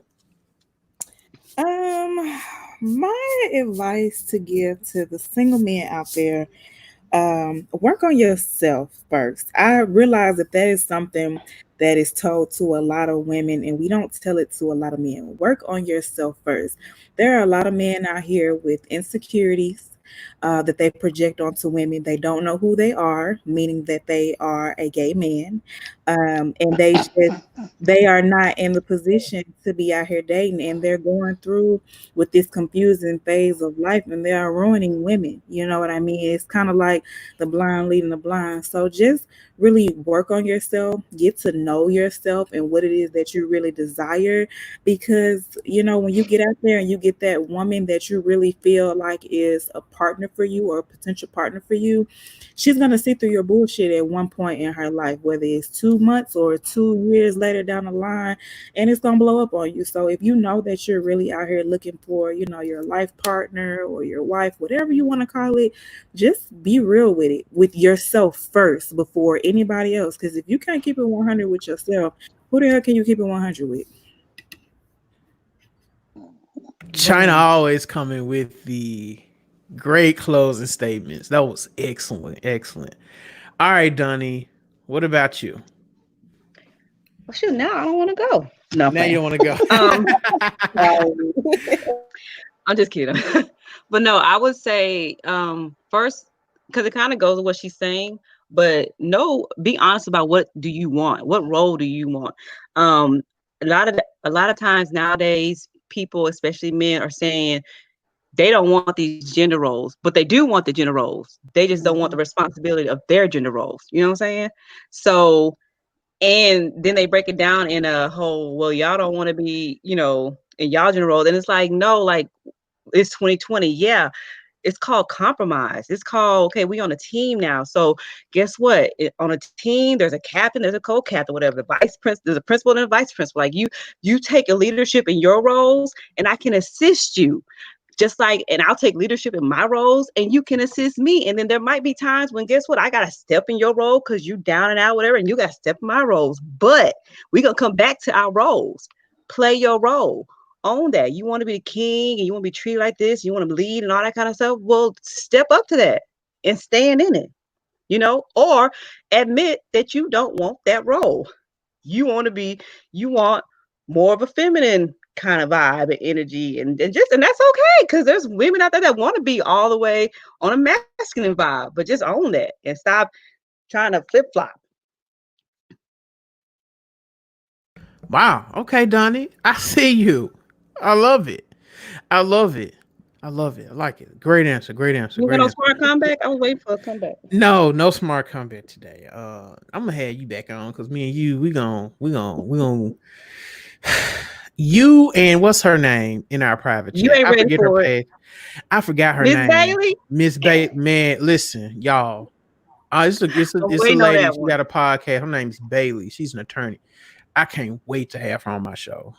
Um, my advice to give to the single men out there, work on yourself first. I realize that that is something that is told to a lot of women, and we don't tell it to a lot of men. Work on yourself first. There are a lot of men out here with insecurities. that they project onto women. They don't know who they are, meaning that they are a gay man, and they are not in the position to be out here dating, and they're going through with this confusing phase of life, and they are ruining women. You know what I mean? It's kind of like the blind leading the blind. So just really work on yourself, get to know yourself and what it is that you really desire. Because, when you get out there and you get that woman that you really feel like is a partner for you or a potential partner for you, she's going to see through your bullshit at one point in her life, whether it's 2 months or 2 years later down the line, and it's going to blow up on you. So if you know that you're really out here looking for, your life partner or your wife, whatever you want to call it, just be real with it, with yourself first before anybody else. Because if you can't keep it 100 with yourself, who the hell can you keep it 100 with? China Boom. always coming with the great closing statements. That was excellent, excellent. All right, Donnie, what about you? Well, shoot, now I don't want to go. No, I'm Now you playing. don't want to go. Um, I'm just kidding. But no, I would say first, because it kind of goes with what she's saying, but no, be honest about what do you want? What role do you want? Um, a lot of times nowadays, people, especially men, are saying they don't want these gender roles, but they do want the gender roles. They just don't want the Mhm. responsibility of their gender roles. You know what I'm saying? So, and then they break it down in a whole, well, y'all don't want to be, in y'all gender roles. And it's like, no, like it's 2020. Yeah, it's called compromise. It's called, okay, we on a team now. So guess what? On a team, there's a captain, there's a co-captain, whatever. There's a principal and a vice principal. Like you take a leadership in your roles, and I can assist you. Just like, and I'll take leadership in my roles, and you can assist me. And then there might be times when, guess what? I gotta step in your role because you down and out, whatever, and you gotta step in my roles. But we gonna come back to our roles. Play your role, own that. You want to be the king and you want to be treated like this, you want to lead and all that kind of stuff. Well, step up to that and stand in it, or admit that you don't want that role. You want more of a feminine kind of vibe and energy, and that's okay, because there's women out there that want to be all the way on a masculine vibe, but just own that and stop trying to flip flop. Wow. Okay, Donnie. I see you. I love it. I love it. I love it. I like it. Great answer. Great answer. You got Great no answer. smart comeback? I was waiting for a comeback. No, no smart comeback today. I'm gonna have you back on because me and you, we gonna you and what's her name in our private You chat. ain't I ready forget her for it. page. I forgot her Miss name. Bailey, Miss Bay. Man, listen, y'all. I'm It's a waiting on lady. that She one. got a podcast. Her name's Bailey. She's an attorney. I can't wait to have her on my show.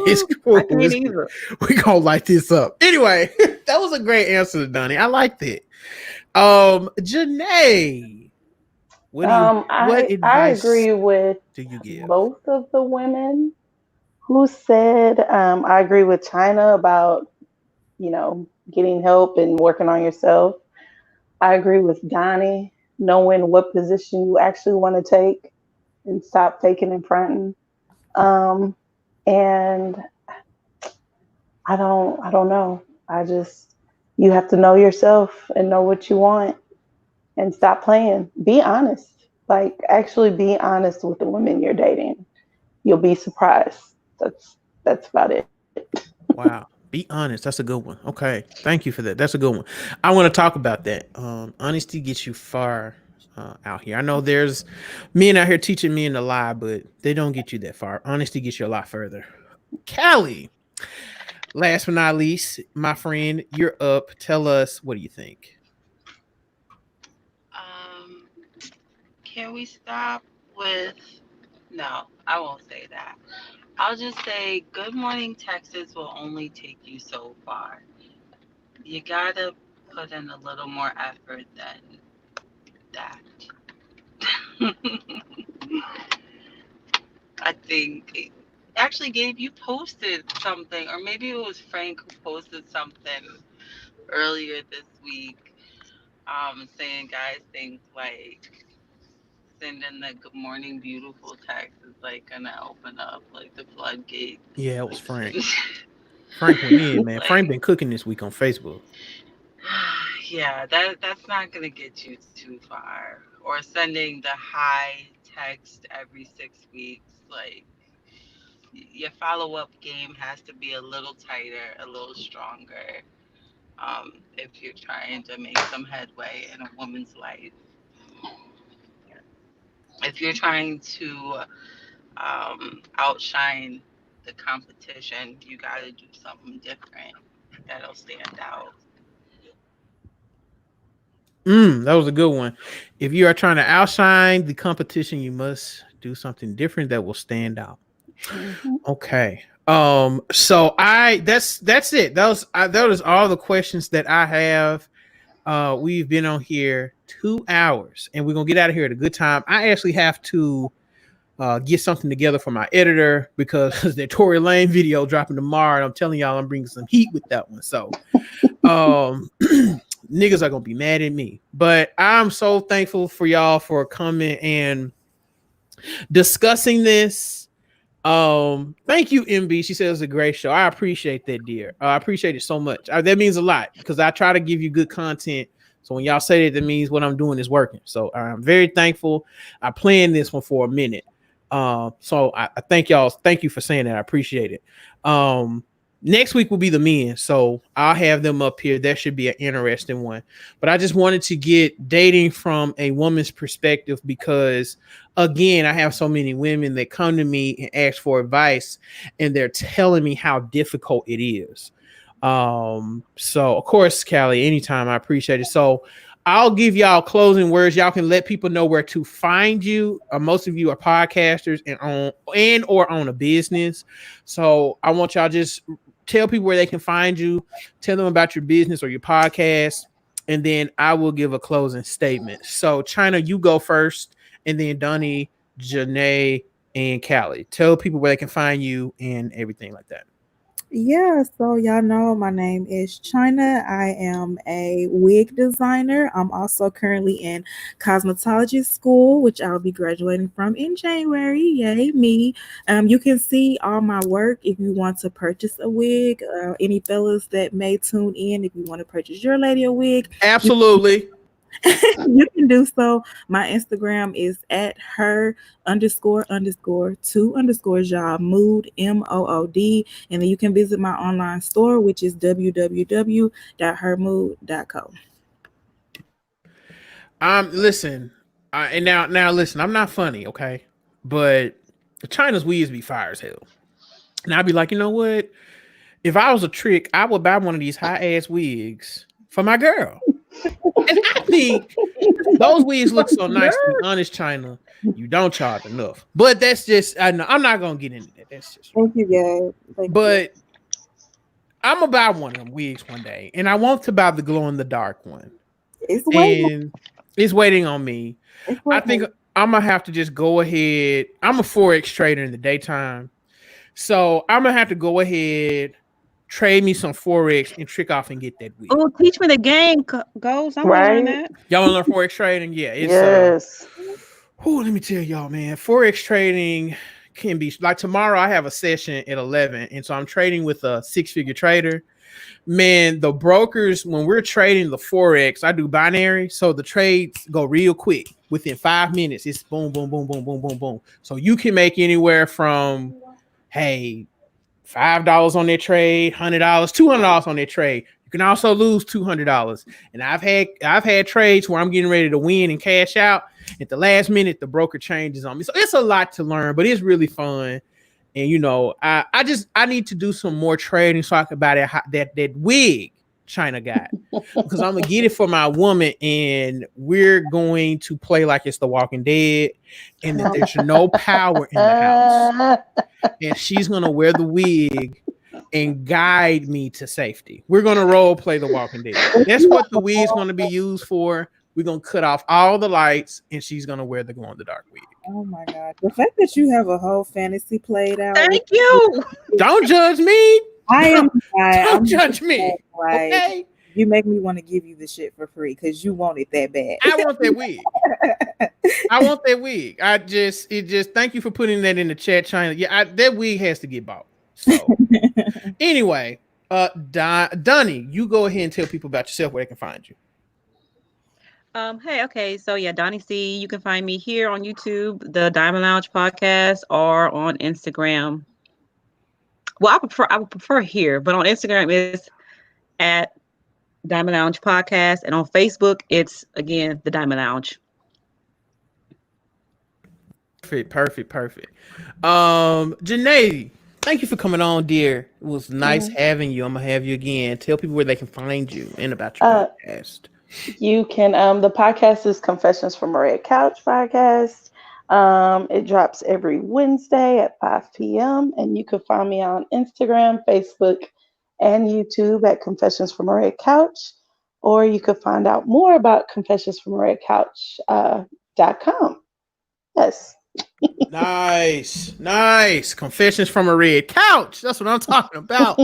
It's Ooh, I cool. can't either. We gonna light this up. Anyway, that was a great answer, Donnie. I liked it. Janae, what I advice agree with do you give? both of the women who said. I agree with China about getting help and working on yourself. I agree with Donnie, knowing what position you actually want to take and stop faking and fronting. Um, and I don't know. I just, you have to know yourself and know what you want and stop playing. Be honest. Like, actually be honest with the women you're dating. You'll be surprised. That's about it. Wow. Be honest. That's a good one. Okay. Thank you for that. That's a good one. I want to talk about that. Honesty gets you far out here. I know there's men out here teaching men to lie, but they don't get you that far. Honesty gets you a lot further. Callie, last but not least, my friend, you're up. Tell us, what do you think? Um, can we stop with? No, I won't say that. I'll just say good morning Texas will only take you so far. You gotta put in a little more effort than that. I think actually Gabe, you posted something, or maybe it was Frank who posted something earlier this week, saying guys think like sending the good morning beautiful text is like gonna open up like the floodgates. Yeah, it was Like Frank. Frank went in, man. Frank like been cooking this week on Facebook. Yeah, that's not gonna get you too far. Or sending the hi text every 6 weeks. Like your follow up game has to be a little tighter, a little stronger. If you're trying to make some headway in a woman's life, if you're trying to outshine the competition, you got to do something different that'll stand out. That was a good one. If you are trying to outshine the competition, you must do something different that will stand out. Mhm. Okay. So that's it. That was all the questions that I have. We've been on here 2 hours, and we're gonna get out of here at a good time. I actually have to get something together for my editor because the Tory Lane video dropping tomorrow. And I'm telling y'all, I'm bringing some heat with that one. So, niggas are gonna be mad at me, but I'm so thankful for y'all for coming and discussing this. Thank you, MB. She said it was a great show. I appreciate that, dear. I appreciate it so much. That means a lot because I try to give you good content. So when y'all say that means what I'm doing is working. So I'm very thankful. I planned this one for a minute. So I thank y'all. Thank you for saying that. I appreciate it. Next week will be the men, so I'll have them up here. That should be an interesting one. But I just wanted to get dating from a woman's perspective because, again, I have so many women that come to me and ask for advice, and they're telling me how difficult it is. So of course, Callie, anytime, I appreciate it. So I'll give y'all closing words. Y'all can let people know where to find you. Most of you are podcasters and or own a business. So I want y'all just tell people where they can find you, tell them about your business or your podcast, and then I will give a closing statement. So China, you go first, and then Donnie, Janae, and Callie. Tell people where they can find you and everything like that. Yeah, so y'all know my name is China. I am a wig designer. I'm also currently in cosmetology school, which I'll be graduating from in January. Yay, me. You can see all my work if you want to purchase a wig. Any fellas that may tune in, if you want to purchase your lady a wig, Absolutely. you can do so. My Instagram is at her __2_ job mood MOOD. And then you can visit my online store, which is www.hermood.co. Listen, and now listen, I'm not funny, okay? But China's weeds be fire as hell. And I'd be like, you know what? If I was a trick, I would buy one of these high ass wigs for my girl. And I think those wigs look so nice. To be honest, China, you don't charge enough. But that's just I know I'm not gonna get into that. That's just Thank you, guys. Thank you. but I'm gonna buy one of them wigs one day, and I want to buy the glow in the dark one. It's waiting. And it's waiting on me. It's I waiting. think I'm gonna have to just go ahead. I'm a forex trader in the daytime, so I'm gonna have to go ahead, trade me some forex, and trick off and get that wig. Oh, teach me the game goes. I want to learn Right? that. Y'all wanna learn forex trading? Yeah, it's Yes. let me tell y'all, man, forex trading can be like tomorrow. I have a session at 11, and so I'm trading with a 6-figure trader. Man, the brokers, when we're trading the forex, I do binary, so the trades go real quick. Within 5 minutes, it's boom, boom, boom, boom, boom, boom, boom. So you can make anywhere from, hey, $5 on their trade, $100, $200 on their trade. You can also lose $200. And I've had trades where I'm getting ready to win and cash out. At the last minute, the broker changes on me. So it's a lot to learn, but it's really fun. And you know, I need to do some more trading so I can buy that wig China got, because I'm gonna get it for my woman, and we're going to play like it's The Walking Dead, and that there's no power in the house, and she's gonna wear the wig and guide me to safety. We're gonna role play The Walking Dead. That's what the wig's gonna be used for. We're gonna cut off all the lights, and she's gonna wear the glow in the dark wig. Oh my God. The fact that you have a whole fantasy played out. Thank you. Don't judge me. I am. Don't judge me. Like, Okay. you make me want to give you the shit for free because you want it that bad. I want that wig. I want that wig. Thank you for putting that in the chat, China. Yeah, that wig has to get bought. So anyway, Donnie, you go ahead and tell people about yourself where they can find you. Hey, okay, so yeah, Donnie C. You can find me here on YouTube, the Diamond Lounge podcast, or on Instagram. Well, I would prefer here, but on Instagram it's at Diamond Lounge podcast, and on Facebook it's again the Diamond Lounge. Perfect. Janae, thank you for coming on, dear. It was nice Mm. having you. I'm gonna have you again. Tell people where they can find you and about your Uh, podcast. You can the podcast is Confessions from a Red Couch podcast. It drops every Wednesday at 5 p.m. and you can find me on Instagram, Facebook, and YouTube at Confessions from a Red Couch. Or you could find out more about Confessions from a Red Couch .com. Yes. Nice. Confessions from a red couch. That's what I'm talking about.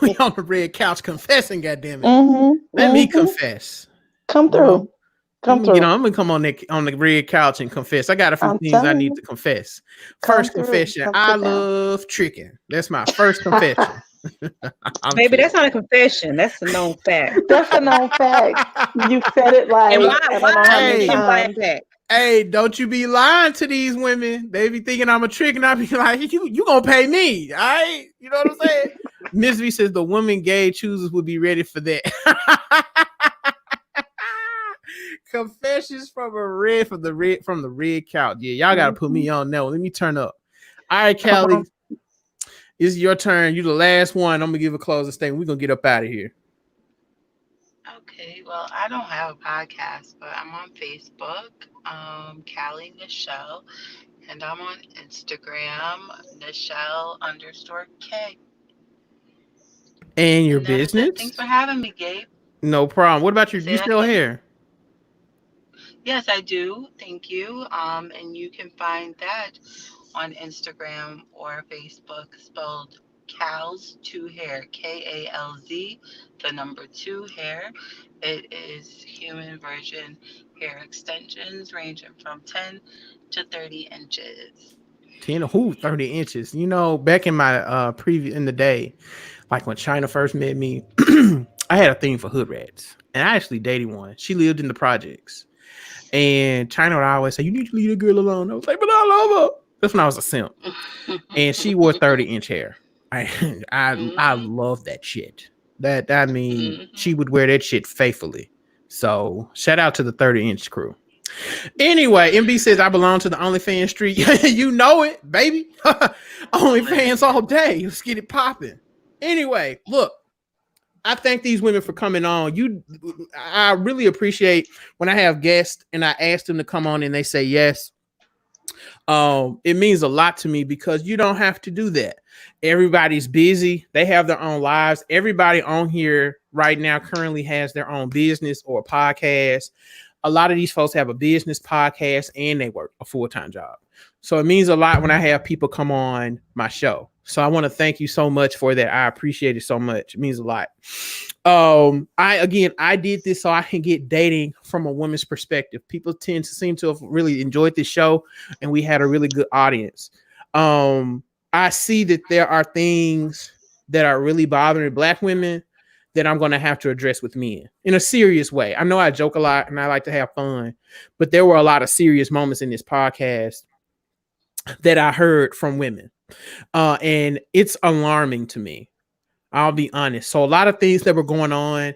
We on the red couch confessing, goddammit. Let me confess. Come You know, through. Come through. I'm gonna come on the red couch and confess. I got a few I'm things I telling need you. to confess. Come First through. confession: Come I sit down. love tricking. That's my first confession. I'm Baby, tricking. that's not a confession. That's a known fact. That's a known fact. You said it And like why I why don't know how I'm many Hey, in black times. fact? hey, don't you be lying to these women. They be thinking I'm a trick, and I be like, you gonna pay me, all right? You know what I'm saying? Miss V says the woman gay choosers would be ready for that. Confessions from the red couch. Yeah, y'all gotta put me on now. Let me turn up. All right, Come Callie, on. it's your turn. You the last one. I'm gonna give a closing statement. We're gonna get up out of here. Okay, well, I don't have a podcast, but I'm on Facebook, Callie Nichelle, and I'm on Instagram, Nichelle_K. And your And that is it. Thanks business? for having me, Gabe. No problem. What about Say you that still again. here? Yes, I do. Thank you. And you can find that on Instagram or Facebook, spelled Cal's Two Hair, KALZ, the number two hair. It is human virgin hair extensions ranging from 10 to 30 inches. 10 who 30 inches. You know, back in my previous in the day, like when China first met me, I had a thing for hood rats. And I actually dated one. She lived in the projects. And China would always say, you need to leave the girl alone. I was like, but I love her. That's when I was a simp. And she wore 30-inch hair. I Hmm. love that shit. That I mean, she Hmm. would wear that shit faithfully. So shout out to the 30-inch crew. Anyway, MB says I belong to the OnlyFans street. You know it, baby. OnlyFans all Listen. day. Let's get it popping. Anyway, look, I thank these women for coming on. I really appreciate when I have guests and I ask them to come on and they say yes. It means a lot to me because you don't have to do that. Everybody's busy. They have their own lives. Everybody on here right now currently has their own business or podcast. A lot of these folks have a business podcast and they work a full-time job. So it means a lot when I have people come on my show. So I want to thank you so much for that. I appreciate it so much. It means a lot. I did this so I can get dating from a woman's perspective. People tend to seem to have really enjoyed this show and we had a really good audience. I see that there are things that are really bothering black women that I'm going to have to address with men in a serious way. I know I joke a lot and I like to have fun, but there were a lot of serious moments in this podcast that I heard from women. And it's alarming to me. I'll be honest. So a lot of things that were going on,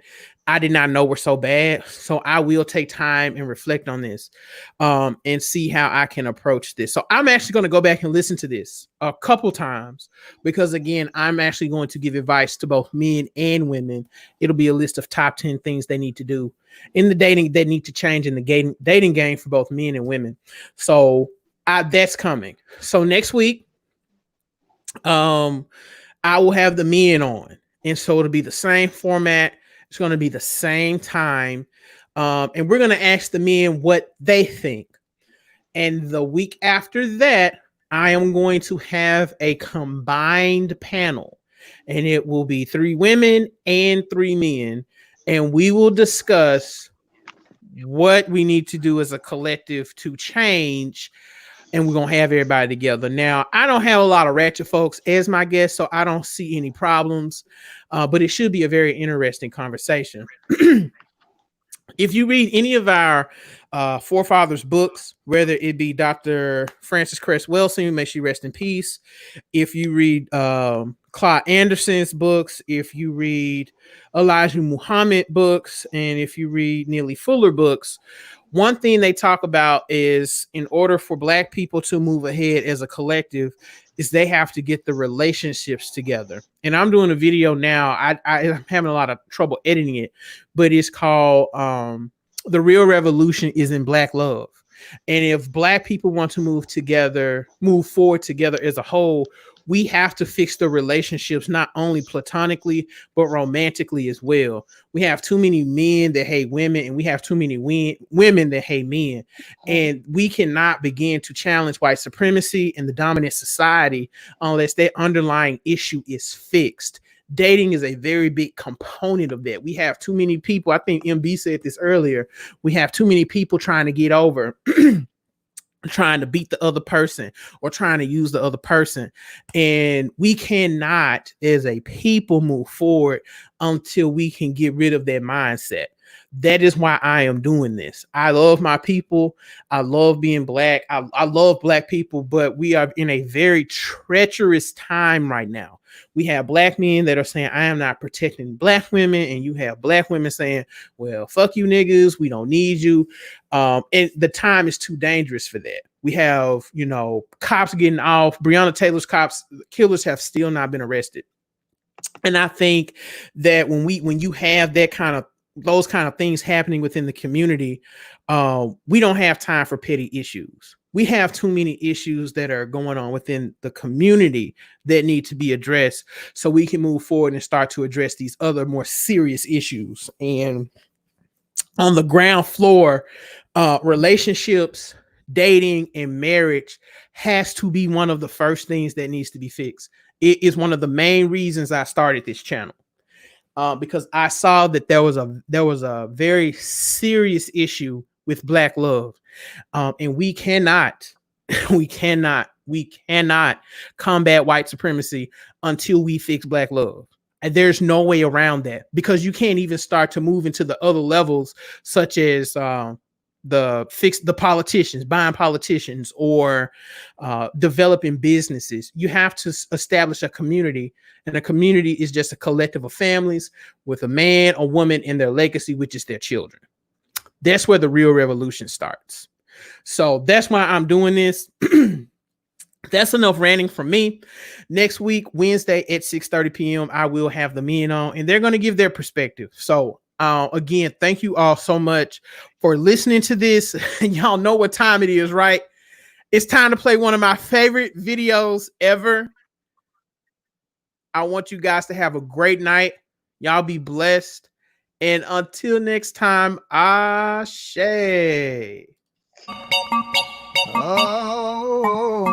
I did not know were so bad. So I will take time and reflect on this and see how I can approach this. So I'm actually going to go back and listen to this a couple times because, again, I'm actually going to give advice to both men and women. It'll be a list of top 10 things they need to do in the dating that need to change in the dating game for both men and women. So that's coming. So next week, I will have the men on. And so it'll be the same format. It's going to be the same time. And we're going to ask the men what they think. And the week after that, I am going to have a combined panel. And it will be 3 women and 3 men. And we will discuss what we need to do as a collective to change, and we're gonna have everybody together. Now, I don't have a lot of ratchet folks as my guests, so I don't see any problems. But it should be a very interesting conversation. If you read any of our forefathers' books, whether it be Dr. Frances Cress Welsing, may she rest in peace, if you read Claude Anderson's books, if you read Elijah Muhammad books, and if you read Neely Fuller books, one thing they talk about is in order for Black people to move ahead as a collective is they have to get the relationships together. And I'm doing a video now. I'm having a lot of trouble editing it, but it's called The Real Revolution is in Black Love. And if Black people want to move forward together as a whole, we have to fix the relationships, not only platonically, but romantically as well. We have too many men that hate women, and we have too many women that hate men. And we cannot begin to challenge white supremacy in the dominant society unless that underlying issue is fixed. Dating is a very big component of that. We have too many people. I think MB said this earlier. We have too many people trying to get over, trying to beat the other person or trying to use the other person. And we cannot, as a people, move forward until we can get rid of that mindset. That is why I am doing this. I love my people. I love being Black. I love Black people, but we are in a very treacherous time right now. We have Black men that are saying, I am not protecting Black women. And you have Black women saying, well, fuck you niggas. We don't need you. And the time is too dangerous for that. We have, cops getting off. Breonna Taylor's killers have still not been arrested. And I think that when you have those kind of things happening within the community, we don't have time for petty issues. We have too many issues that are going on within the community that need to be addressed so we can move forward and start to address these other more serious issues. And on the ground floor, relationships, dating, and marriage has to be one of the first things that needs to be fixed. It is one of the main reasons I started this channel. Because I saw that there was a very serious issue with Black love, and we cannot combat white supremacy until we fix Black love. And there's no way around that, because you can't even start to move into the other levels, such as the politicians, buying politicians, or developing businesses. You have to establish a community, and a community is just a collective of families with a man, a woman, and their legacy, which is their children. That's where the real revolution starts. So that's why I'm doing this. That's enough ranting from me. Next week, Wednesday at 6:30 p.m., I will have the men on, and they're going to give their perspective. So again, thank you all so much for listening to this. Y'all know what time it is, right? It's time to play one of my favorite videos ever. I want you guys to have a great night. Y'all be blessed. And until next time, Ashe. Oh,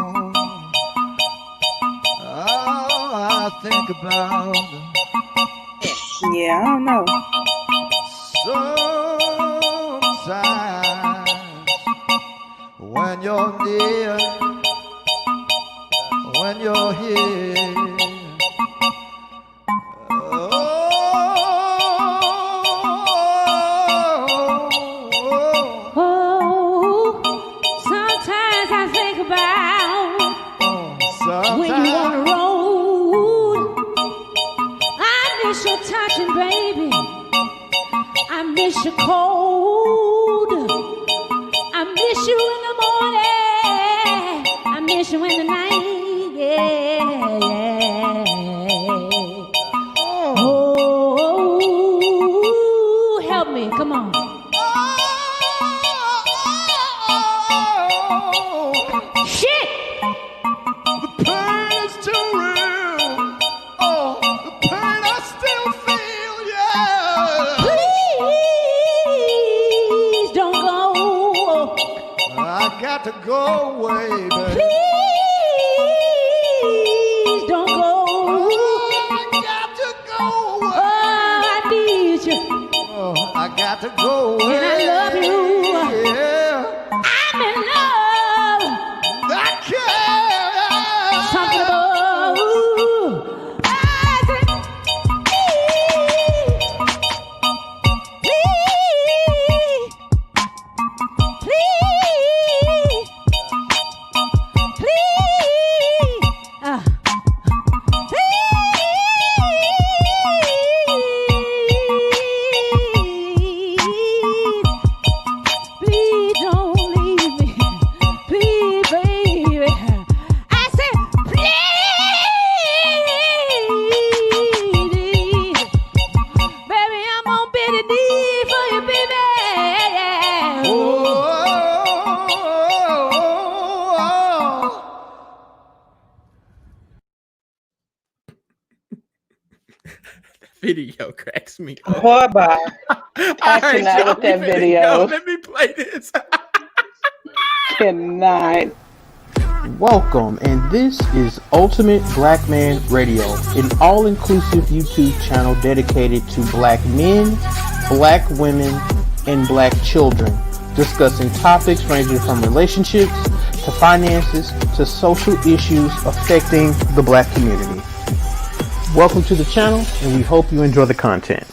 I think about Yeah, I don't know. sometimes when you're near, when you're here. Sometimes I think about when Sometimes. you on the road. I miss your touching, baby. I miss your cold. I miss you in the morning. I miss you in the night. Yeah, yeah. Oh, help me. Come on. Shit! The pain is too real. Oh, the pain I still feel, yeah. Please don't go. I got to go away, baby. Please don't go. I got to go away. Oh, I need you. Oh, I got to go away. And I love you. Yeah. I'm in love. I can't. Something about I said, please, please. video cracks me up. Horrible. All I right, cannot y'all, with we that finna video. go. Let me play this. Cannot. Welcome, and this is Ultimate Black Man Radio, an all-inclusive YouTube channel dedicated to black men, black women, and black children, discussing topics ranging from relationships to finances to social issues affecting the black community. Welcome to the channel, and we hope you enjoy the content.